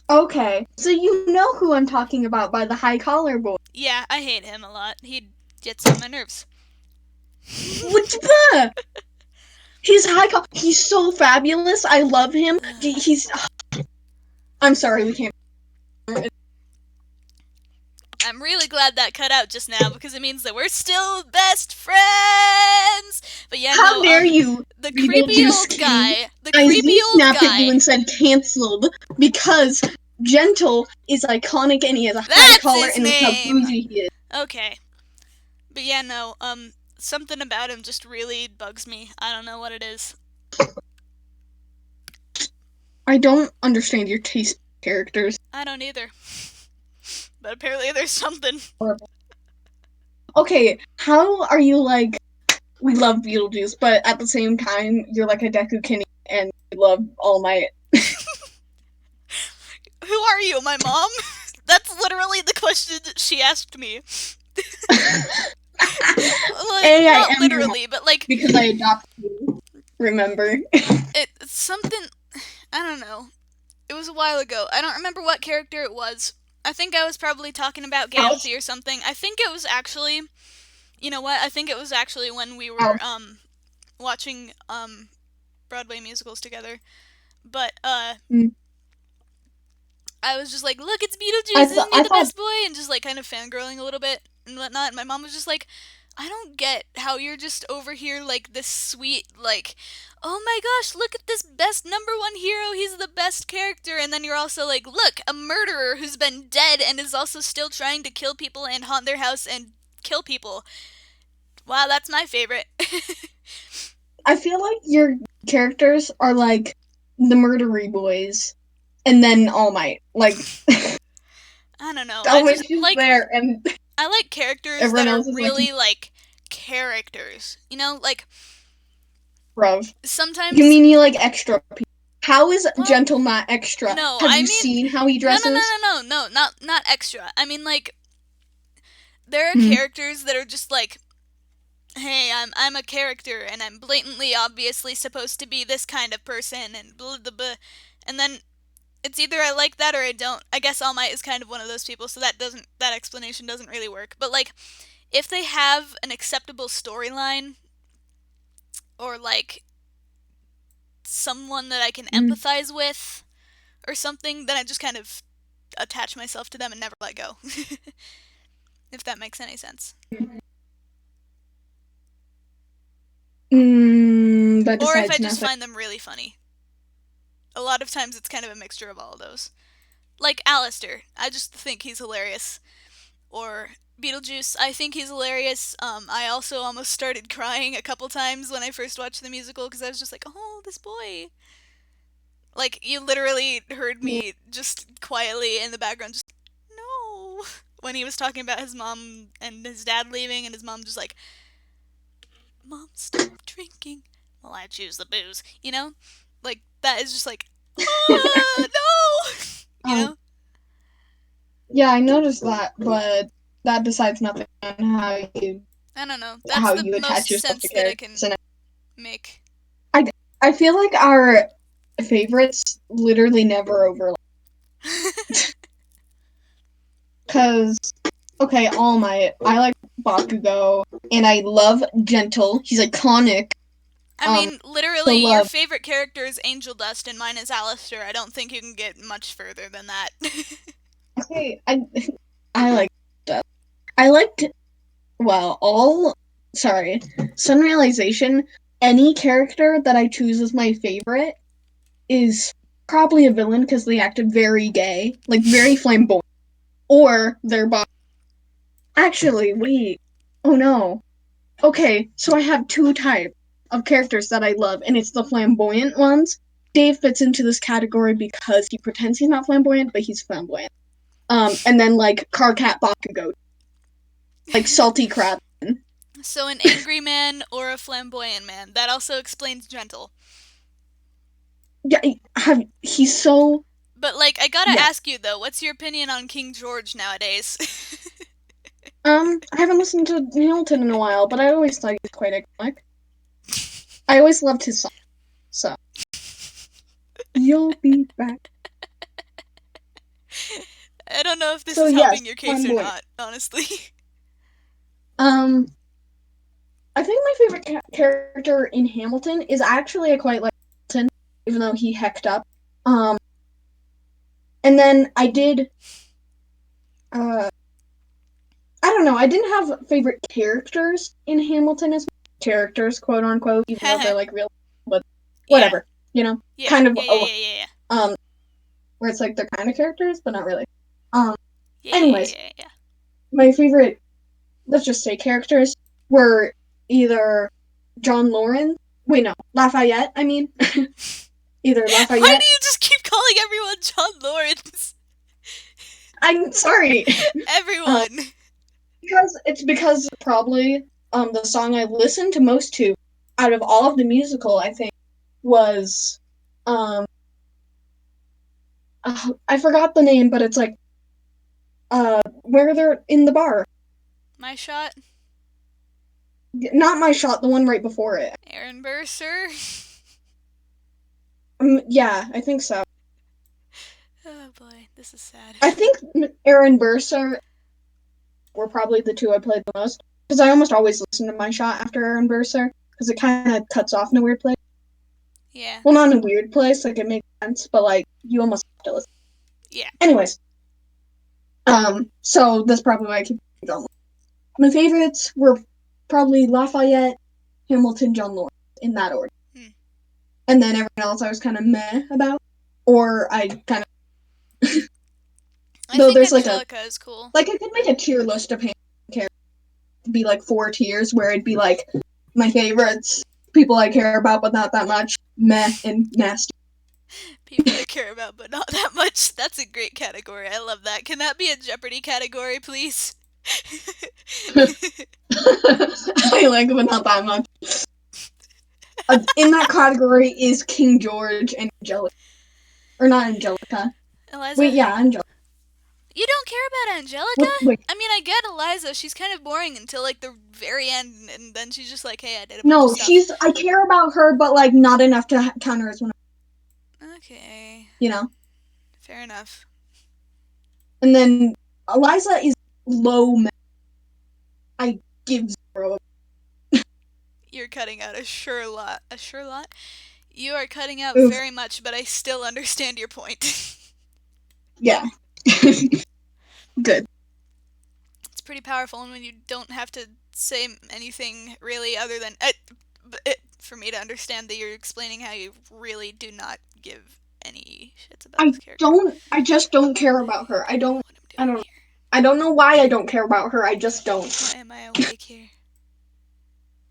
Okay, so you know who I'm talking about by the high collar boy. Yeah, I hate him a lot. He gets on my nerves. What the? He's he's so fabulous. I love him. He's. I'm sorry, we can't. I'm really glad that cut out just now because it means that we're still best friends. But yeah, How no, dare you? the creepy old guy. The creepy old snapped at you guy. and said canceled because Gentle is iconic and he has a high That's collar his and look how name. bougie he is. Okay. But yeah, no, something about him just really bugs me. I don't know what it is. I don't understand your taste in characters. I don't either. But apparently there's something. Okay, how are you like, we love Beetlejuice, but at the same time, you're like a Deku Kinney and you love All Might? Who are you, my mom? That's literally the question that she asked me. Like, not literally, but like... Because I adopted you, remember? It's something... I don't know. It was a while ago. I don't remember what character it was. I think I was probably talking about Gamzee or something. I think it was actually... You know what? I think it was actually when we were, watching, Broadway musicals together. But, I was just like, look, it's Beetlejuice, isn't he the best boy? And just, like, kind of fangirling a little bit and whatnot. And my mom was just like, I don't get how you're just over here like this sweet, like, oh my gosh, look at this best #1 hero, he's the best character, and then you're also like, look, a murderer who's been dead and is also still trying to kill people and haunt their house and kill people. Wow, that's my favorite. I feel like your characters are like the murdery boys, and then All Might. Like, I don't know. All I Might just is like there, and I like characters everyone that are else is really like characters. You know, like bruv. sometimes You mean you like extra people? How is Well, Gentle not extra? no, Have I you mean seen how he dresses? no, not extra. I mean like there are Hmm. characters that are just like, hey, I'm a character and I'm blatantly obviously supposed to be this kind of person and blah blah blah. And then it's either I like that or I don't. I guess All Might is kind of one of those people, so that explanation doesn't really work. But like if they have an acceptable storyline or like someone that I can empathize with or something, then I just kind of attach myself to them and never let go. If that makes any sense. That Or if I decides just nothing. find them really funny. A lot of times it's kind of a mixture of all of those. Like Alistair, I just think he's hilarious. Or Beetlejuice, I think he's hilarious. I also almost started crying a couple times when I first watched the musical because I was just like, oh, this boy. Like, you literally heard me just quietly in the background just, no. When he was talking about his mom and his dad leaving and his mom just like, Mom, stop drinking. Well, I choose the booze. You know? Like, that is just like, no! You know? Yeah, I noticed that, but that decides nothing on I don't know. That's how the you attach most yourself to sense that I characters. can And make. I feel like our favorites literally never overlap. Cause okay, All Might, I like Bakugo, and I love Gentle. He's iconic. I mean, To literally, your love. favorite character is Angel Dust and mine is Alistair. I don't think you can get much further than that. Okay, I like that. I liked Sun Realization. Any character that I choose as my favorite is probably a villain because they acted very gay, like very flamboyant, or they're Actually, wait. Oh no. Okay, so I have two types of characters that I love, and it's the flamboyant ones. Dave fits into this category because he pretends he's not flamboyant, but he's flamboyant. And then like Carcat Bakugo, like salty crab. So, an angry man or a flamboyant man. That also explains Gentle. Yeah, he's so. But, like, I gotta Yeah. ask you, though, what's your opinion on King George nowadays? I haven't listened to Hamilton in a while, but I always thought he was quite iconic. I always loved his song. So. You'll be back. I don't know if this So, is yes, helping your case or flamboyant. not, honestly. I think my favorite character in Hamilton is actually I quite like Hamilton, even though he hecked up. And then I did. I don't know. I didn't have favorite characters in Hamilton as characters, quote unquote, even though they're like real, but whatever, you know, Yeah, kind of yeah. where it's like they're kind of characters, but not really. Yeah. Anyways, my favorite, let's just say characters were either John Lawrence. Wait, no, Lafayette. I mean, either Lafayette. Why do you just keep calling everyone John Lawrence? I'm sorry. Everyone. Because probably the song I listened to most to out of all of the musical, I think, was I forgot the name, but it's like where they're in the bar. My Shot? Not My Shot, the one right before it. Aaron Burser? Yeah, I think so. Oh boy, this is sad. I think Aaron Burser were probably the two I played the most because I almost always listen to My Shot after Aaron Burser because it kind of cuts off in a weird place. Yeah. Well, not in a weird place, like it makes sense, but like you almost have to listen. Yeah. Anyways, so that's probably why I keep going. My favorites were probably Lafayette, Hamilton, John Lawrence, in that order. Hmm. And then everyone else I was kind of meh about. Or I kind of... I Though think there's like Angelica is cool. I could make a tier list of Hamilton characters. It'd be like 4 tiers, where it'd be like my favorites, people I care about but not that much, meh, and nasty. People I care about, but not that much. That's a great category. I love that. Can that be a Jeopardy category, please? I like but not that much. In that category is King George and Angelica. Or not Angelica. Eliza? Wait, yeah, Angelica. You don't care about Angelica? Wait. I mean, I get Eliza. She's kind of boring until like the very end, and then she's just like, "Hey, I did a bunch No, of stuff." I care about her, but like not enough to count her as one. Okay. You know. Fair enough. And then Eliza is low. I give 0. You're cutting out a sure lot. A sure lot? You are cutting out Oof. very much, but I still understand your point. Yeah. Good. It's pretty powerful when you don't have to say anything really other than for me to understand that you're explaining how you really do not give any shits about this character. I just don't care about her. I don't What I'm doing know. I don't know why I don't care about her. I just don't. here. Why am I awake here?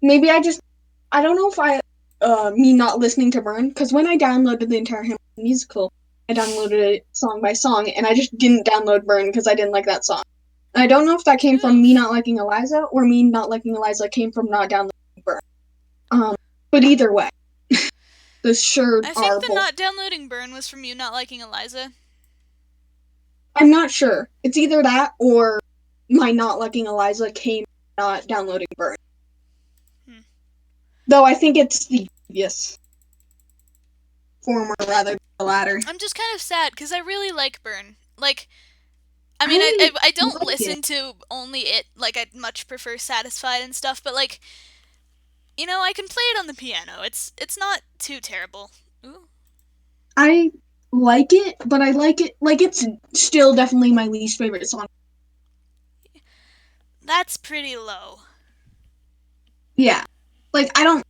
Maybe I don't know if me not listening to Burn, because when I downloaded the entire Hamilton musical, I downloaded it song by song, and I just didn't download Burn because I didn't like that song. And I don't know if that came from me not liking Eliza, or me not liking Eliza came from not downloading Burn. But either way, the sure I are think the both. not downloading Burn was from you not liking Eliza. I'm not sure. It's either that or my not liking Eliza came from not downloading Burn. Though I think it's the previous former rather than the latter. I'm just kind of sad because I really like Burn. Like, I mean, I don't like listen to only it. Like, I'd much prefer Satisfied and stuff. But like, you know, I can play it on the piano. It's not too terrible. Ooh. I like it, but I like it like it's still definitely my least favorite song. That's pretty low. Yeah. Like I don't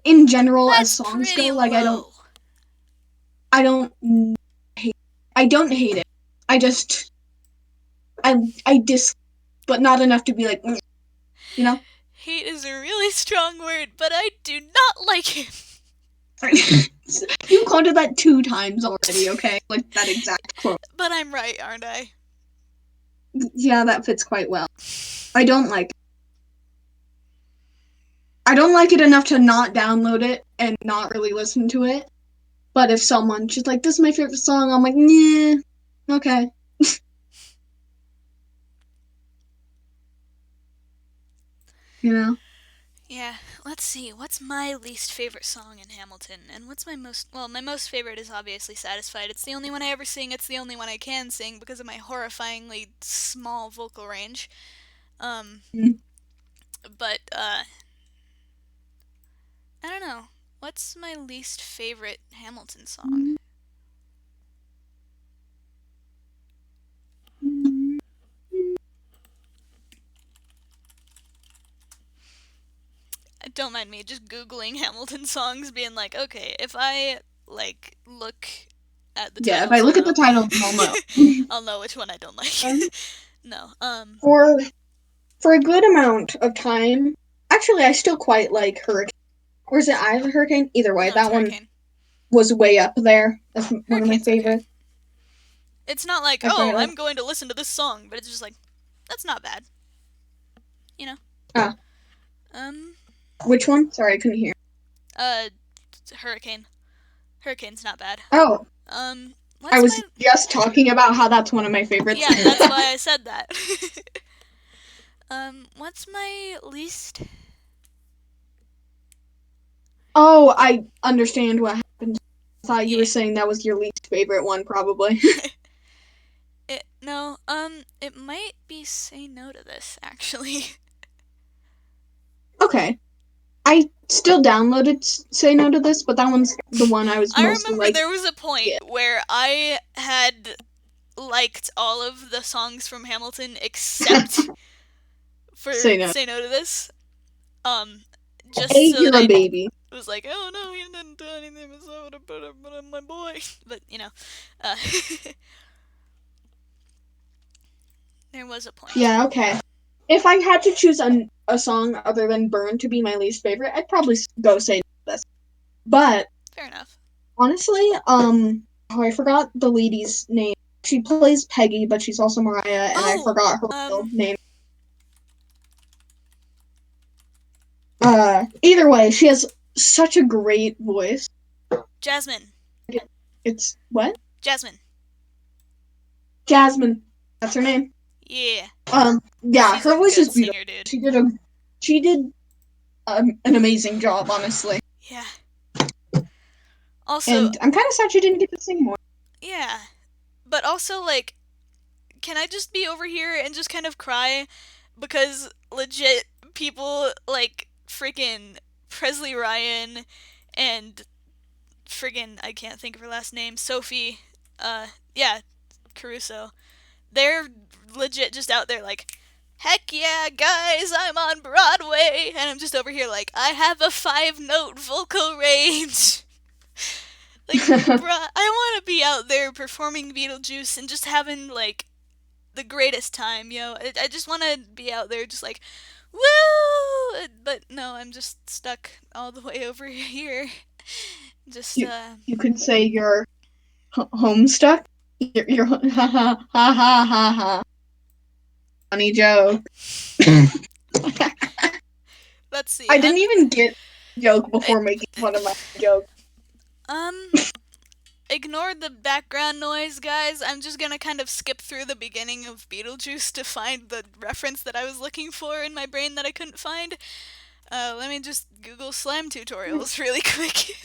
in general That's as songs pretty go, like low. I don't hate it. I just I dis but not enough to be like you know? Hate is a really strong word, but I do not like him. You quoted that 2 times already, okay? Like that exact quote. But I'm right, aren't I? Yeah, that fits quite well. I don't like it. I don't like it enough to not download it and not really listen to it. But if someone's just like, this is my favorite song, I'm like, nah, okay. You know? Yeah, let's see. What's my least favorite song in Hamilton? And what's my most favorite is obviously Satisfied. It's the only one I ever sing. It's the only one I can sing because of my horrifyingly small vocal range. But, I don't know. What's my least favorite Hamilton song? Don't mind me just Googling Hamilton songs, being like, okay, if I, like, look at the titles, Yeah, if I look at the title, I'll know. I'll know which one I don't like. No, For a good amount of time, actually, I still quite like Hurricane. Or is it either Hurricane? Either way, no, that one Hurricane. was way up there. That's one of my Hurricane's okay. favorites. It's not like, I'm going to listen to this song, but it's just like, that's not bad. You know? Ah. Which one? Sorry, I couldn't hear. Hurricane. Hurricane's not bad. Oh. What's I was just talking about how that's one of my favorites. Yeah, that's why I said that. What's my least... Oh, I understand what happened. I thought you were saying that was your least favorite one, probably. It might be Say No to This, actually. Okay. I still downloaded Say No to This, but that one's the one I was most remember like... there was a point where I had liked all of the songs from Hamilton except for Say No to This. Um, just Hey, so you're that a I baby. was like, oh no, he didn't do anything, so I would have put him on my boy. But, uh, there was a point. Yeah, okay. If I had to choose a song other than Burn to be my least favorite, I'd probably go say this. But Fair enough. honestly, I forgot the lady's name. She plays Peggy, but she's also Mariah, and I Oh, forgot her real name. Either way, she has such a great voice. Jasmine. It's what? Jasmine. Jasmine. That's her name. Yeah. Yeah, She's her a voice good is beautiful. singer, dude. She did an amazing job, honestly. Yeah. Also, And I'm kind of sad she didn't get to sing more. yeah. But also, like, can I just be over here and just kind of cry? Because legit people like freaking Presley Ryan and friggin' I can't think of her last name, Sophie, yeah, Caruso. They're legit just out there like, heck yeah, guys, I'm on Broadway, and I'm just over here like, I have a 5-note vocal range. Like, bruh, I want to be out there performing Beetlejuice and just having like the greatest time, yo. I just want to be out there just like, woo! But no, I'm just stuck all the way over here. Just, You could say you're homestuck. You're ha ha ha ha ha ha. Funny joke. let's see. I didn't even get joke before making fun of my joke. Ignore the background noise, guys. I'm just gonna kind of skip through the beginning of Beetlejuice to find the reference that I was looking for in my brain that I couldn't find. Let me just Google slam tutorials really quick.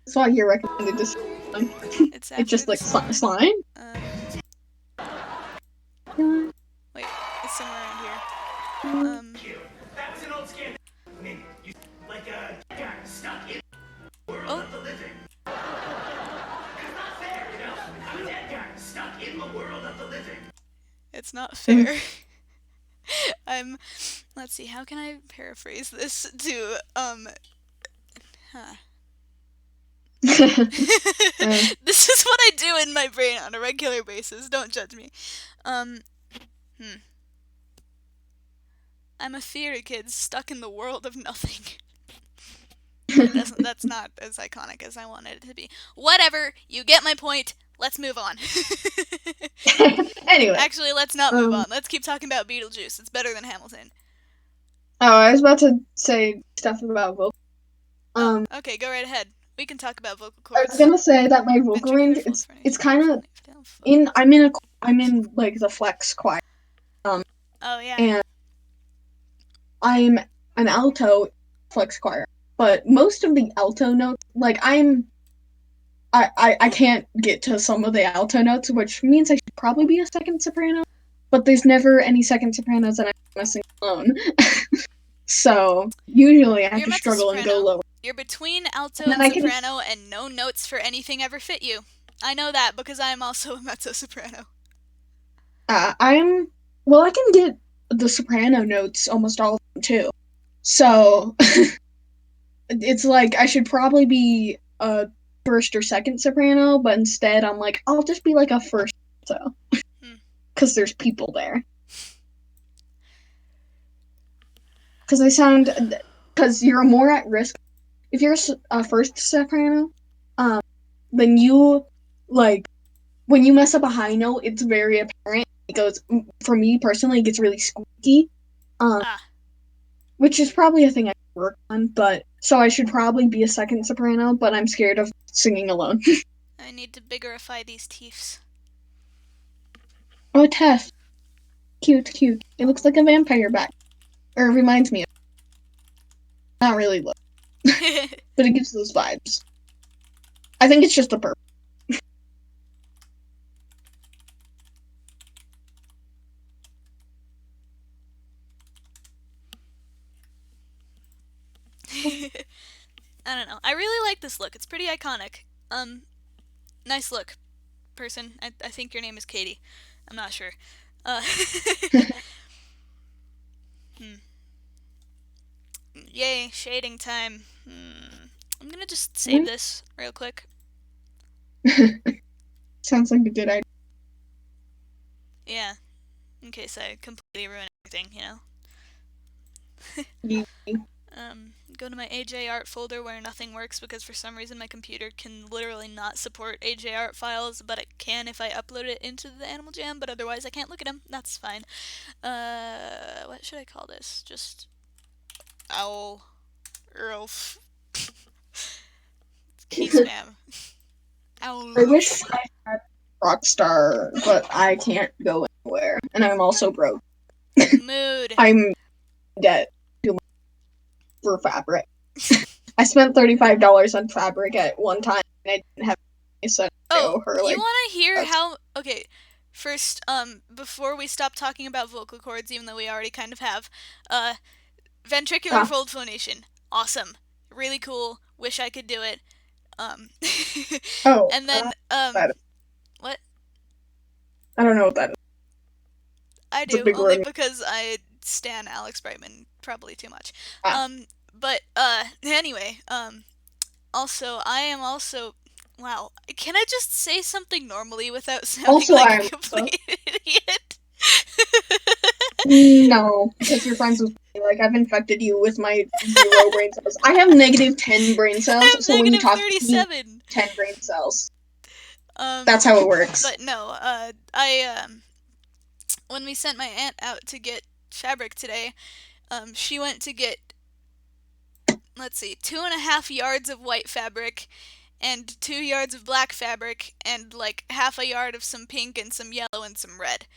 That's why you recommended this. It's It's just like the slime. Wait, it's somewhere around here. That was an old scam. You like a guy stuck in the world of the living. That's not fair, you know? I'm a dead guy stuck in the world of the living. It's not fair. Let's see, how can I paraphrase this to, This is what I do in my brain on a regular basis, don't judge me. I'm a theater kid stuck in the world of nothing. That's not as iconic as I wanted it to be. Whatever, you get my point. Let's move on. Anyway. Actually, let's not move on. Let's keep talking about Beetlejuice. It's better than Hamilton. Oh, I was about to say stuff about vocal. Okay, go right ahead. We can talk about vocal cords. I was gonna say that my vocal range it's kind of I'm in like the flex choir. Oh yeah. And I'm an alto flex choir, but most of the alto notes, like I can't get to some of the alto notes, which means I should probably be a second soprano, but there's never any second sopranos and I'm sing alone. So usually I have to struggle and go lower. You're between alto and soprano, and no notes for anything ever fit you. I know that because I am also a mezzo soprano. I can get the soprano notes almost all of them too. So it's like I should probably be a first or second soprano, but instead I'm like, I'll just be like a first alto. Because there's people there. Because you're more at risk. If you're a first soprano, then you, like, when you mess up a high note, it's very apparent. It goes, for me personally, it gets really squeaky. Which is probably a thing I can work on, but so I should probably be a second soprano, but I'm scared of singing alone. I need to biggerify these teeths. Oh, Tess. Cute. It looks like a vampire bat. Or it reminds me of. Not really look. But it gives those vibes. I think it's just the purple. I don't know. I really like this look. It's pretty iconic. Nice look, person. I think your name is Katie. I'm not sure. Yay, shading time. I'm gonna just save this real quick. Sounds like a good idea. Yeah, in case I completely ruin everything, you know? Go to my AJ art folder where nothing works because for some reason my computer can literally not support AJ art files, but it can if I upload it into the Animal Jam, but otherwise I can't look at them. That's fine. What should I call this? Just owl. Earlf. Key spam. Owl. I wish I had Rockstar, but I can't go anywhere, and I'm also broke. Mood. I'm in debt for fabric. I spent $35 on fabric at one time, and I didn't have any, so I owe her, you like, want to hear how... Okay, first, before we stop talking about vocal cords, even though we already kind of have, ventricular fold phonation. Awesome. Really cool. Wish I could do it. And then, what? I don't know what that is. I It's a do, big only word. because I stan Alex Brightman probably too much. Ah. But, anyway, also, I am also... Wow, can I just say something normally without sounding Also, like I a am complete idiot? No, because you're friends with me. Like, I've infected you with my 0 brain cells. I have negative 10 brain cells, I have so when you negative talk to me, 37. 10 brain cells. That's how it works. But no, when we sent my aunt out to get fabric today, she went to get, let's see, 2.5 yards of white fabric and 2 yards of black fabric and like half a yard of some pink and some yellow and some red.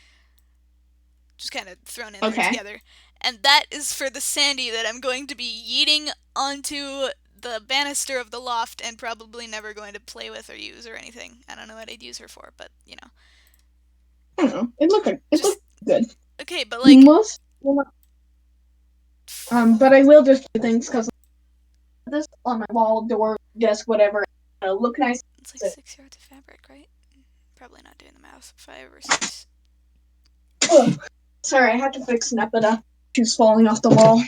Just kind of thrown in there together. And that is for the Sandy that I'm going to be yeeting onto the banister of the loft and probably never going to play with or use or anything. I don't know what I'd use her for, but you know. I don't know. It looked good. Okay, but like... but I will just do things because this on my wall, door, desk, whatever. It'll look nice. It's like 6 yards of fabric, right? Probably not doing the math. 5 or 6. Ugh. Sorry, I had to fix Nepeta. She was falling off the wall.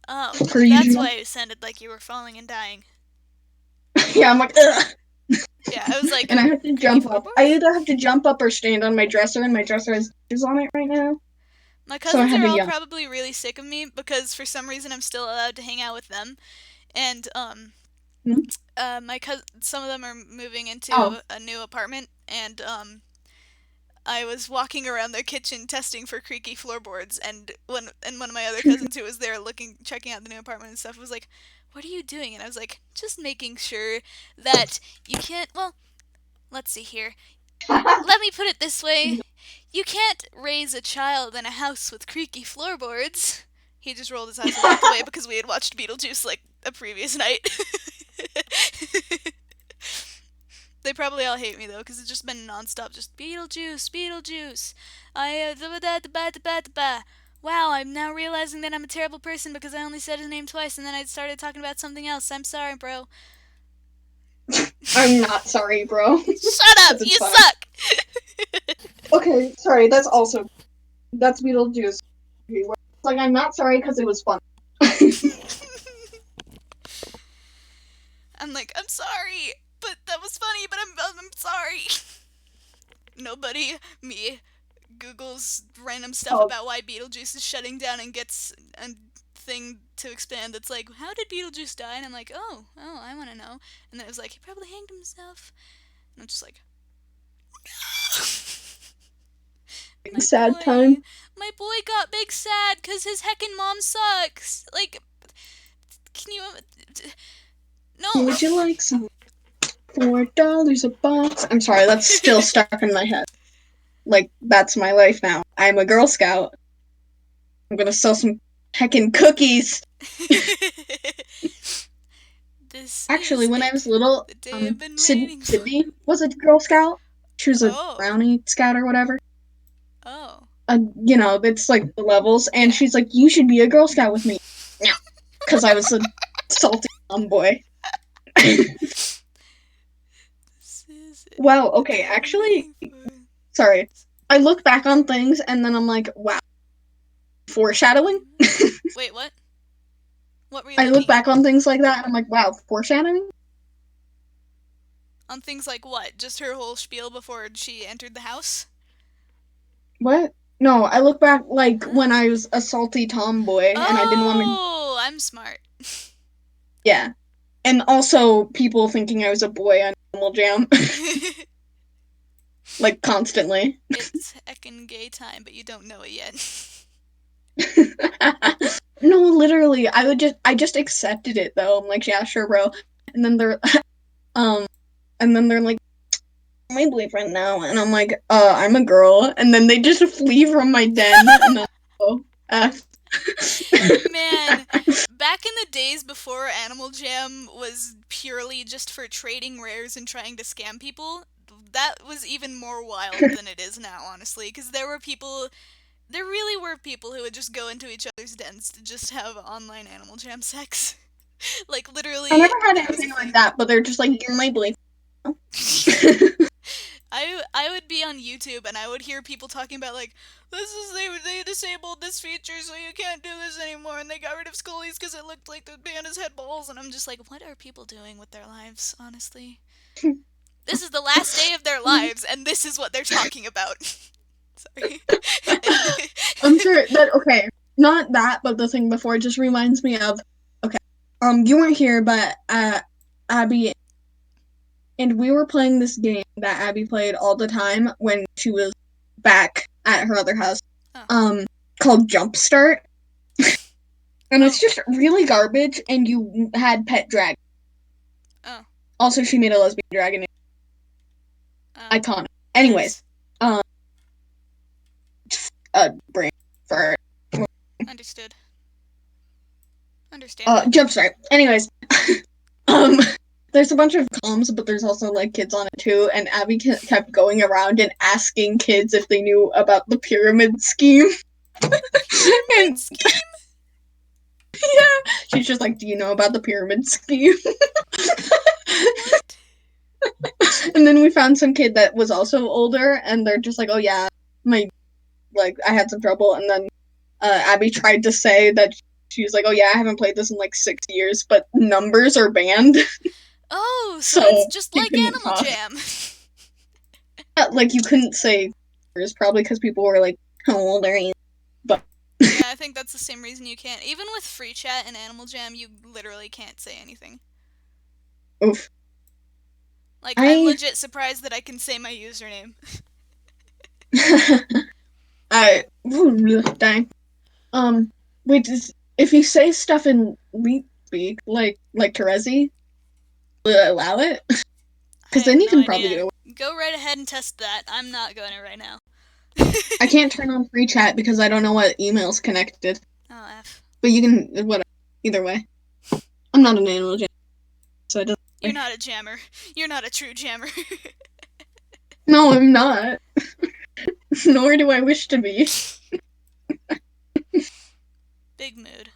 Oh, that's why it sounded like you were falling and dying. Yeah, I'm like, ugh. Yeah, I was like... And I have to jump up. I either have to jump up or stand on my dresser, and my dresser has dishes on it right now. My cousins are all probably really sick of me because for some reason I'm still allowed to hang out with them. And, some of them are moving into a new apartment, and, I was walking around their kitchen testing for creaky floorboards, and one of my other cousins who was there checking out the new apartment and stuff was like, "What are you doing?" And I was like, "Just making sure that you can't, well, let's see here. Let me put it this way. You can't raise a child in a house with creaky floorboards." He just rolled his eyes and walked away because we had watched Beetlejuice like a previous night. They probably all hate me though, because it's just been nonstop, just Beetlejuice, Beetlejuice. Wow, I'm now realizing that I'm a terrible person because I only said his name twice and then I started talking about something else. I'm sorry, bro. I'm not sorry, bro. Shut up! You suck! Okay, sorry, that's Beetlejuice. It's like, I'm not sorry because it was fun. I'm like, I'm sorry, but that was funny, but I'm sorry. Nobody, me, Googles random stuff about why Beetlejuice is shutting down and gets a thing to expand that's like, how did Beetlejuice die? And I'm like, oh, I want to know. And then it was like, he probably hanged himself. And I'm just like... Sad time. My boy got big sad because his heckin' mom sucks. Like, can you... No. Would you like some $4 a box? I'm sorry, that's still stuck in my head. Like, that's my life now. I'm a Girl Scout. I'm gonna sell some heckin' cookies. Actually, when I was little, Sydney was a Girl Scout. She was a brownie scout or whatever. Oh. You know, it's like the levels, and she's like, you should be a Girl Scout with me. No. Because I was a salty tomboy. Wow, okay, actually, sorry. I look back on things, and then I'm like, wow. Foreshadowing? Wait, what? What were you I look looking at? back on things like that and I'm like, wow, foreshadowing? On things like what? Just her whole spiel before she entered the house? What? No, I look back like Huh? when I was a salty tomboy and I didn't want to. Oh, I'm smart. Yeah. And also people thinking I was a boy on Animal Jam, like constantly. It's heckin' gay time, but you don't know it yet. No, literally, I just accepted it though. I'm like, yeah, sure, bro. And then um, they're like, my boyfriend now, and I'm like, I'm a girl, and then they just flee from my den, and then oh, F. Man, back in the days before Animal Jam was purely just for trading rares and trying to scam people, that was even more wild than it is now, honestly, because there really were people who would just go into each other's dens to just have online Animal Jam sex. Like, I literally, never had that was a anything like thing. that, but they're just like, you're my boyfriend. I would be on YouTube and I would hear people talking about like they disabled this feature so you can't do this anymore and they got rid of Scully's because it looked like the pandas had balls and I'm just like, what are people doing with their lives, honestly? This is the last day of their lives and this is what they're talking about. Sorry. Anyway. I'm sure that okay, not that, but the thing before just reminds me of okay. You weren't here, but Abby and we were playing this game that Abby played all the time when she was back at her other house. Oh. Called Jumpstart. And it's Oh. just really garbage and you had pet dragon. Oh. Also she made a lesbian dragon Oh. iconic. Anyways, Nice. brain for Understood. Understandable. Jumpstart. Anyways, um there's a bunch of comms, but there's also like kids on it too, and Abby kept going around and asking kids if they knew about the pyramid scheme. Pyramid And scheme? yeah, she's just like, "Do you know about the pyramid scheme?" What? And then we found some kid that was also older, and they're just like, "Oh yeah, I had some trouble." And then Abby tried to say that she was like, "Oh yeah, I haven't played this in like 6 years, but numbers are banned, Oh, so it's so just she like couldn't Animal talk." Jam. Yeah, like you couldn't say numbers probably because people were like, "How old are you?" But Yeah, I think that's the same reason you can't. Even with free chat and Animal Jam, you literally can't say anything. oof, Like, I'm I legit surprised that I can say my username. I dang. Wait, if you say stuff in Leap Speak, like Terezi, will it allow it? I Because have then you no can probably idea. get away. Go right ahead and test that. I'm not going to right now. I can't turn on free chat because I don't know what email's connected. Oh, F. But you can whatever. Either way, I'm not an animal jam, so it doesn't. You're not a jammer. You're not a true jammer. No, I'm not. Nor do I wish to be. Big mood.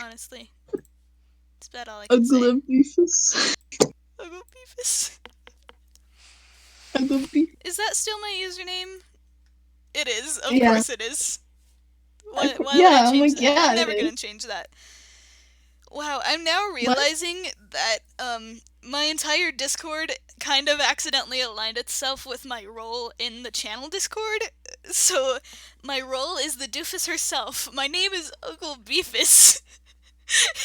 Honestly. That's about all I A can say. glumbeefus. Ugly Beefus. A glumbeef. Is that still my username? It is. Of Yeah. course it is. Why would I Yeah, I'm change like, that? yeah, I'm it never gonna is. change that. Wow, I'm now What? realizing that my entire Discord kind of accidentally aligned itself with my role in the channel Discord. So my role is the doofus herself. My name is Uncle Beefus.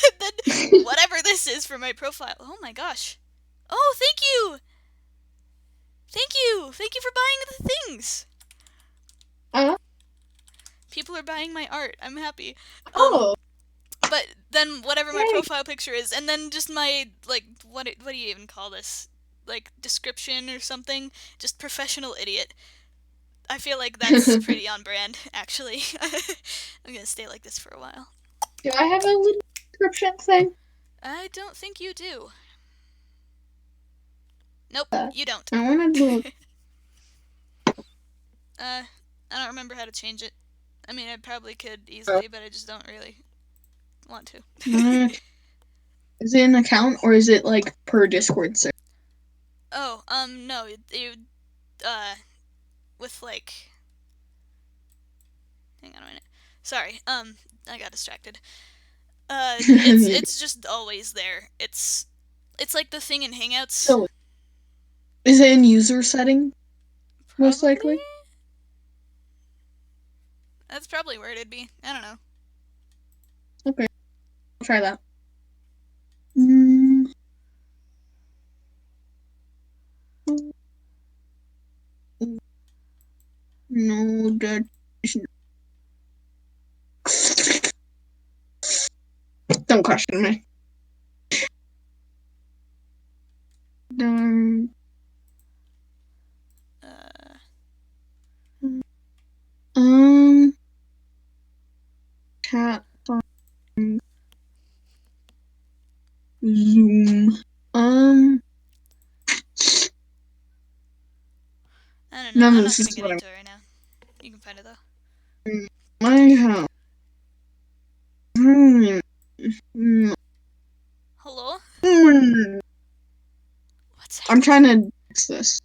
And then whatever this is for my profile. Oh my gosh. Oh, thank you. Thank you. Thank you for buying the things. People are buying my art. I'm happy. Oh, But then whatever my yay. profile picture is, and then just my like what do you even call this? Like description or something? Just professional idiot. I feel like that's pretty on brand, actually. I'm gonna stay like this for a while. Do I have a little description thing? I don't think you do. Nope, you don't. I want to do. I don't remember how to change it. I mean, I probably could easily, but I just don't really want to. Is it an account or is it like per Discord server? Oh, no, you, with like, hang on a minute. Sorry. I got distracted. It's just always there. It's like the thing in Hangouts. So, is it in user setting? Most Probably. likely. That's probably where it'd be. I don't know. Okay, I'll try that. Mm. No, that is don't question me. Don't. Uh, Um. Tap on Zoom. I don't know. None I'm of not this gonna is get what into it right now. You can find it though. I have. Hmm. Hmm. Hello? Hmm. What's I'm happening? trying to fix this.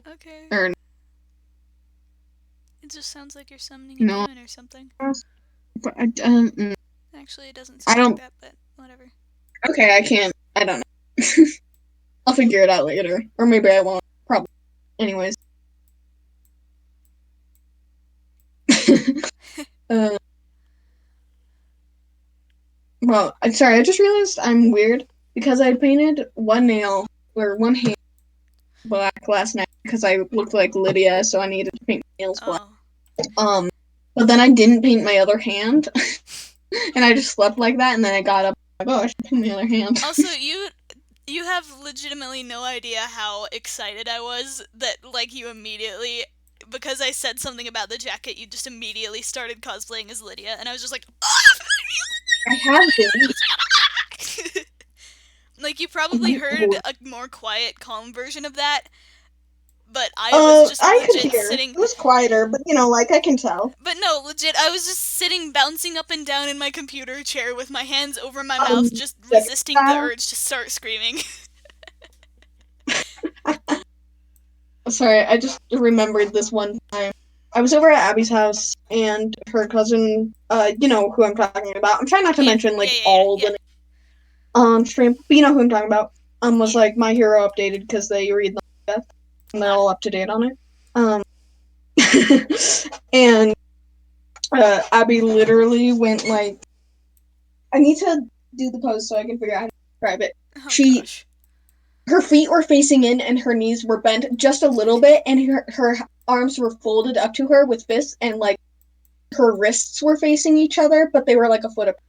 Okay. Or It just sounds like you're summoning a no. demon or something. But I don't. Actually, it doesn't I sound like don't. that, but whatever. Okay, I can't. I don't know. I'll figure it out later, or maybe I won't. Probably. Anyways. uh, well, I'm sorry. I just realized I'm weird because I painted one nail or one hand black last night because I looked like Lydia, so I needed to paint my nails black. Oh. But then I didn't paint my other hand, and I just slept like that, and then I got up. Like, oh, I should paint my other hand. Also, you have legitimately no idea how excited I was that like you immediately, because I said something about the jacket, you just immediately started cosplaying as Lydia, and I was just like, I have been. like you probably heard a more quiet, calm version of that, but I was just I could legit hear. sitting. It was quieter, but like I can tell. But no, legit, I was just sitting, bouncing up and down in my computer chair with my hands over my Um, mouth, just like resisting the style. urge to start screaming. Sorry, I just remembered this one time. I was over at Abby's house, and her cousin, you know who I'm talking about. I'm trying not to Yeah, mention yeah, like yeah, yeah, all yeah. the stream, but you know who I'm talking about. Was Yeah. like My Hero updated because they read the manga, and they're all up to date on it. And Abby literally went like, I need to do the pose so I can figure out how to describe it. Oh gosh. Her feet were facing in and her knees were bent just a little bit, and her arms were folded up to her with fists, and like her wrists were facing each other, but they were like a foot apart,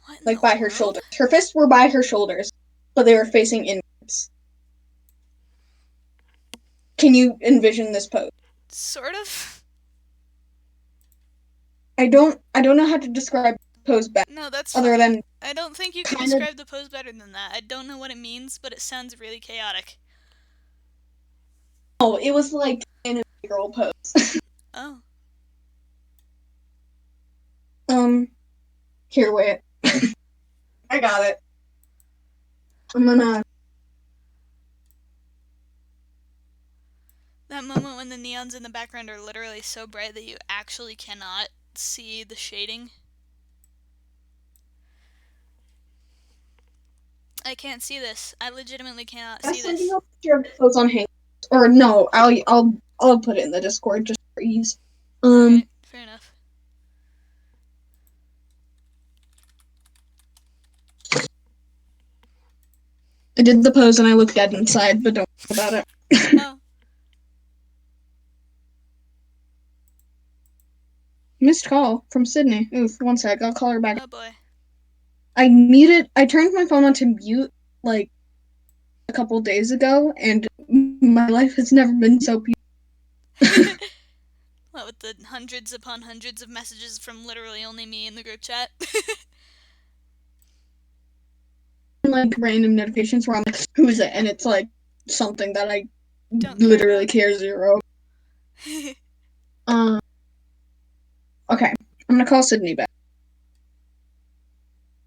What in like the by her world? shoulders. Her fists were by her shoulders, but they were facing inwards. Can you envision this pose? Sort of. I don't know how to describe the pose best, No, that's other fine. than I don't think you could kind of. describe the pose better than that. I don't know what it means, but it sounds really chaotic. Oh, it was like in a girl pose. Oh. Here, wait. I got it. I'm gonna. That moment when the neons in the background are literally so bright that you actually cannot see the shading. I can't see this. I legitimately cannot I'm see sending this. a picture of the pose on Hangout. Or no, I'll put it in the Discord just for ease. Alright, fair enough. I did the pose and I look dead inside, but don't worry about it. Oh. Missed call from Sydney. Oof, one sec, I'll call her back. Oh boy. I turned my phone on to mute like a couple days ago, and my life has never been so peaceful. What with the hundreds upon hundreds of messages from literally only me in the group chat? Like random notifications where I'm like, who is it? And it's like something that I Don't care literally about. care zero. Um, okay, I'm gonna call Sydney back.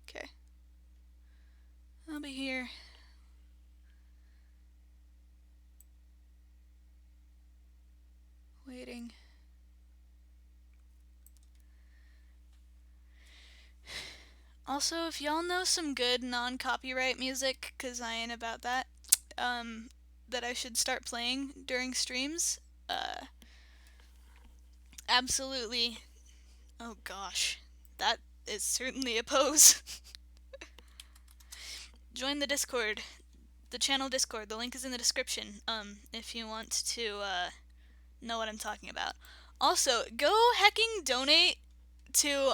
Okay. I'll be here. Waiting. Also, if y'all know some good non-copyright music, cause I ain't about that, that I should start playing during streams, absolutely. Oh gosh, that is certainly a pose. Join the Discord, the channel Discord. The link is in the description. If you want to know what I'm talking about. Also, go hecking donate to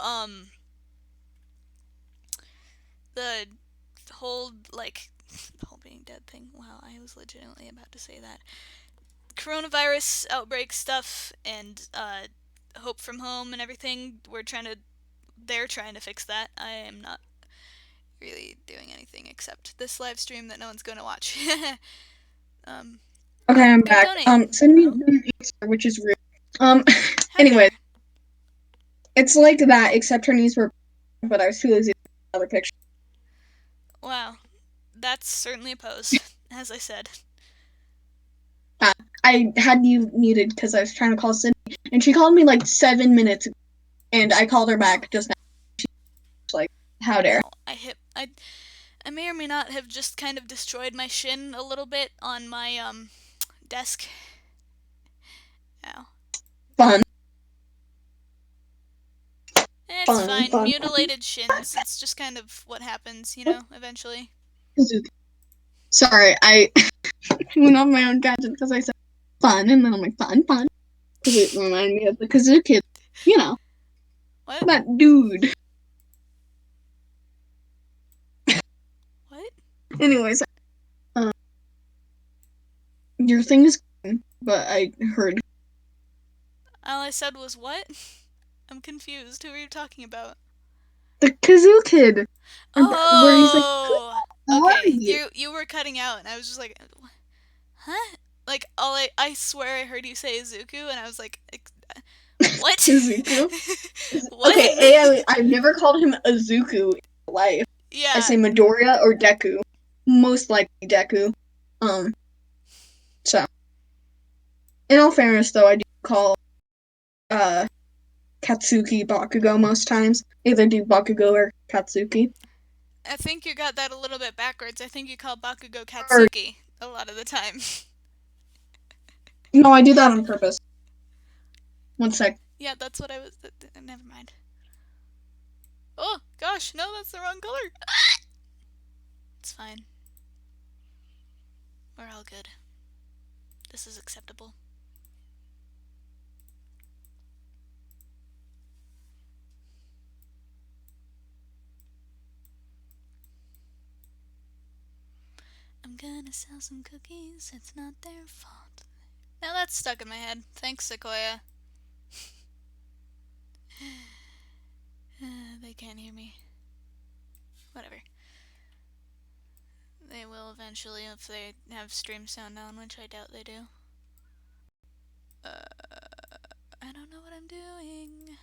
the whole the whole being dead thing. Wow, I was legitimately about to say that. Coronavirus outbreak stuff and Hope from Home and everything. They're trying to fix that. I am not really doing anything except this live stream that no one's going to watch. Okay, I'm go back. donate. Send me an answer, which is rude. How Anyway, dare. it's like that, except her knees were, but I was too lazy to take another picture. Wow, that's certainly a pose, as I said. I had you muted because I was trying to call Cindy, and she called me like 7 minutes ago, and I called her back just now. She's like, how dare. I may or may not have just kind of destroyed my shin a little bit on my desk. Ow. Fun. It's fine. Mutilated shins. It's just kind of what happens, eventually. Sorry, I went off my own gadget because I said fun, and then I'm like, fun. Because it reminded me of the Kazoo Kid. What? That dude. What? Anyways, your thing is good, but I heard. All I said was what? I'm confused. Who are you talking about? The Kazoo Kid. Where he's like, Oh! how are Okay, you? you were cutting out, and I was just like, huh? Like, I swear I heard you say Izuku, and I was like, what? Izuku? What? Okay, I've never called him Izuku in life. Yeah. I say Midoriya or Deku. Most likely Deku. So. In all fairness, though, I do call, Katsuki Bakugo most times. Either do Bakugo or Katsuki. I think you got that a little bit backwards. I think you call Bakugo Or, Katsuki a lot of the time. no, I do that on purpose. One sec. Yeah, that's what I was... never mind. Oh, gosh, no, that's the wrong color. It's fine. We're all good. This is acceptable. I'm gonna sell some cookies, it's not their fault. Now that's stuck in my head. Thanks, Sequoia. They can't hear me. Whatever. They will eventually if they have stream sound on, which I doubt they do. I don't know what I'm doing.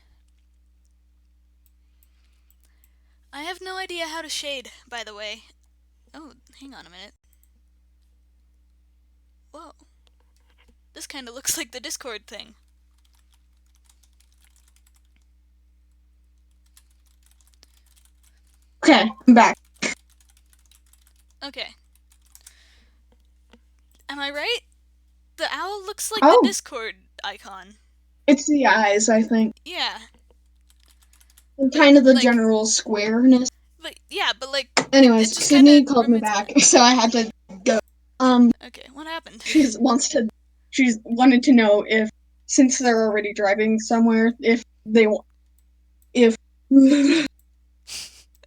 I have no idea how to shade, by the way. Oh, hang on a minute. Whoa. This kind of looks like the Discord thing. Okay, I'm back. Okay. Am I right? The owl looks like Oh. the Discord icon. It's the eyes, I think. Yeah. And kind of the like, general squareness. But yeah, but like. Anyways, just Sydney kinda called me reminds back, so I had to go. Okay, what happened? She wanted to know if, since they're already driving somewhere, if it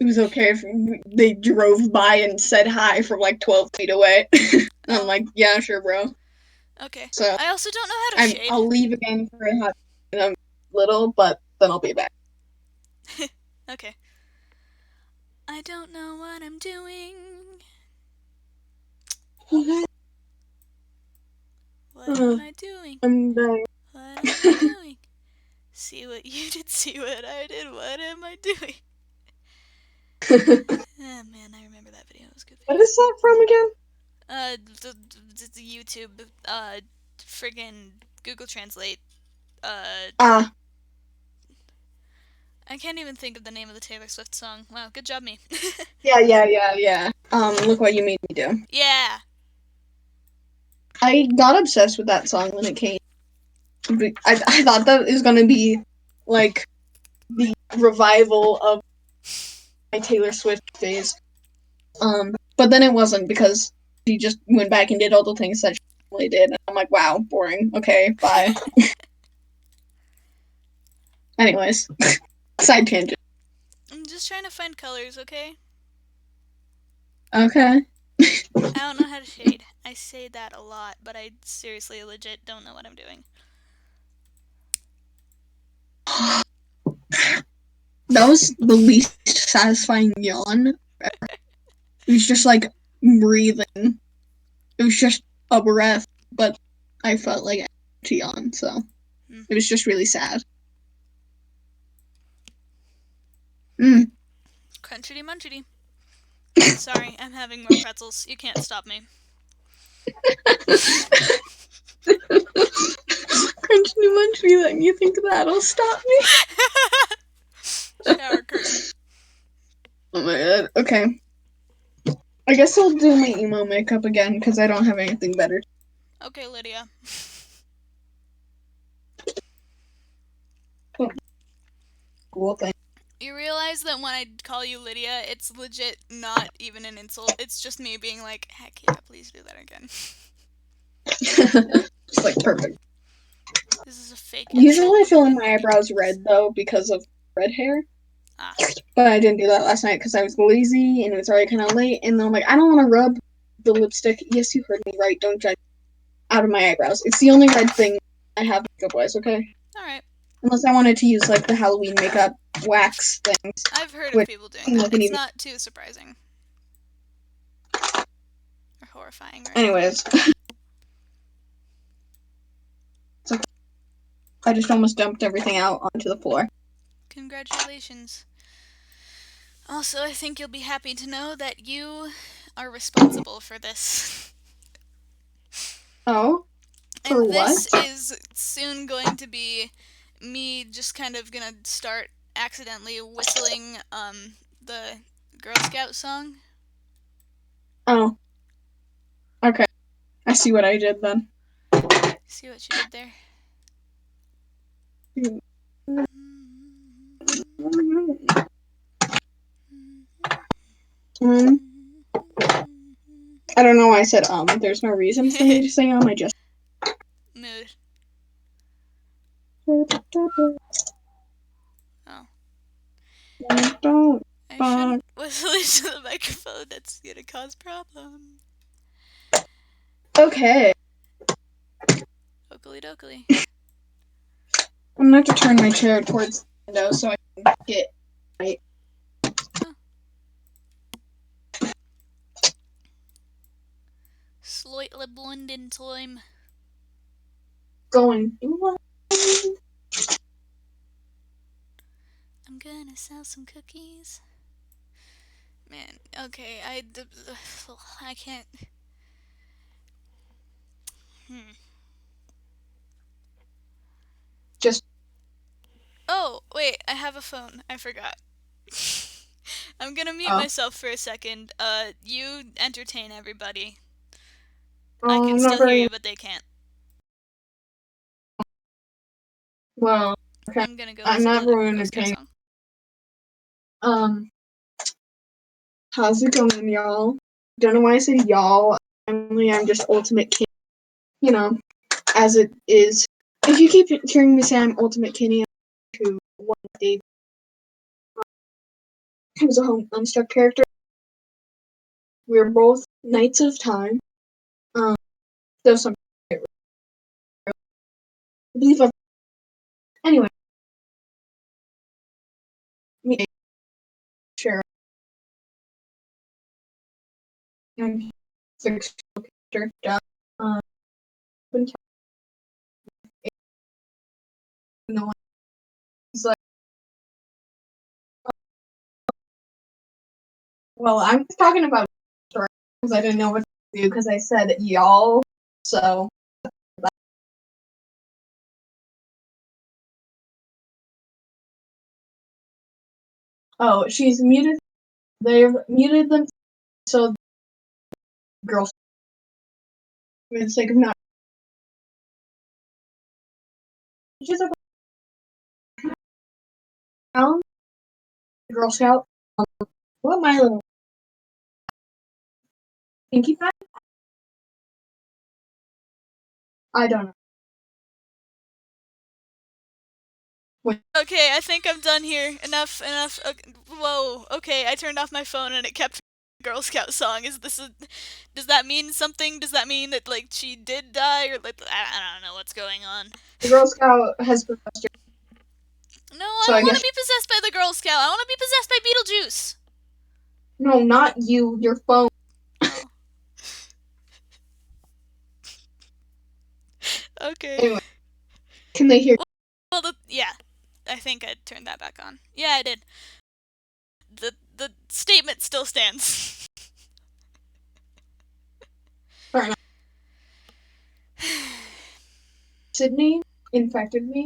was okay if they drove by and said hi from like 12 feet away. And I'm like, yeah, sure, bro. Okay. So I also don't know how to shade. I'll leave again for a little, but then I'll be back. Okay. I don't know what I'm doing. What am I doing? I'm dying. What am I doing? See what you did, see what I did. What am I doing? Oh man, I remember that video. It was a good video. What is that from again? The YouTube, friggin' Google Translate. I can't even think of the name of the Taylor Swift song. Wow, good job, me. Yeah. Look what you made me do. Yeah. I got obsessed with that song when it came. I thought that it was gonna be like the revival of my Taylor Swift phase. But then it wasn't because she just went back and did all the things that she normally did, and I'm like, wow, boring. Okay, bye. Anyways, side tangent. I'm just trying to find colors, okay? Okay. I don't know how to shade. I say that a lot, but I seriously legit don't know what I'm doing. That was the least satisfying yawn ever. It was just like breathing. It was just a breath, but I felt like I had to yawn, so it was just really sad. Mm. Crunchity munchity. Sorry, I'm having more pretzels. You can't stop me. Crunchy munchy, then you think that'll stop me? Shower curtain. Oh my god. Okay. I guess I'll do my emo makeup again because I don't have anything better. Okay, Lydia. Cool thing. You realize that when I call you Lydia, it's legit not even an insult. It's just me being like, heck yeah, please do that again. Just like perfect. This is a fake Usually insult. I fill in and my maybe eyebrows please. red though because of red hair. Ah. But I didn't do that last night because I was lazy and it was already kind of late. And then I'm like, I don't want to rub the lipstick. Yes, you heard me right. Don't judge. Out of my eyebrows. It's the only red thing I have makeup wise. Okay. Alright. Unless I wanted to use like the Halloween makeup wax things. I've heard of Which people doing seem that. like an It's even. not too surprising. Or horrifying or anything. Anyways. So I just almost dumped everything out onto the floor. Congratulations. Also, I think you'll be happy to know that you are responsible for this. Oh? For And what? this is soon going to be me just kind of gonna start accidentally whistling the Girl Scout song. Oh. Okay. I see what I did then. See what you did there? Um, I don't know why I said there's no reason for me to say I just Mood. Oh. don't. I shouldn't whistle into the microphone. That's gonna cause problems. Okay. Oakley dokley. I'm gonna have to turn my chair towards the window so I can get right. Oh. Slightly blending time. Going. I'm gonna sell some cookies. Man, okay, I can't. Just. Oh, wait, I have a phone. I forgot. I'm gonna mute Oh. myself for a second. You entertain everybody. Oh, I can I'm not still hear very you, but they can't. well. Okay. I'm gonna go I'm listen not to the very Girl Scout entertaining. song. How's it going, y'all? Don't know why I said y'all. I'm just ultimate king. You know, as it is. If you keep hearing me say I'm ultimate Kenny, to one Dave, who's a home unstuck character. We're both Knights of Time. Though some I believe I've anyway. Me share fictional character. Um, no one is like, well, I'm talking about story because I didn't know what to do because I said y'all. So Oh, she's muted. They've muted them so girls for the sake of not. She's a Alan, Girl Scout. What my little pinky pie? I don't know. Okay, I think I'm done here. Enough. Okay. Whoa. Okay, I turned off my phone and it kept Girl Scout song. Does that mean something? Does that mean that like she did die or like I don't know what's going on? The Girl Scout has possessed her, No, I so I don't want guess to be possessed by the Girl Scout. I want to be possessed by Beetlejuice. no, not you. Your phone. Oh. Okay. Anyway, can they hear? Well, yeah. I think I turned that back on. Yeah, I did. The statement still stands. Fair enough. Sydney infected me